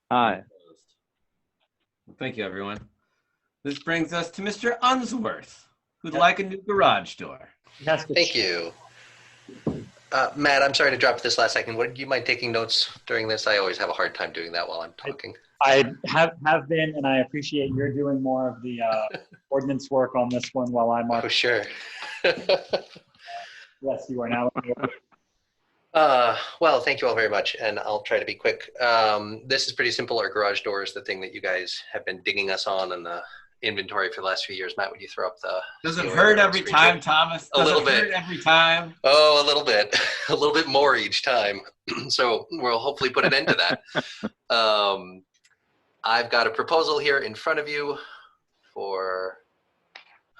Aye. Well, thank you, everyone. This brings us to Mr. Unsworth, who'd like a new garage door. Thank you. Matt, I'm sorry to drop this last second. Do you mind taking notes during this? I always have a hard time doing that while I'm talking. I have been, and I appreciate you're doing more of the ordinance work on this one while I'm on. Oh, sure. Yes, you are now. Well, thank you all very much, and I'll try to be quick. This is pretty simple. Our garage door is the thing that you guys have been digging us on in the inventory for the last few years. Matt, would you throw up the... Does it hurt every time, Thomas? A little bit. Hurt every time? Oh, a little bit. A little bit more each time. So we'll hopefully put an end to that. I've got a proposal here in front of you for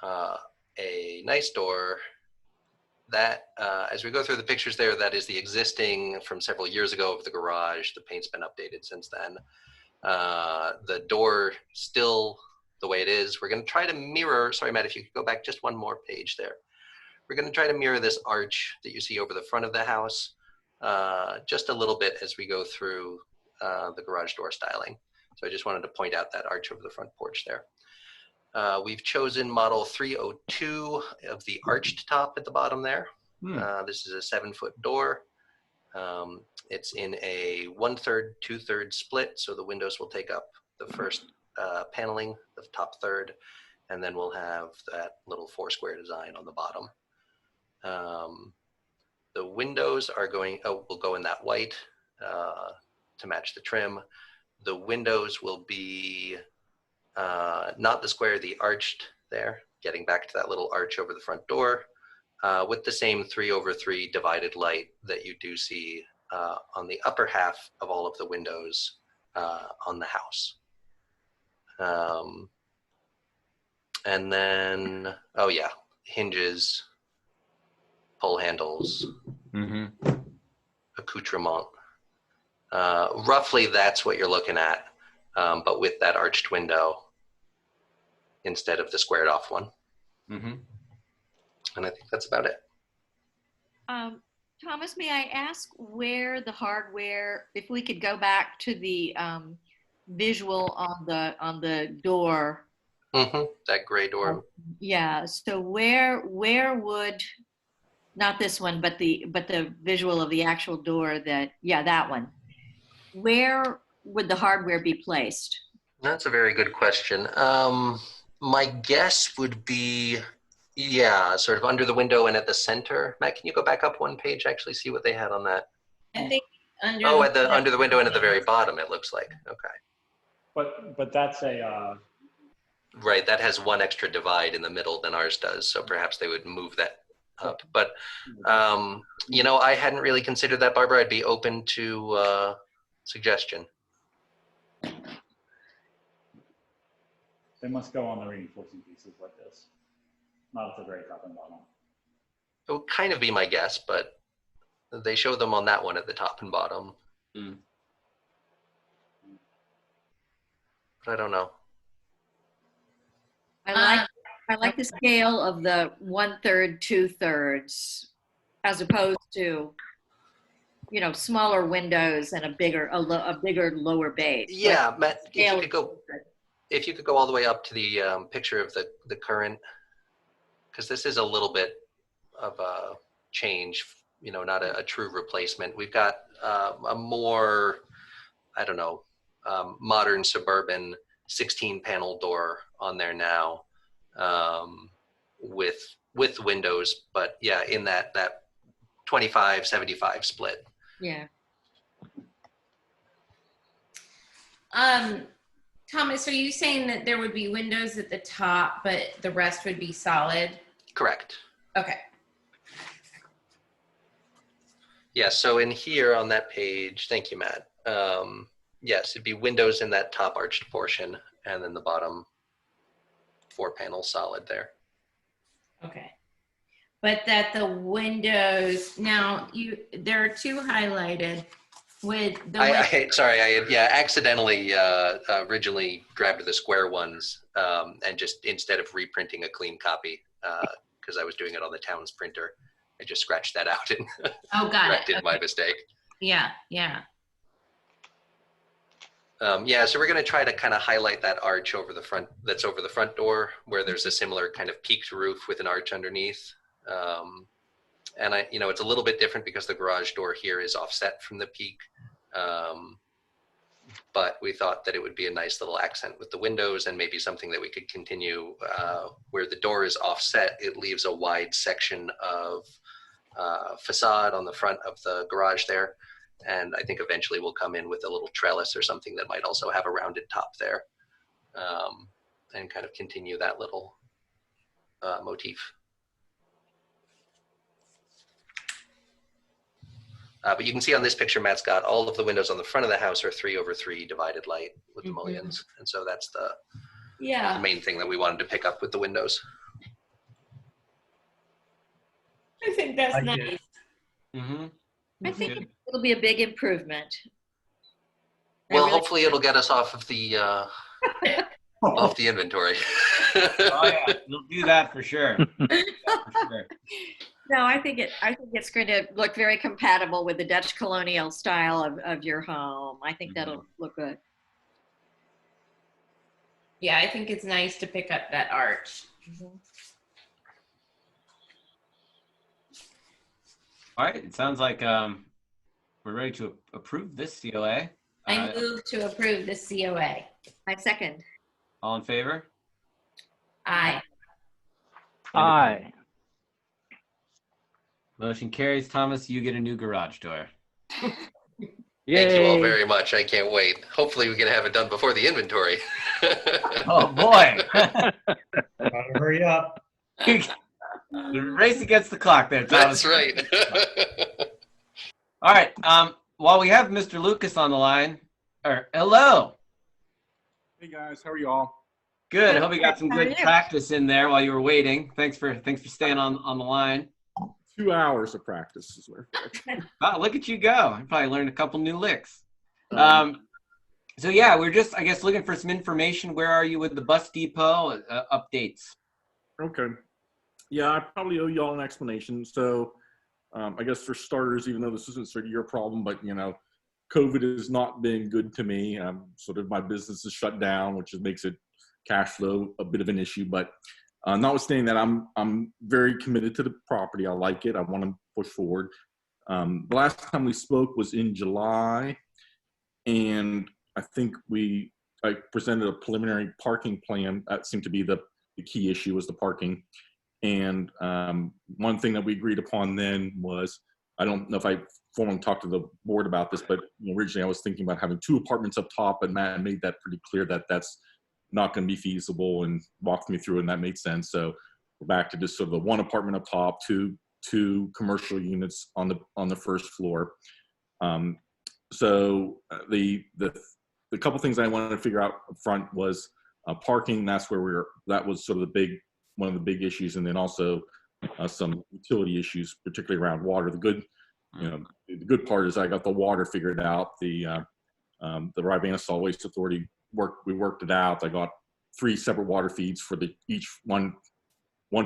a nice door that, as we go through the pictures there, that is the existing from several years ago of the garage. The paint's been updated since then. The door still the way it is. We're going to try to mirror, sorry, Matt, if you could go back just one more page there. We're going to try to mirror this arch that you see over the front of the house just a little bit as we go through the garage door styling. So I just wanted to point out that arch over the front porch there. We've chosen model 302 of the arched top at the bottom there. This is a 7-foot door. It's in a 1/3, 2/3 split. So the windows will take up the first paneling, the top third, and then we'll have that little 4-square design on the bottom. The windows are will go in that white to match the trim. The windows will be not the square, the arched there, getting back to that little arch over the front door with the same 3/3 divided light that you do see on the upper half of all of the windows on the house. And then, oh yeah, hinges, pull handles, accoutrement. Roughly that's what you're looking at, but with that arched window instead of the squared off one. And I think that's about it. Thomas, may I ask where the hardware, if we could go back to the visual on the door. That gray door. Yeah. So where would, not this one, but the visual of the actual door that one. Where would the hardware be placed? That's a very good question. My guess would be, yeah, sort of under the window and at the center. Matt, can you go back up one page, actually see what they had on that? I think under under the window and at the very bottom, it looks like. Okay. But that's a right. That has one extra divide in the middle than ours does, so perhaps they would move that up. But you know, I hadn't really considered that, Barbara. I'd be open to suggestion. they must go on the reinforcing pieces like this, not at the very top and bottom. It would kind of be my guess, but they show them on that one at the top and bottom. but I don't know. I like the scale of the 1/3, 2/3, as opposed to, you know, smaller windows and a bigger lower base. Yeah, Matt, if scale- you could go all the way up to the picture of the current, because this is a little bit of a change, you know, not a true replacement. We've got a more, I don't know, modern suburban 16-panel door on there now, with windows, but yeah, in that 25-75 split. Yeah. Thomas, are you saying that there would be windows at the top, but the rest would be solid? Correct. Okay. Yeah, so in here on that page, thank you, Matt. Yes, it'd be windows in that top arched portion, and then the bottom 4-panel solid there. Okay. But that the windows, now there are 2 highlighted with the I accidentally originally grabbed the square ones, and just instead of reprinting a clean copy, because I was doing it on the town's printer, I just scratched that out and corrected my mistake. Yeah, yeah. So we're going to try to kind of highlight that arch over the front, that's over the front door, where there's a similar kind of peaked roof with an arch underneath. And it's a little bit different because the garage door here is offset from the peak. But we thought that it would be a nice little accent with the windows, and maybe something that we could continue where the door is offset. It leaves a wide section of facade on the front of the garage there. And I think eventually we'll come in with a little trellis or something that might also have a rounded top there, and kind of continue that little motif. But you can see on this picture, Matt's got all of the windows on the front of the house are 3/3 divided light with the mullions. And so that's the main thing that we wanted to pick up with the windows. I think that's nice. Mm-hmm. I think it'll be a big improvement. Well, hopefully it'll get us off of the off the inventory. Oh yeah, you'll do that for sure. No, I think it's going to look very compatible with the Dutch colonial style of your home. I think that'll look good. Yeah, I think it's nice to pick up that arch. All right, it sounds like we're ready to approve this COA. I move to approve the COA. I second. All in favor? Aye. Aye. Motion carries. Thomas, you get a new garage door. Thank you all very much. I can't wait. Hopefully we can have it done before the inventory. Oh boy. Gotta hurry up. The race against the clock there, Thomas. That's right. All right. While we have Mr. Lucas on the line, hello. Hey guys, how are you all? Good. I hope you got some good practice in there while you were waiting. Thanks for staying on the line. 2 hours of practice is where. Oh, look at you go. I probably learned a couple new licks. So yeah, we're just, I guess, looking for some information. Where are you with the bus depot updates? Okay. Yeah, I probably owe y'all an explanation. So I guess for starters, even though this isn't sort of your problem, but COVID has not been good to me. Sort of my business is shut down, which makes it cash flow a bit of an issue. But notwithstanding that, I'm very committed to the property. I like it. I want to push forward. The last time we spoke was in July, and I think I presented a preliminary parking plan. That seemed to be the key issue, was the parking. And one thing that we agreed upon then was, I don't know if I formally talked to the board about this, but originally I was thinking about having 2 apartments up top, but Matt made that pretty clear that that's not going to be feasible, and walked me through it, and that made sense. So we're back to just sort of the 1 apartment up top, two commercial units on the first floor. So the couple things I wanted to figure out up front was parking. That's where that was sort of one of the big issues, and then also some utility issues, particularly around water. The good part is I got the water figured out. The Rivanna Solid Waste Authority we worked it out. I got 3 separate water feeds for each one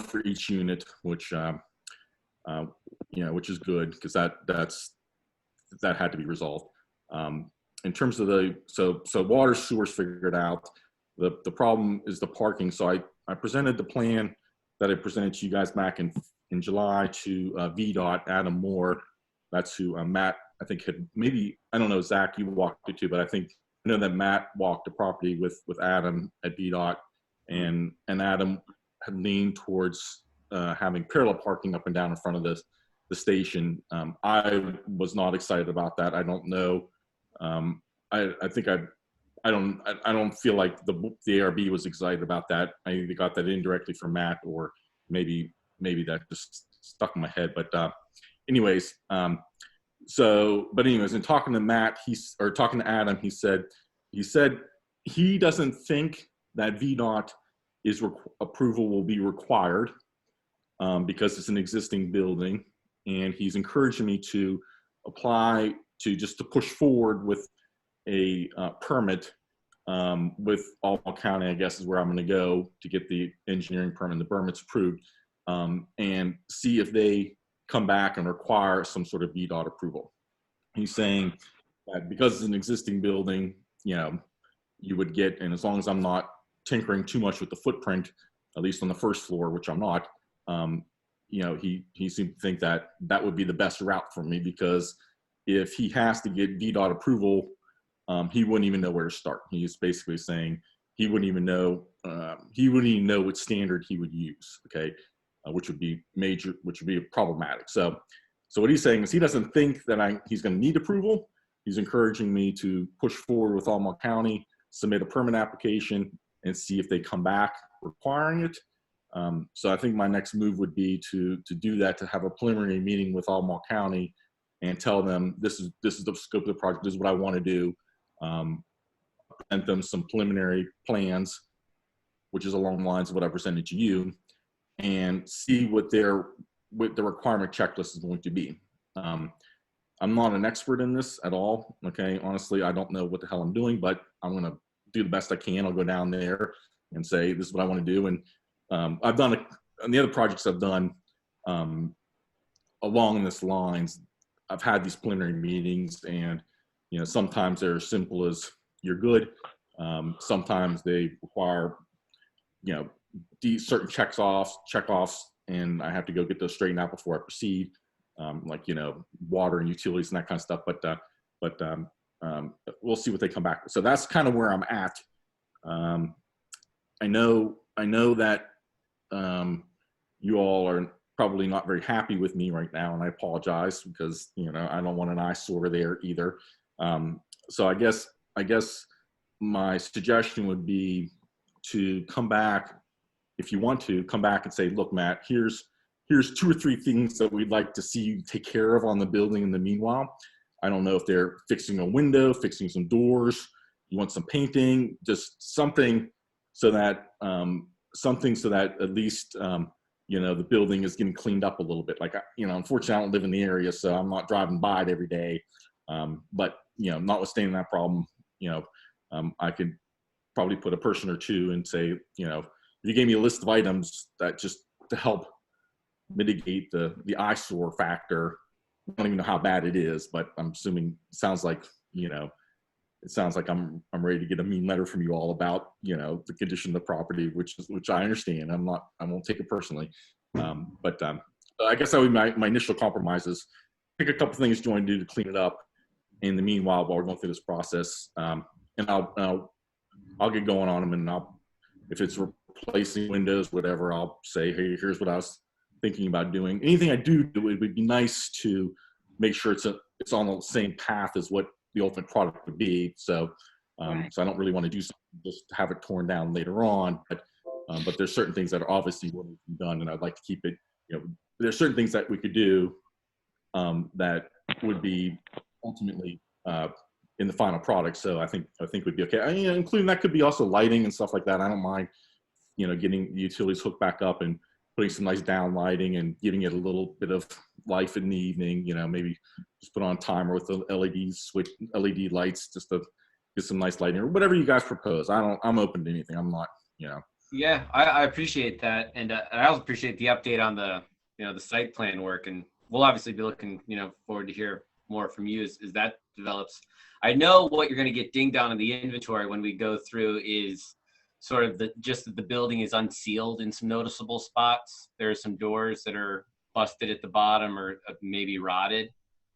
for each unit, which which is good because that had to be resolved. In terms of so water, sewers figured out. The problem is the parking. So I presented the plan that I presented to you guys back in July to VDOT, Adam Moore. That's who Matt, I think, had maybe, I don't know, Zach, you walked it too, but I know that Matt walked the property with Adam at VDOT, and Adam had leaned towards having parallel parking up and down in front of the station. I was not excited about that. I don't know. I don't feel like the ARB was excited about that. I either got that indirectly from Matt, or maybe that just stuck in my head. But anyways, in talking to Matt, talking to Adam, he said he doesn't think that VDOT approval will be required because it's an existing building, and he's encouraging me to apply to push forward with a permit with Albemarle County, I guess is where I'm going to go to get the engineering permit and the permits approved, and see if they come back and require some sort of VDOT approval. He's saying that because it's an existing building, you would get, and as long as I'm not tinkering too much with the footprint, at least on the first floor, which I'm not, he seemed to think that would be the best route for me, because if he has to get VDOT approval, he wouldn't even know where to start. He's basically saying he wouldn't even know what standard he would use, okay, which would be problematic. So what he's saying is he doesn't think that he's going to need approval. He's encouraging me to push forward with Albemarle County, submit a permit application, and see if they come back requiring it. So I think my next move would be to do that, to have a preliminary meeting with Albemarle County and tell them this is the scope of the project, this is what I want to do. Present them some preliminary plans, which is along the lines of what I presented to you, and see what the requirement checklist is going to be. I'm not an expert in this at all. Okay, honestly, I don't know what the hell I'm doing, but I'm going to do the best I can. I'll go down there and say this is what I want to do. And I've done on the other projects I've done along this lines. I've had these preliminary meetings, and sometimes they're as simple as you're good. Sometimes they require certain checkoffs, and I have to go get those straightened out before I proceed, like water and utilities and that kind of stuff. But we'll see what they come back with. So that's kind of where I'm at. I know that you all are probably not very happy with me right now, and I apologize, because I don't want an eyesore there either. So I guess my suggestion would be to come back, if you want to come back and say, look, Matt, here's 2 or 3 things that we'd like to see you take care of on the building in the meanwhile. I don't know if they're fixing a window, fixing some doors, you want some painting, just something so that at least the building is getting cleaned up a little bit. Like, unfortunately I don't live in the area, so I'm not driving by it every day. But notwithstanding that problem, I could probably put a person or 2 and say, if you gave me a list of items that just to help mitigate the eyesore factor. I don't even know how bad it is, but I'm assuming it sounds like I'm ready to get a mean letter from you all about the condition of the property, which I understand. I won't take it personally, but I guess that would be my initial compromises. Pick a couple things you want to do to clean it up in the meanwhile while we're going through this process, and I'll get going on them, and if it's replacing windows, whatever, I'll say, hey, here's what I was thinking about doing. Anything I do, it would be nice to make sure it's on the same path as what the ultimate product would be. So, right. So I don't really want to do something just to have it torn down later on. But there's certain things that are obviously what needs to be done, and I'd like to keep it. There's certain things that we could do that would be ultimately in the final product. So I think would be okay. Including that could be also lighting and stuff like that. I don't mind, getting the utilities hooked back up and putting some nice down lighting and giving it a little bit of life in the evening. Maybe just put on a timer with the LED lights just to get some nice lighting or whatever you guys propose. I'm open to anything. I'm not, Yeah, I appreciate that, and I also appreciate the update on the the site plan work, and we'll obviously be looking forward to hear more from you as that develops. I know what you're going to get dinged on in the inventory when we go through is sort of just that the building is unsealed in some noticeable spots. There are some doors that are busted at the bottom or maybe rotted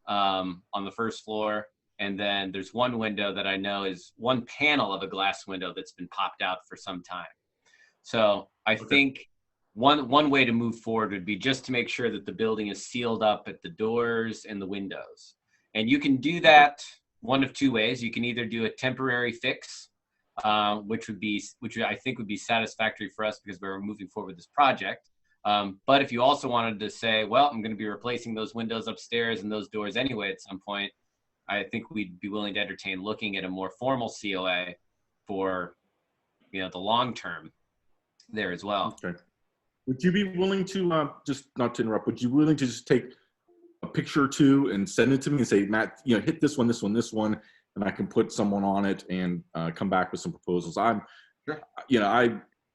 on the first floor. And then there's one window that I know is one panel of a glass window that's been popped out for some time. So I think one way to move forward would be just to make sure that the building is sealed up at the doors and the windows. And you can do that one of two ways. You can either do a temporary fix, which I think would be satisfactory for us because we're moving forward with this project. But if you also wanted to say, well, I'm going to be replacing those windows upstairs and those doors anyway at some point, I think we'd be willing to entertain looking at a more formal COA for the long term there as well. Okay. Would you be willing to just not to interrupt? Would you be willing to just take a picture or two and send it to me and say, Matt, hit this one, and I can put someone on it and come back with some proposals. I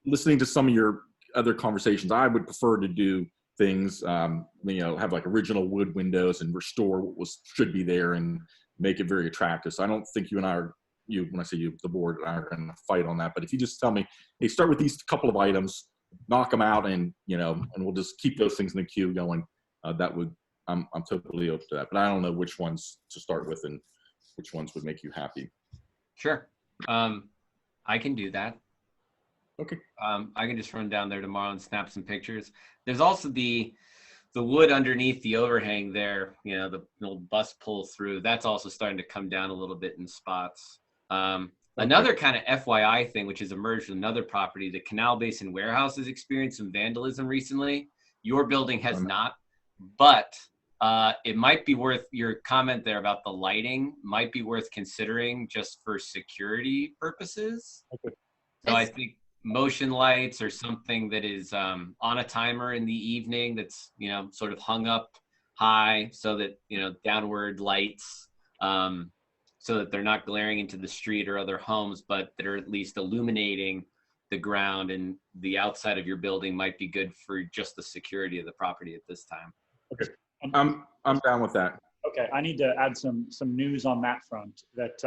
listening to some of your other conversations, I would prefer to do things, have like original wood windows and restore what should be there and make it very attractive. So I don't think you and I are, when I say you, the board and I are going to fight on that. But if you just tell me, hey, start with these couple of items, knock them out, and and we'll just keep those things in the queue going. I'm totally open to that. But I don't know which ones to start with and which ones would make you happy. Sure, I can do that. Okay. I can just run down there tomorrow and snap some pictures. There's also the wood underneath the overhang there, the old bus pull through. That's also starting to come down a little bit in spots. Another kind of FYI thing, which has emerged with another property, the Canal Basin Warehouse has experienced some vandalism recently. Your building has not, but it might be worth, your comment there about the lighting might be worth considering just for security purposes. Okay. So I think motion lights or something that is on a timer in the evening that's sort of hung up high so that downward lights so that they're not glaring into the street or other homes, but that are at least illuminating the ground and the outside of your building might be good for just the security of the property at this time. Okay, I'm down with that. Okay, I need to add some news on that front, that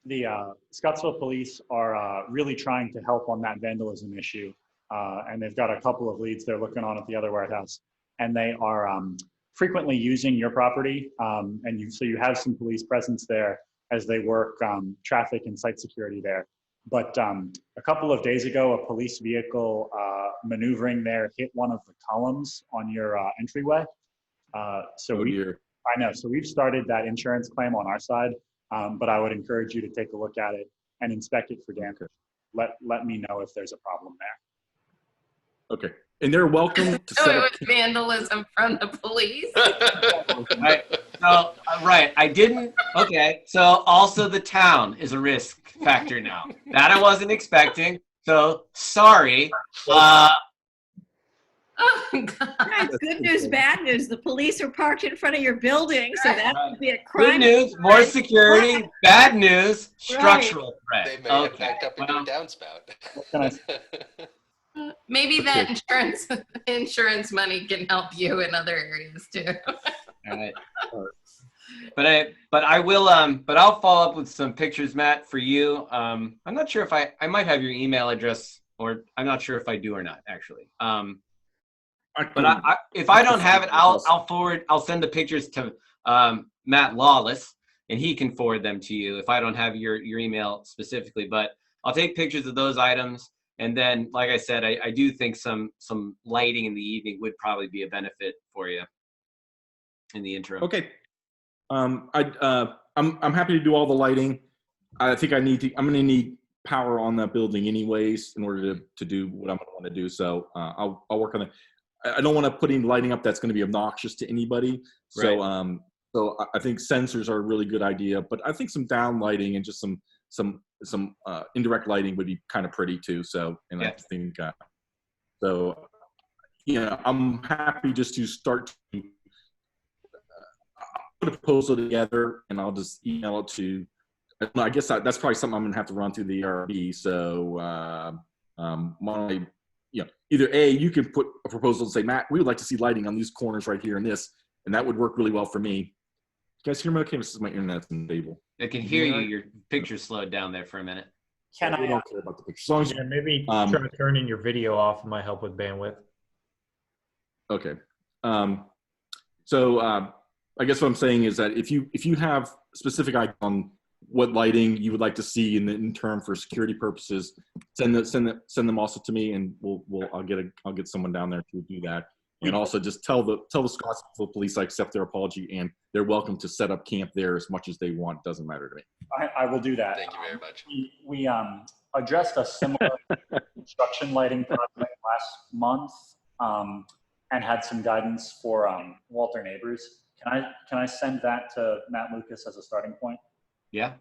the Scottsville police are really trying to help on that vandalism issue. And they've got a couple of leads they're looking on at the other warehouse. And they are frequently using your property. So you have some police presence there as they work traffic and site security there. But a couple of days ago, a police vehicle maneuvering there hit one of the columns on your entryway. So we've started that insurance claim on our side, but I would encourage you to take a look at it and inspect it for damage. Let me know if there's a problem there. Okay, and they're welcome to So set it up. was vandalism from the police. Right. I didn't. Okay. So also the town is a risk factor now. That I wasn't expecting. So sorry. Oh my God. That's good news, bad news. The police are parked in front of your building, so that would be a crime. Good news, more security. Bad news, structural threat. They may have backed up into a downspout. Maybe that insurance money can help you in other areas too. All right. But I will but I'll follow up with some pictures, Matt, for you. I'm not sure if I might have your email address, or I'm not sure if I do or not actually. But if I don't have it, I'll send the pictures to Matt Lawless, and he can forward them to you if I don't have your email specifically. But I'll take pictures of those items, and then, like I said, I do think some lighting in the evening would probably be a benefit for you in the interim. Okay. I'm happy to do all the lighting. I think I'm going to need power on that building anyways in order to do what I'm going to want to do. So I'll work on it. I don't want to put any lighting up that's going to be obnoxious to anybody. So Right. So I think sensors are a really good idea, but I think some down lighting and just some indirect lighting would be kind of pretty too. So, and I think I'm happy just to start to put a proposal together, and I'll just email it to I guess that's probably something I'm gonna have to run through the ARB. So why don't I, either A, you can put a proposal and say, Matt, we would like to see lighting on these corners right here and this, and that would work really well for me. You guys hear me okay? This is my internet's unstable. I can hear you. Your picture slowed down there for a minute. Can We I? don't care about the picture. As long as Yeah, maybe try turning your video off might help with bandwidth. Okay. I guess what I'm saying is that if you have specific ideas on what lighting you would like to see in term for security purposes, send them also to me, and I'll get someone down there to do that. And also just tell the Scottsville police I accept their apology and they're welcome to set up camp there as much as they want. Doesn't matter to me. I will do that. Thank you very much. We addressed a similar construction lighting project last month and had some guidance for Walter Neighbors. Can I send that to Matt Lucas as a starting point? Yeah.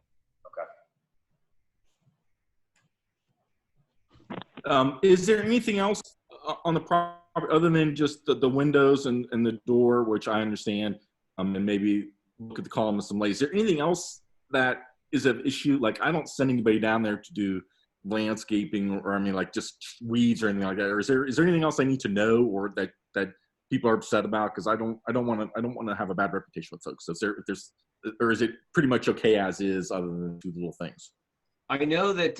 Okay. Is there anything else on the property other than just the windows and the door, which I understand, and maybe look at the column of some light? Is there anything else that is an issue? Like, I don't send anybody down there to do landscaping or I mean, like just weeds or anything like that. Or is there anything else I need to know or that people are upset about? Because I don't want to have a bad reputation with folks. So is it pretty much okay as is, other than two little things? I know that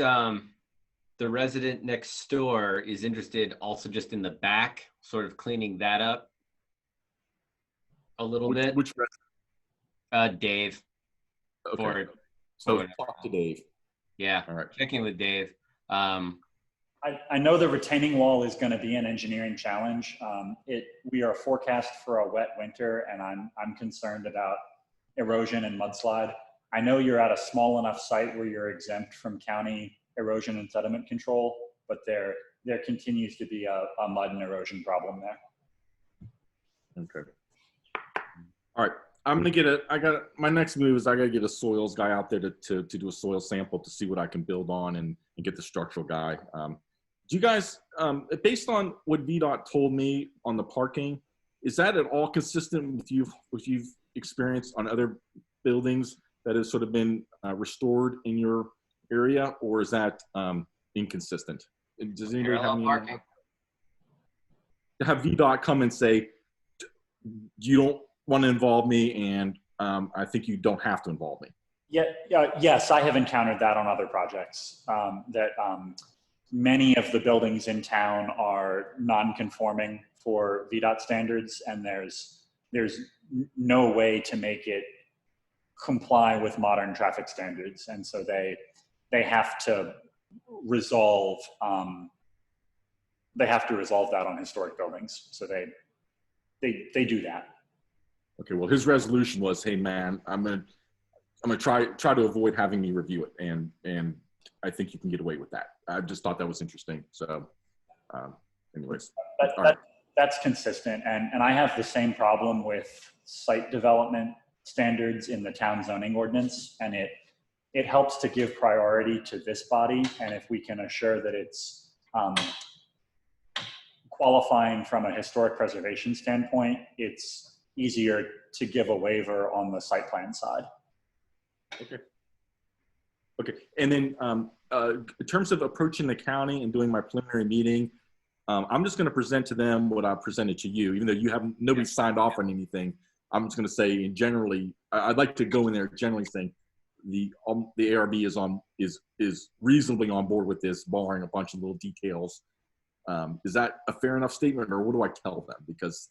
the resident next door is interested also just in the back, sort of cleaning that up a little bit. Which resident? Dave. Okay. So talk to Dave. Yeah. All right. Checking with Dave. I know the retaining wall is going to be an engineering challenge. We are forecast for a wet winter, and I'm concerned about erosion and mudslide. I know you're at a small enough site where you're exempt from county erosion and sediment control, but there continues to be a mud and erosion problem there. Okay. All right. My next move is I got to get a soils guy out there to do a soil sample to see what I can build on and get the structural guy. Do you guys, based on what VDOT told me on the parking, is that at all consistent with you've experienced on other buildings that has sort of been restored in your area, or is that inconsistent? Does anybody have VDOT come and say, you don't want to involve me, and I think you don't have to involve me? Yes, I have encountered that on other projects, that many of the buildings in town are non-conforming for VDOT standards, and there's no way to make it comply with modern traffic standards. And so they have to resolve that on historic buildings. So they do that. Okay, well, his resolution was, hey man, I'm gonna try to avoid having me review it, and I think you can get away with that. I just thought that was interesting. So anyways. That's consistent, and I have the same problem with site development standards in the town zoning ordinance, and it helps to give priority to this body, and if we can assure that it's qualifying from a historic preservation standpoint, it's easier to give a waiver on the site plan side. Okay. And then in terms of approaching the county and doing my preliminary meeting, I'm just going to present to them what I presented to you, even though nobody signed off on anything. I'm just going to say, generally, I'd like to go in there generally saying the ARB is reasonably on board with this, barring a bunch of little details. Is that a fair enough statement, or what do I tell them? Because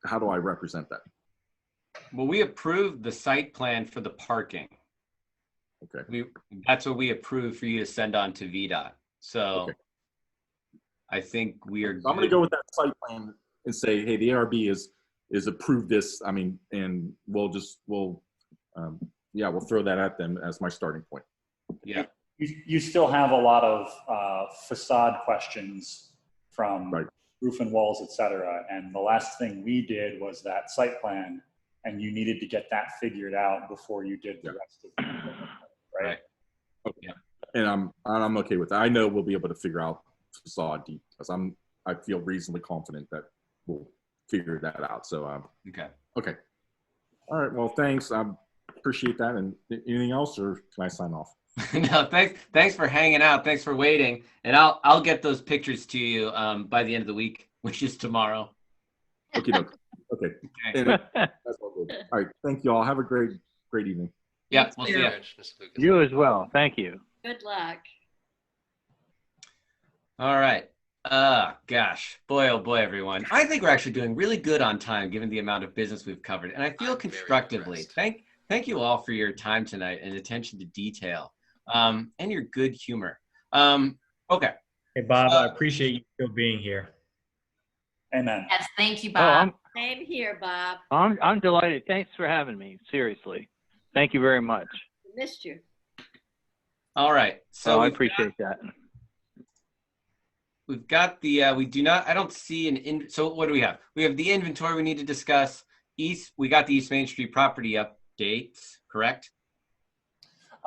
how do I represent that? Well, we approved the site plan for the parking. Okay. That's what we approved for you to send on to VDOT. So okay. I think we are. I'm going to go with that site plan and say, hey, the ARB is approved this. I mean, and we'll throw that at them as my starting point. Yeah. You still have a lot of facade questions from roof and walls, et cetera. And the last thing we did was that site plan, and you needed to get that figured out before you did the rest of it, right? Okay. Yeah. And I'm okay with that. I know we'll be able to figure out facade because I feel reasonably confident that we'll figure that out. So okay. All right. Well, thanks. Appreciate that. And anything else, or can I sign off? No, thanks for hanging out. Thanks for waiting. And I'll get those pictures to you by the end of the week, which is tomorrow. Okay. And that's all good. All right. Thank you all. Have a great evening. Yeah, we'll see you. You as well. Thank you. Good luck. All right. Gosh, boy, oh boy, everyone. I think we're actually doing really good on time given the amount of business we've covered. And I feel constructively. Thank you all for your time tonight and attention to detail and your good humor. Okay. Hey, Bob, I appreciate you still being here. Amen. Yes, thank you, Bob. Same here, Bob. I'm delighted. Thanks for having me. Seriously. Thank you very much. Missed you. All right. So I appreciate that. We've got the, I don't see so what do we have? We have the inventory we need to discuss. We got the East Main Street property updates, correct?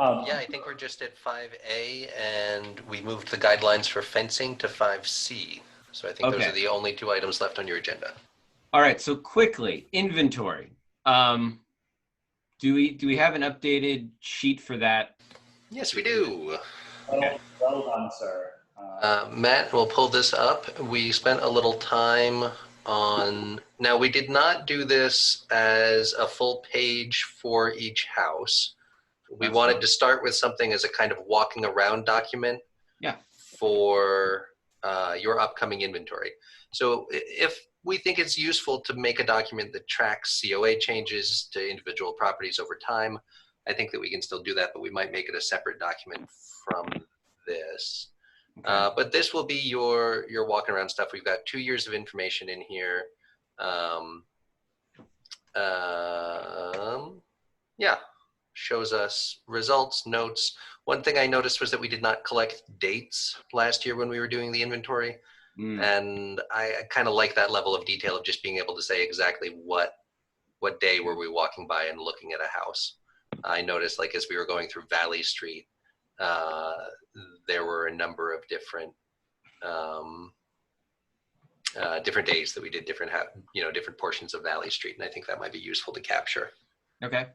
Yeah, I think we're just at 5A, and we moved the guidelines for fencing to 5C. So I think those are the only two items left on your agenda. All right, so quickly, inventory. Do we have an updated sheet for that? Yes, we do. Okay. Well done, sir. Matt will pull this up. We spent a little time on, now we did not do this as a full page for each house. We wanted to start with something as a kind of walking around document for your upcoming inventory. So if we think it's useful to make a document that tracks COA changes to individual properties over time, I think that we can still do that, but we might make it a separate document from this. Okay. But this will be your walking around stuff. We've got 2 years of information in here. Yeah, shows us results, notes. One thing I noticed was that we did not collect dates last year when we were doing the inventory. And I kind of like that level of detail of just being able to say exactly what day were we walking by and looking at a house. I noticed, like, as we were going through Valley Street, there were a number of different different days that we did different portions of Valley Street, and I think that might be useful to capture. Okay.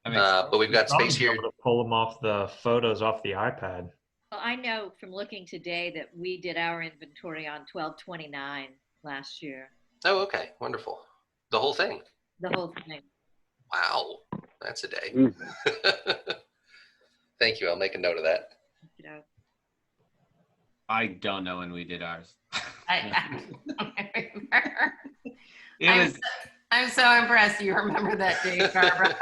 But we've got space here. To pull them off the photos off the iPad. Well, I know from looking today that we did our inventory on 12/29 last year. Oh, okay, wonderful. The whole thing. The whole thing. Wow, that's a day. Thank you. I'll make a note of that. I don't know when we did ours. I I'm so impressed you remember that day, Barbara.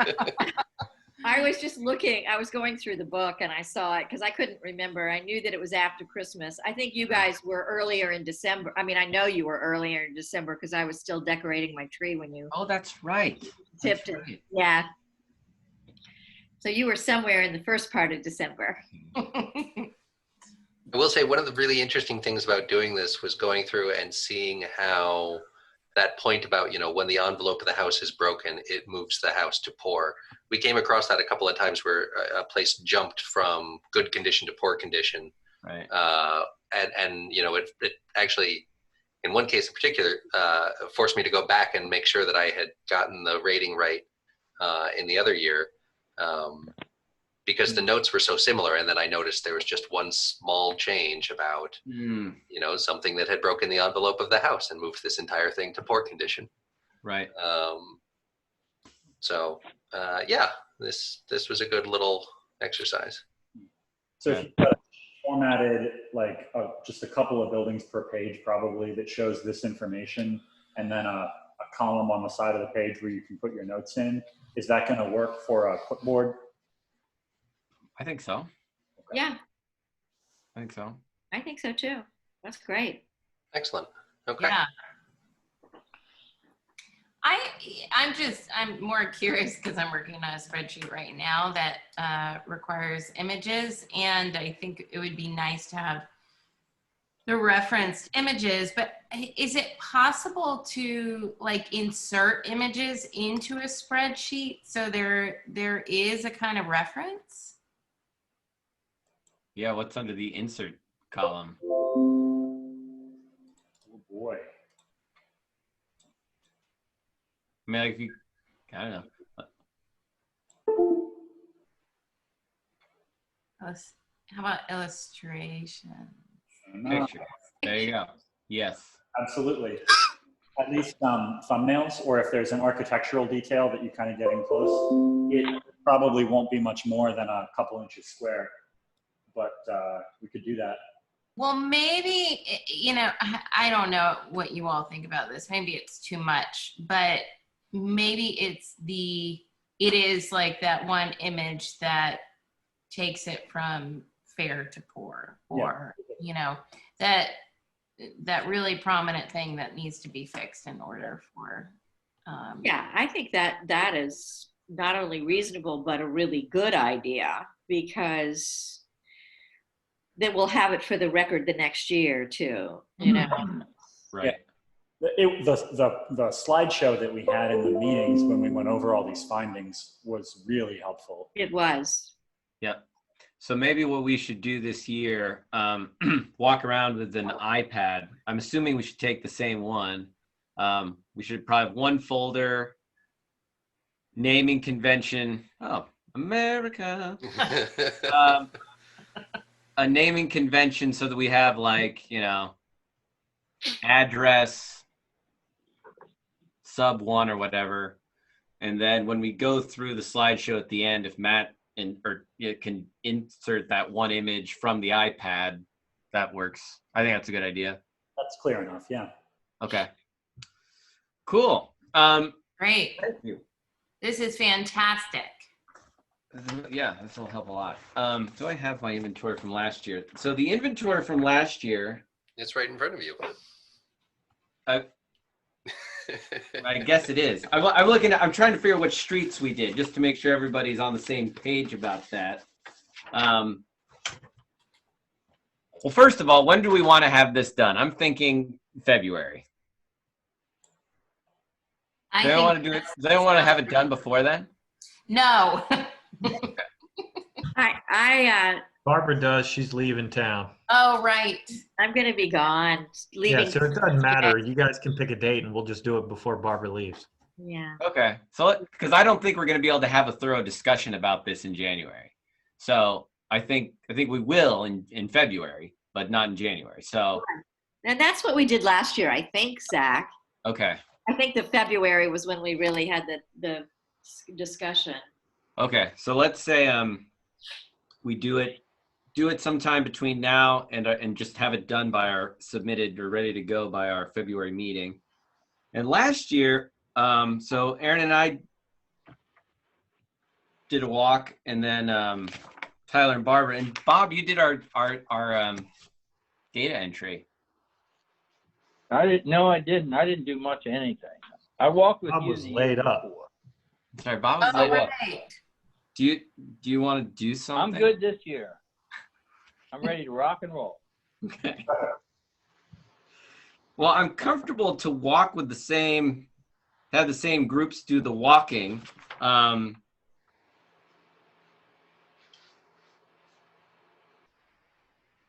I was just looking, I was going through the book and I saw it because I couldn't remember. I knew that it was after Christmas. I think you guys were earlier in December. I mean, I know you were earlier in December because I was still decorating my tree when you. Oh, that's right. Tipped it. Right. Yeah. So you were somewhere in the first part of December. I will say one of the really interesting things about doing this was going through and seeing how that point about, when the envelope of the house is broken, it moves the house to poor. We came across that a couple of times where a place jumped from good condition to poor condition. Right. And it actually, in one case in particular, forced me to go back and make sure that I had gotten the rating right in the other year. Because the notes were so similar, and then I noticed there was just one small change about, something that had broken the envelope of the house and moved this entire thing to poor condition. Right. This was a good little exercise. So if you formatted like just a couple of buildings per page, probably, that shows this information, and then a column on the side of the page where you can put your notes in, is that going to work for a clipboard? I think so. Okay. Yeah. I think so. I think so too. That's great. Excellent. Okay. Yeah. I'm more curious because I'm working on a spreadsheet right now that requires images, and I think it would be nice to have the referenced images, but is it possible to insert images into a spreadsheet so there is a kind of reference? Yeah, what's under the insert column? Oh boy. I mean, I don't know. How about illustration? Picture. There you go. Yes. Absolutely. At least thumbnails, or if there's an architectural detail that you're kind of getting close, it probably won't be much more than a couple inches square, but we could do that. Well, maybe, I don't know what you all think about this. Maybe it's too much, but maybe it is like that one image that takes it from fair to poor, or, that really prominent thing that needs to be fixed in order for. Yeah, I think that is not only reasonable, but a really good idea, because then we'll have it for the record the next year too, Right. Yeah. The slideshow that we had in the meetings when we went over all these findings was really helpful. It was. Yep. So maybe what we should do this year, walk around with an iPad. I'm assuming we should take the same one. We should probably have one folder, naming convention. Oh, America. A naming convention so that we have address, sub 1 or whatever. And then when we go through the slideshow at the end, if Matt can insert that one image from the iPad, that works. I think that's a good idea. That's clear enough, yeah. Okay. Cool. Great. Thank you. This is fantastic. Yeah, this will help a lot. Do I have my inventory from last year? So the inventory from last year. It's right in front of you. I guess it is. I'm trying to figure out which streets we did, just to make sure everybody's on the same page about that. Well, first of all, when do we want to have this done? I'm thinking February. Does anyone want to have it done before then? No. Barbara does. She's leaving town. Oh, right. I'm going to be gone. Leaving. Yeah, so it doesn't matter. You guys can pick a date and we'll just do it before Barbara leaves. Yeah. Okay. So, because I don't think we're going to be able to have a thorough discussion about this in January. So I think we will in February, but not in January. So. And that's what we did last year, I think, Zach. Okay. I think the February was when we really had the discussion. Okay. So let's say we do it sometime between now and just have it done by our submitted or ready to go by our February meeting. And last year, so Aaron and I did a walk, and then Tyler and Barbara and Bob, you did our data entry. No, I didn't. I didn't do much of anything. I walked with Bob you. was laid up. Sorry, Bob was laid up. Right. Do you want to do something? I'm good this year. I'm ready to rock and roll. Okay. Well, I'm comfortable to walk with have the same groups do the walking.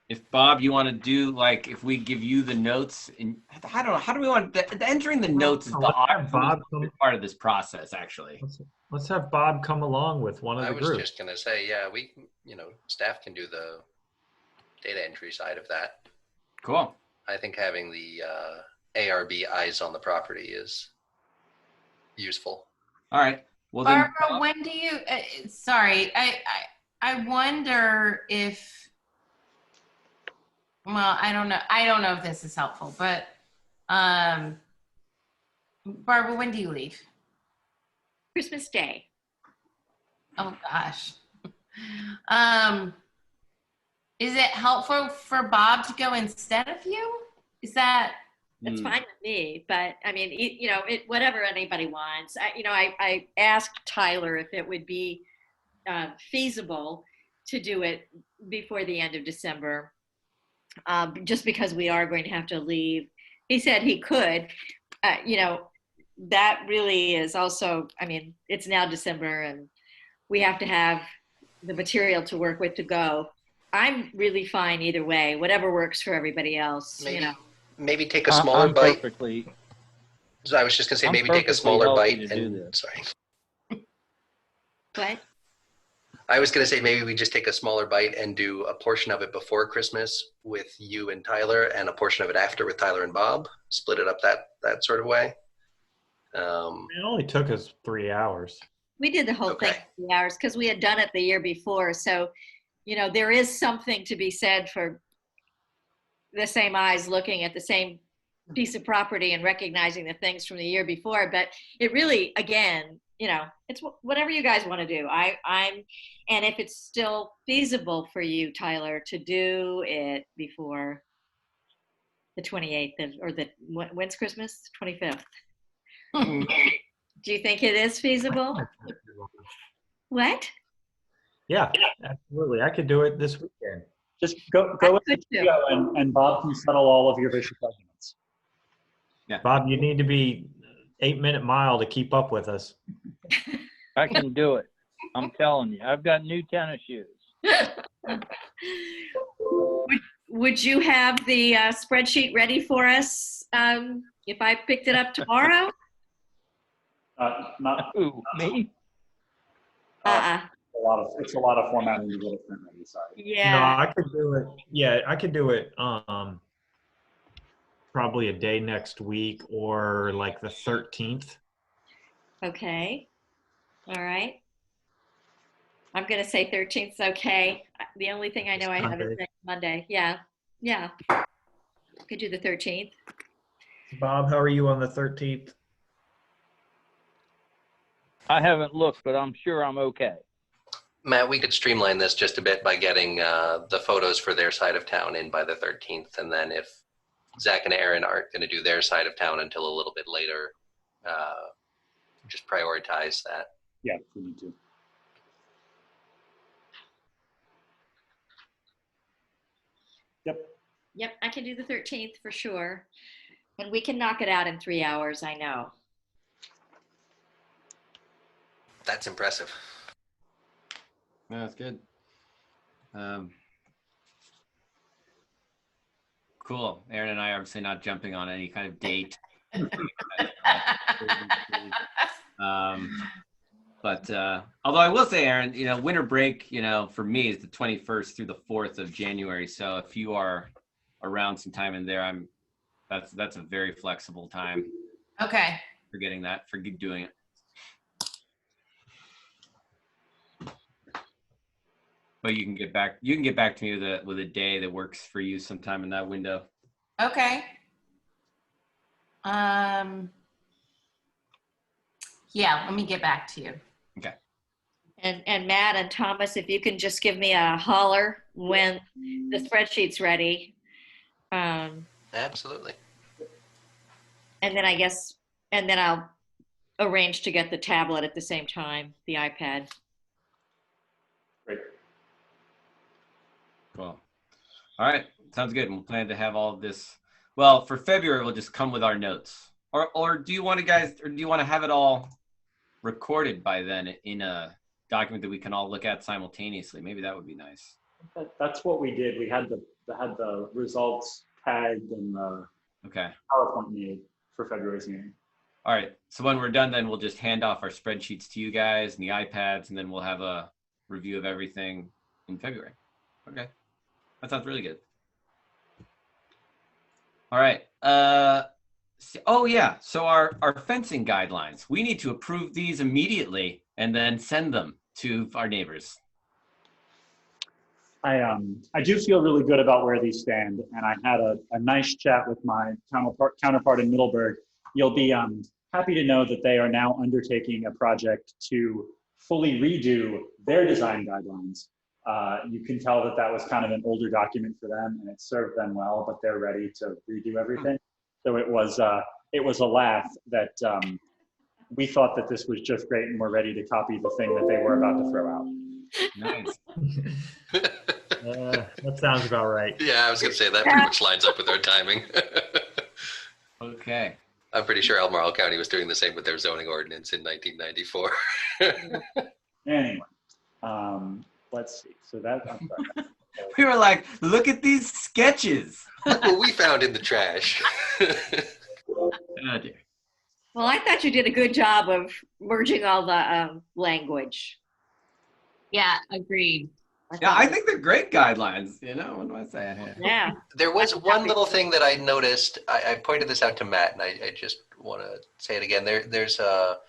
If Bob, you want to do if we give you the notes, and I don't know, how do we want entering the notes is the part of this process, actually. Let's have Bob come along with one of the groups. I was just going to say, yeah, staff can do the data entry side of that. Cool. I think having the ARB eyes on the property is useful. All right. Well, Barbara, when do you, sorry, I wonder if, well, I don't know if this is helpful, but Barbara, when do you leave? Christmas Day. Oh gosh. Is it helpful for Bob to go instead of you? Is that? That's fine with me, but I mean, whatever anybody wants. I asked Tyler if it would be feasible to do it before the end of December, just because we are going to have to leave. He said he could. That really is also, I mean, it's now December and we have to have the material to work with to go. I'm really fine either way, whatever works for everybody else. Maybe take a smaller bite. Perfectly. So I was just going to say, I'm maybe take a perfectly smaller healthy bite. to do this. Sorry. What? I was going to say maybe we just take a smaller bite and do a portion of it before Christmas with you and Tyler, and a portion of it after with Tyler and Bob. Split it up that sort of way. It only took us 3 hours. We did the whole thing Okay. in 3 hours because we had done it the year before. So, you know, there is something to be said for the same eyes looking at the same piece of property and recognizing the things from the year before. But it really, again, you know, it's whatever you guys want to do. And if it's still feasible for you, Tyler, to do it before the 28th when's Christmas? 25th. Do you think it is feasible? What? Yeah, absolutely. I could do it this weekend. Just go with the video and Bob can settle all of your vicious arguments. Yeah. Bob, you need to be 8-minute mile to keep up with us. I can do it. I'm telling you. I've got new tennis shoes. Would you have the spreadsheet ready for us if I picked it up tomorrow? Not Who, me? It's a lot of formatting to get it print ready. Sorry. Yeah. No, I could do it. Yeah, I could do it probably a day next week or like the 13th. Okay. All right. I'm going to say 13th is okay. The only thing I know I have is next Monday. Yeah. Yeah. Could do the 13th. Bob, how are you on the 13th? I haven't looked, but I'm sure I'm okay. Matt, we could streamline this just a bit by getting the photos for their side of town in by the 13th. And then if Zach and Aaron aren't going to do their side of town until a little bit later, just prioritize that. Yeah, we need to. Yep, I can do the 13th for sure. And we can knock it out in 3 hours, I know. That's impressive. No, that's good. Cool. Aaron and I are obviously not jumping on any kind of date. But although I will say, Aaron, you know, winter break, you know, for me is the 21st through the 4th of January. So if you are around some time in there, that's a very flexible time. Okay. For getting that, for doing it. But you can get back to me with a day that works for you sometime in that window. Okay. Yeah, let me get back to you. Okay. And Matt and Thomas, if you can just give me a holler when the spreadsheet's ready. Absolutely. And then I'll arrange to get the tablet at the same time, the iPad. Great. Cool. All right. Sounds good. We'll plan to have all of this. Well, for February, we'll just come with our notes. Or do you want to have it all recorded by then in a document that we can all look at simultaneously? Maybe that would be nice. That's what we did. We had the results tagged and the PowerPoint made for February's meeting. All right. So when we're done, then we'll just hand off our spreadsheets to you guys and the iPads, and then we'll have a review of everything in February. Okay. That sounds really good. All right. Oh yeah. So our fencing guidelines, we need to approve these immediately and then send them to our neighbors. I do feel really good about where these stand, and I had a nice chat with my counterpart in Middleburg. You'll be happy to know that they are now undertaking a project to fully redo their design guidelines. You can tell that was kind of an older document for them, and it served them well, but they're ready to redo everything. So it was a laugh that we thought that this was just great, and we're ready to copy the thing that they were about to throw out. Nice. That sounds about right. Yeah, I was going to say that pretty much lines up with our timing. Okay. I'm pretty sure Albemarle County was doing the same with their zoning ordinance in 1994. Anyway, let's see. So we were like, look at these sketches. Look what we found in the trash. Oh dear. Well, I thought you did a good job of merging all the language. Yeah, agreed. Yeah, I think they're great guidelines. You know, what do I say? Yeah. There was one little thing that I noticed. I pointed this out to Matt, and I just want to say it again. There's a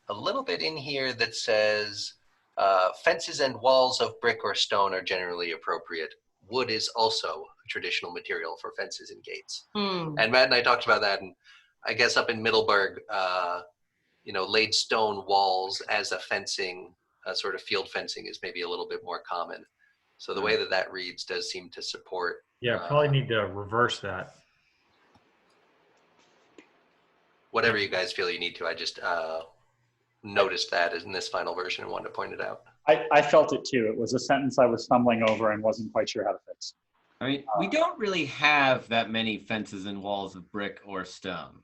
little bit in here that says fences and walls of brick or stone are generally appropriate. Wood is also a traditional material for fences and gates. Hmm. And Matt and I talked about that, and I guess up in Middleburg, laid stone walls as a fencing, sort of field fencing, is maybe a little bit more common. So the way that that reads does seem to support. Yeah, probably need to reverse that. Whatever you guys feel you need to. I just noticed that in this final version and wanted to point it out. I felt it too. It was a sentence I was stumbling over and wasn't quite sure how to fix. I mean, we don't really have that many fences and walls of brick or stone.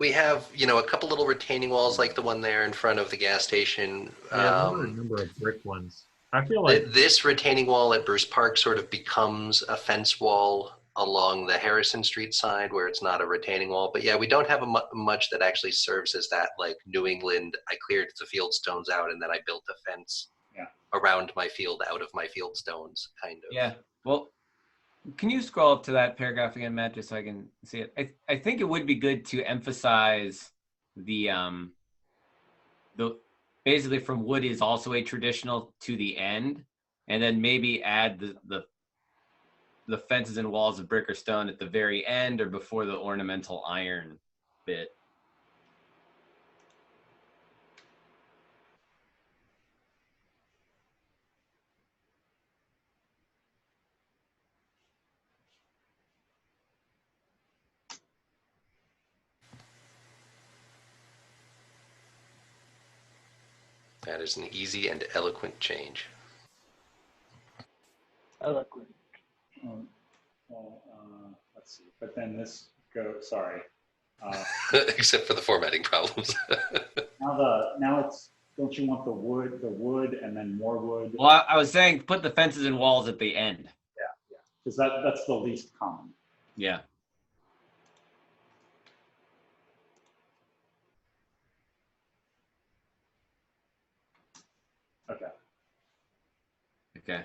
We have, a couple little retaining walls like the one there in front of the gas station. Yeah, there are a number of brick ones. I feel like this retaining wall at Bruce Park sort of becomes a fence wall along the Harrison Street side where it's not a retaining wall. But yeah, we don't have much that actually serves as that, like New England, I cleared the field stones out and then I built a fence around my field out of my field stones kind of. Yeah, well, can you scroll up to that paragraph again, Matt, just so I can see it? I think it would be good to emphasize the basically from wood is also a traditional to the end, and then maybe add the fences and walls of brick or stone at the very end or before the ornamental iron bit. That is an easy and eloquent change. Eloquent. Let's see. But then this sorry. Except for the formatting problems. now it's, don't you want the wood and then more wood? Well, I was saying put the fences and walls at the end. Yeah. Because that's the least common. Yeah. Okay.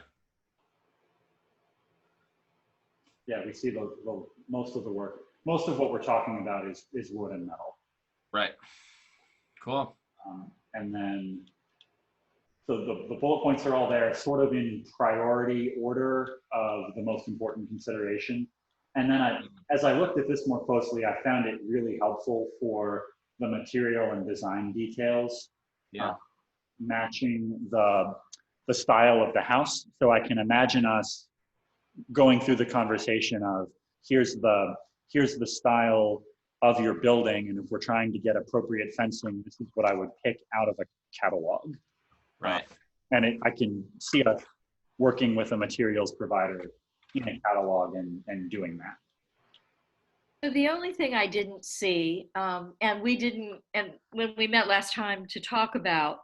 Yeah, we see the most of the work. Most of what we're talking about is wood and metal. Right. Cool. And then, so the bullet points are all there, sort of in priority order of the most important consideration. And then as I looked at this more closely, I found it really helpful for the material and design details. Yeah. Matching the style of the house. So I can imagine us going through the conversation of here's the style of your building, and if we're trying to get appropriate fencing, this is what I would pick out of a catalog. Right. And I can see us working with a materials provider in a catalog and doing that. So the only thing I didn't see, and when we met last time to talk about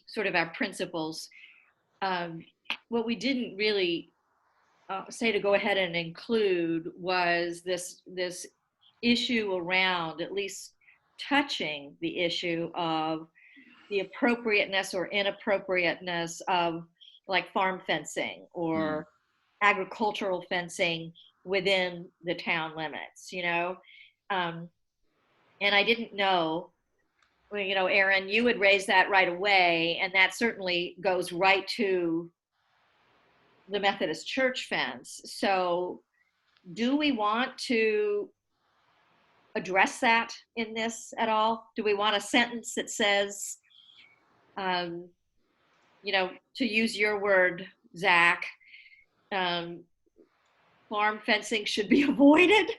sort of our principles, what we didn't really say to go ahead and include was this issue around at least touching the issue of the appropriateness or inappropriateness of like farm fencing or agricultural fencing within the town limits, and I didn't know, Aaron, you would raise that right away, and that certainly goes right to the Methodist Church fence. So do we want to address that in this at all? Do we want a sentence that says, to use your word, Zach, farm fencing should be avoided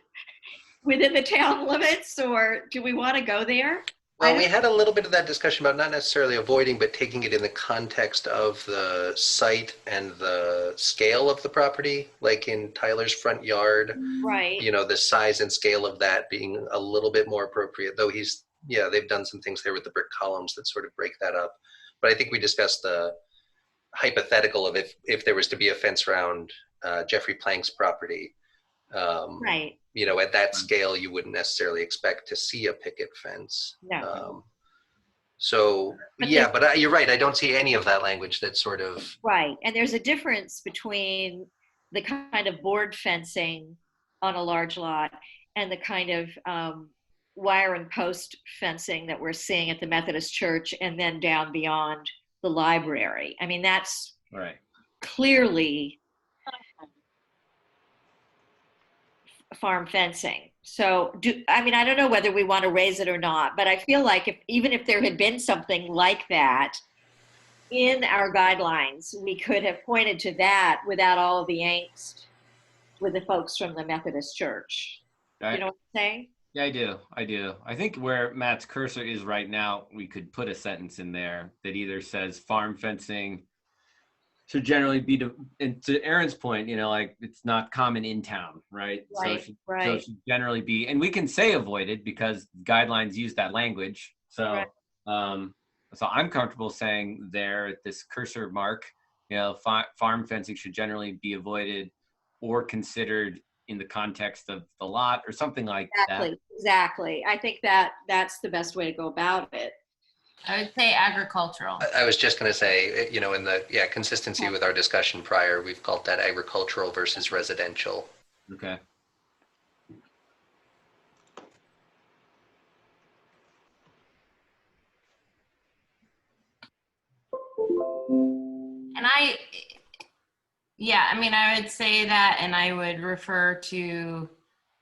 within the town limits, or do we want to go there? Well, we had a little bit of that discussion about not necessarily avoiding, but taking it in the context of the site and the scale of the property, like in Tyler's front yard. Right. The size and scale of that being a little bit more appropriate, though they've done some things there with the brick columns that sort of break that up. But I think we discussed the hypothetical of if there was to be a fence around Jeffrey Plank's property. Right. At that scale, you wouldn't necessarily expect to see a picket fence. No. So, But yeah, but you're right. I don't see any of that language that sort of, Right. And there's a difference between the kind of board fencing on a large lot and the kind of wire and post fencing that we're seeing at the Methodist Church and then down beyond the library. I mean, that's Right. clearly farm fencing. So I don't know whether we want to raise it or not, but I feel like even if there had been something like that in our guidelines, we could have pointed to that without all of the angst with the folks from the Methodist Church. You know what I'm saying? Yeah, I do. I think where Matt's cursor is right now, we could put a sentence in there that either says farm fencing should generally be, and to Aaron's point, like it's not common in town, right? Right, So it should generally be, and we can say avoided because guidelines use that language. So, so I'm comfortable saying there at this cursor mark, farm fencing should generally be avoided or considered in the context of the lot or something like that. Exactly. I think that's the best way to go about it. I would say agricultural. I was just going to say, in the consistency with our discussion prior, we've called that agricultural versus residential. Okay. And I would say that, and I would refer to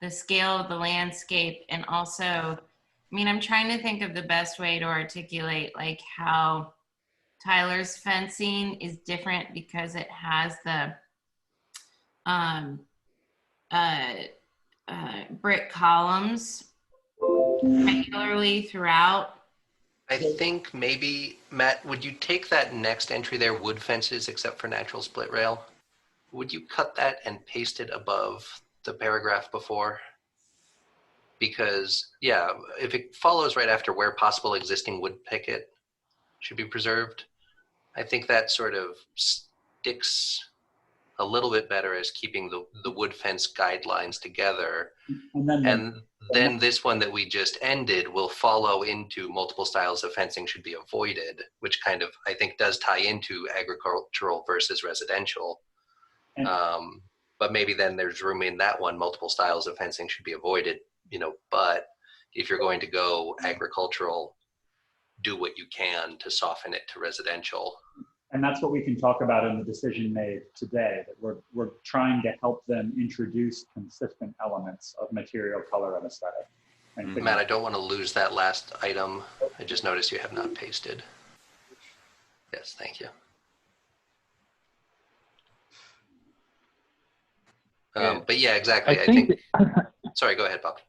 the scale of the landscape, and also, I'm trying to think of the best way to articulate like how Tyler's fencing is different because it has the brick columns regularly throughout. I think maybe, Matt, would you take that next entry there, wood fences except for natural split rail? Would you cut that and paste it above the paragraph before? Because, if it follows right after where possible existing wood picket should be preserved, I think that sort of sticks a little bit better as keeping the wood fence guidelines together. And then this one that we just ended will follow into multiple styles of fencing should be avoided, which kind of, I think, does tie into agricultural versus residential. But maybe then there's room in that one, multiple styles of fencing should be avoided, but if you're going to go agricultural, do what you can to soften it to residential. And that's what we can talk about in the decision made today, that we're trying to help them introduce consistent elements of material, color, and aesthetic. Matt, I don't want to lose that last item. I just noticed you have not pasted. Yes, thank you. But yeah, exactly. I think sorry, go ahead, Bob.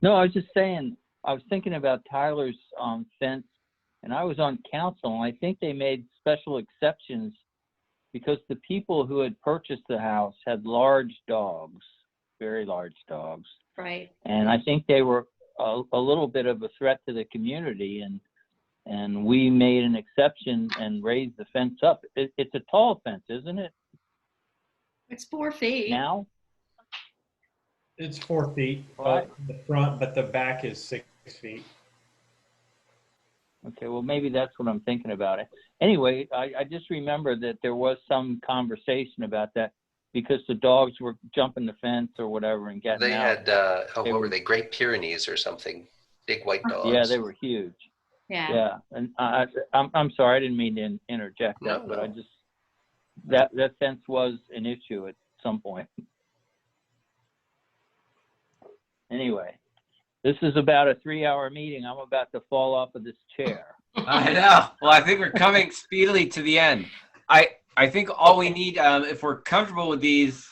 No, I was just saying, I was thinking about Tyler's fence, and I was on council, and I think they made special exceptions because the people who had purchased the house had large dogs, very large dogs. Right. And I think they were a little bit of a threat to the community, and we made an exception and raised the fence up. It's a tall fence, isn't it? It's 4 feet. Now? It's 4 feet, the front, but the back is 6 feet. Okay, well, maybe that's what I'm thinking about. Anyway, I just remember that there was some conversation about that because the dogs were jumping the fence or whatever and getting out. They had, what were they, Great Pyrenees or something, big white dogs. Yeah, they were huge. Yeah, and I'm sorry, I didn't mean to interject that, but I just, that fence was an issue at some point. Anyway, this is about a 3-hour meeting. I'm about to fall off of this chair. I know. Well, I think we're coming speedily to the end. I think all we need, if we're comfortable with these,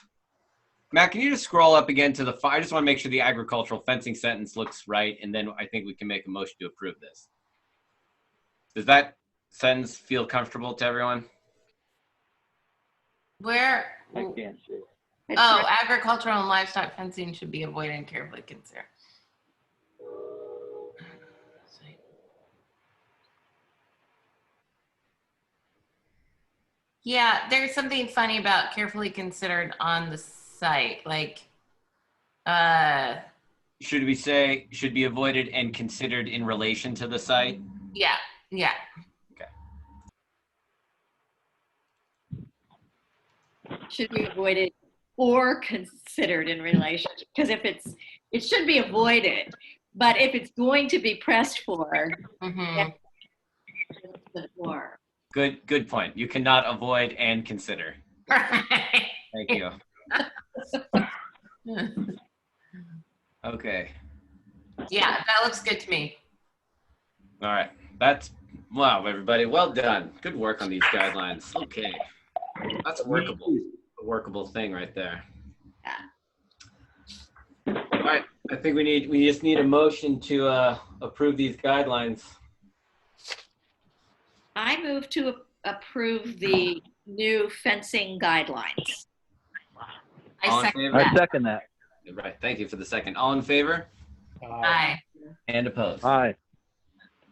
Matt, can you just scroll up again to the, I just want to make sure the agricultural fencing sentence looks right, and then I think we can make a motion to approve this. Does that sentence feel comfortable to everyone? Where? I can't see. Oh, agricultural and livestock fencing should be avoided and carefully considered. Yeah, there's something funny about carefully considered on the site. Like, should we say should be avoided and considered in relation to the site? Yeah, yeah. Should be avoided or considered in relation, because it should be avoided, but if it's going to be pressed for, then it's more. Good point. You cannot avoid and consider. Thank you. Okay. Yeah, that looks good to me. All right. Wow, everybody. Well done. Good work on these guidelines. Okay. That's workable. A workable thing right there. All right. I think we just need a motion to approve these guidelines. I move to approve the new fencing guidelines. All in favor? I second that. Right. Thank you for the second. All in favor? Aye. And opposed? Aye.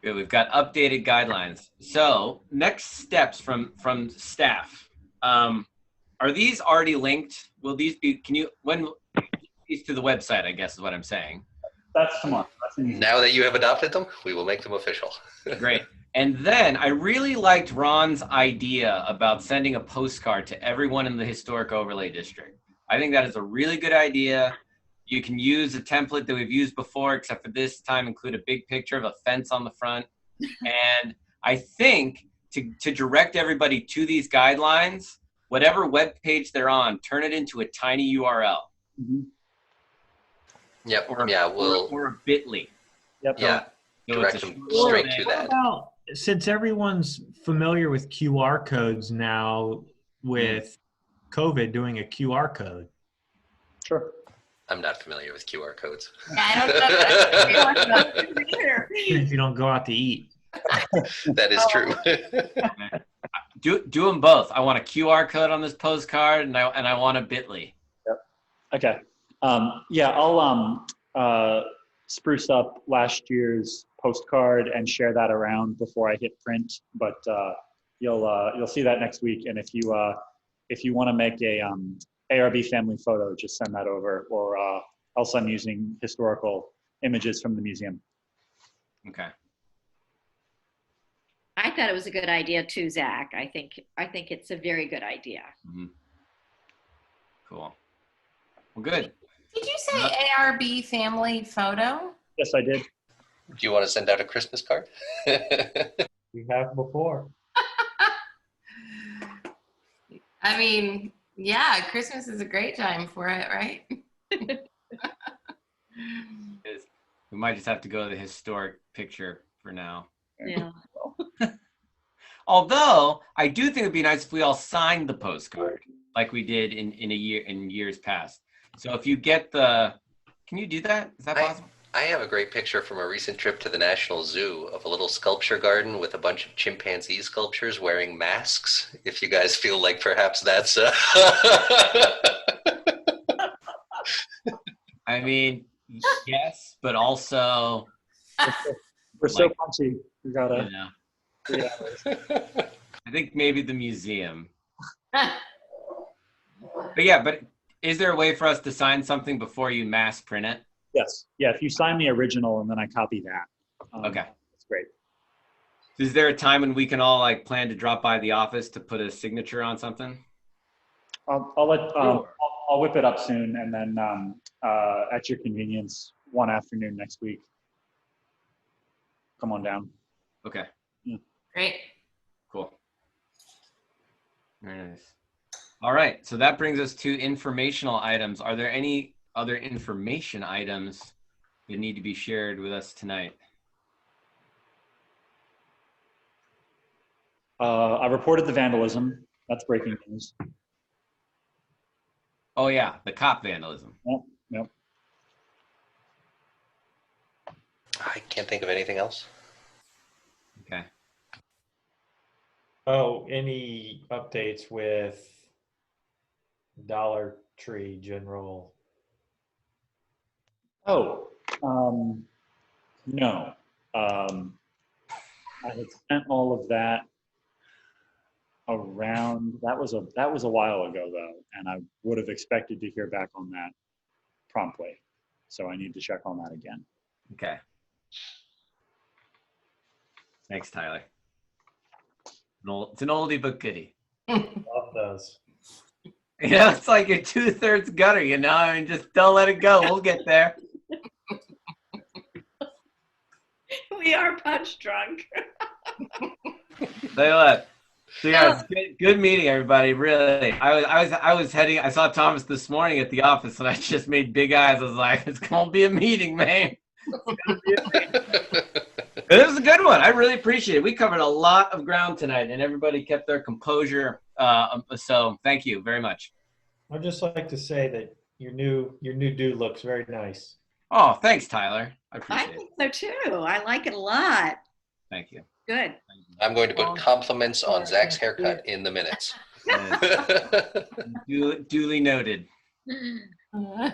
Good. We've got updated guidelines. So next steps from staff. Are these already linked? Will these be? When these to the website? I guess is what I'm saying. That's tomorrow. Now that you have adopted them, we will make them official. Great. And then I really liked Ron's idea about sending a postcard to everyone in the historic overlay district. I think that is a really good idea. You can use a template that we've used before, except for this time include a big picture of a fence on the front. And I think to direct everybody to these guidelines, whatever web page they're on, turn it into a tiny URL. Mm-hmm. Yep. Or a bit.ly. Yep. Yeah. So direct them straight to that. Well, since everyone's familiar with QR codes now with COVID doing a QR code. Sure. I'm not familiar with QR codes. I don't know. If you don't go out to eat. That is true. Do them both. I want a QR code on this postcard, and I want a bit.ly. Yep. Okay. Yeah, I'll spruce up last year's postcard and share that around before I hit print. But you'll see that next week. And if you want to make a ARB family photo, just send that over. Or else I'm using historical images from the museum. Okay. I thought it was a good idea too, Zach. I think it's a very good idea. Mm-hmm. Cool. Well, good. Did you say ARB family photo? Yes, I did. Do you want to send out a Christmas card? We have before. I mean, yeah, Christmas is a great time for it, right? We might just have to go to the historic picture for now. Yeah. Although I do think it'd be nice if we all signed the postcard like we did in years past. So if you get can you do that? Is that possible? I have a great picture from a recent trip to the National Zoo of a little sculpture garden with a bunch of chimpanzee sculptures wearing masks. If you guys feel like perhaps that's I mean, yes, but also we're so punchy. We gotta. You know, I think maybe the museum. But is there a way for us to sign something before you mass print it? Yes. Yeah. If you sign the original and then I copy that. Okay. That's great. Is there a time when we can all plan to drop by the office to put a signature on something? I'll whip it up soon, and then at your convenience, one afternoon next week. Come on down. Okay. Yeah. Great. Cool. Very nice. All right. So that brings us to informational items. Are there any other information items that need to be shared with us tonight? I reported the vandalism. That's breaking news. Oh yeah, the cop vandalism. Yep. I can't think of anything else. Okay. Oh, any updates with Dollar Tree General? Oh, no. I had spent all of that around. That was a while ago though, and I would have expected to hear back on that promptly. So I need to check on that again. Okay. Thanks, Tyler. It's an oldie but goodie. Love those. You know, it's like you're 2/3 gutter, you know? I mean, just don't let it go. We'll get there. We are punch drunk. Tell you what. So yeah, it's good meeting everybody. Really, I was heading. I saw Thomas this morning at the office, and I just made big eyes. I was like, "It's gonna be a meeting, man." It was a good one. I really appreciate it. We covered a lot of ground tonight, and everybody kept their composure. So thank you very much. I'd just like to say that your new dude looks very nice. Oh, thanks, Tyler. I I appreciate it. think so too. I like it a lot. Thank you. Good. I'm going to put compliments on Zach's haircut in the minutes. Duly noted. All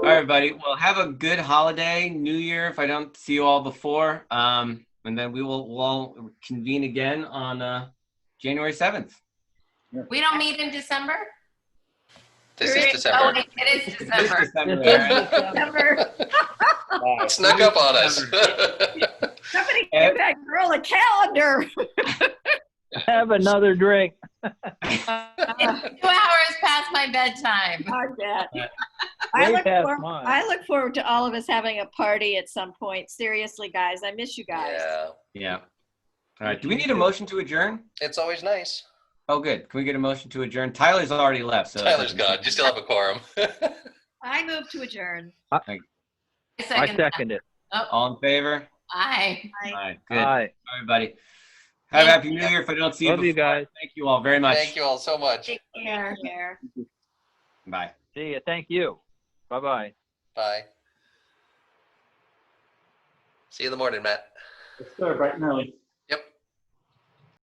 right, everybody. Well, have a good holiday, New Year. If I don't see you all before, and then we'll all convene again on January 7th. We don't meet in December? This is Oh, December. wait, it is December. December. Snuck up on us. Somebody give that girl a calendar. Have another drink. It's 2 hours past my bedtime. I bet. Way past mine. I look forward to all of us having a party at some point. Seriously, guys, I miss you guys. Yeah, Yeah. All right. Do we need a motion to adjourn? it's always nice. Oh, good. Can we get a motion to adjourn? Tyler's already left. So Tyler's gone. You still have a quorum. I move to adjourn. I second it. All in favor? Aye. All right. Good. Aye. Everybody. Have a happy New Year. If I don't see you Love you before, guys. thank you all very much. Thank you all so much. Take care. Bye. See you. Thank you. Bye-bye. Bye. See you in the morning, Matt. Let's start bright and early.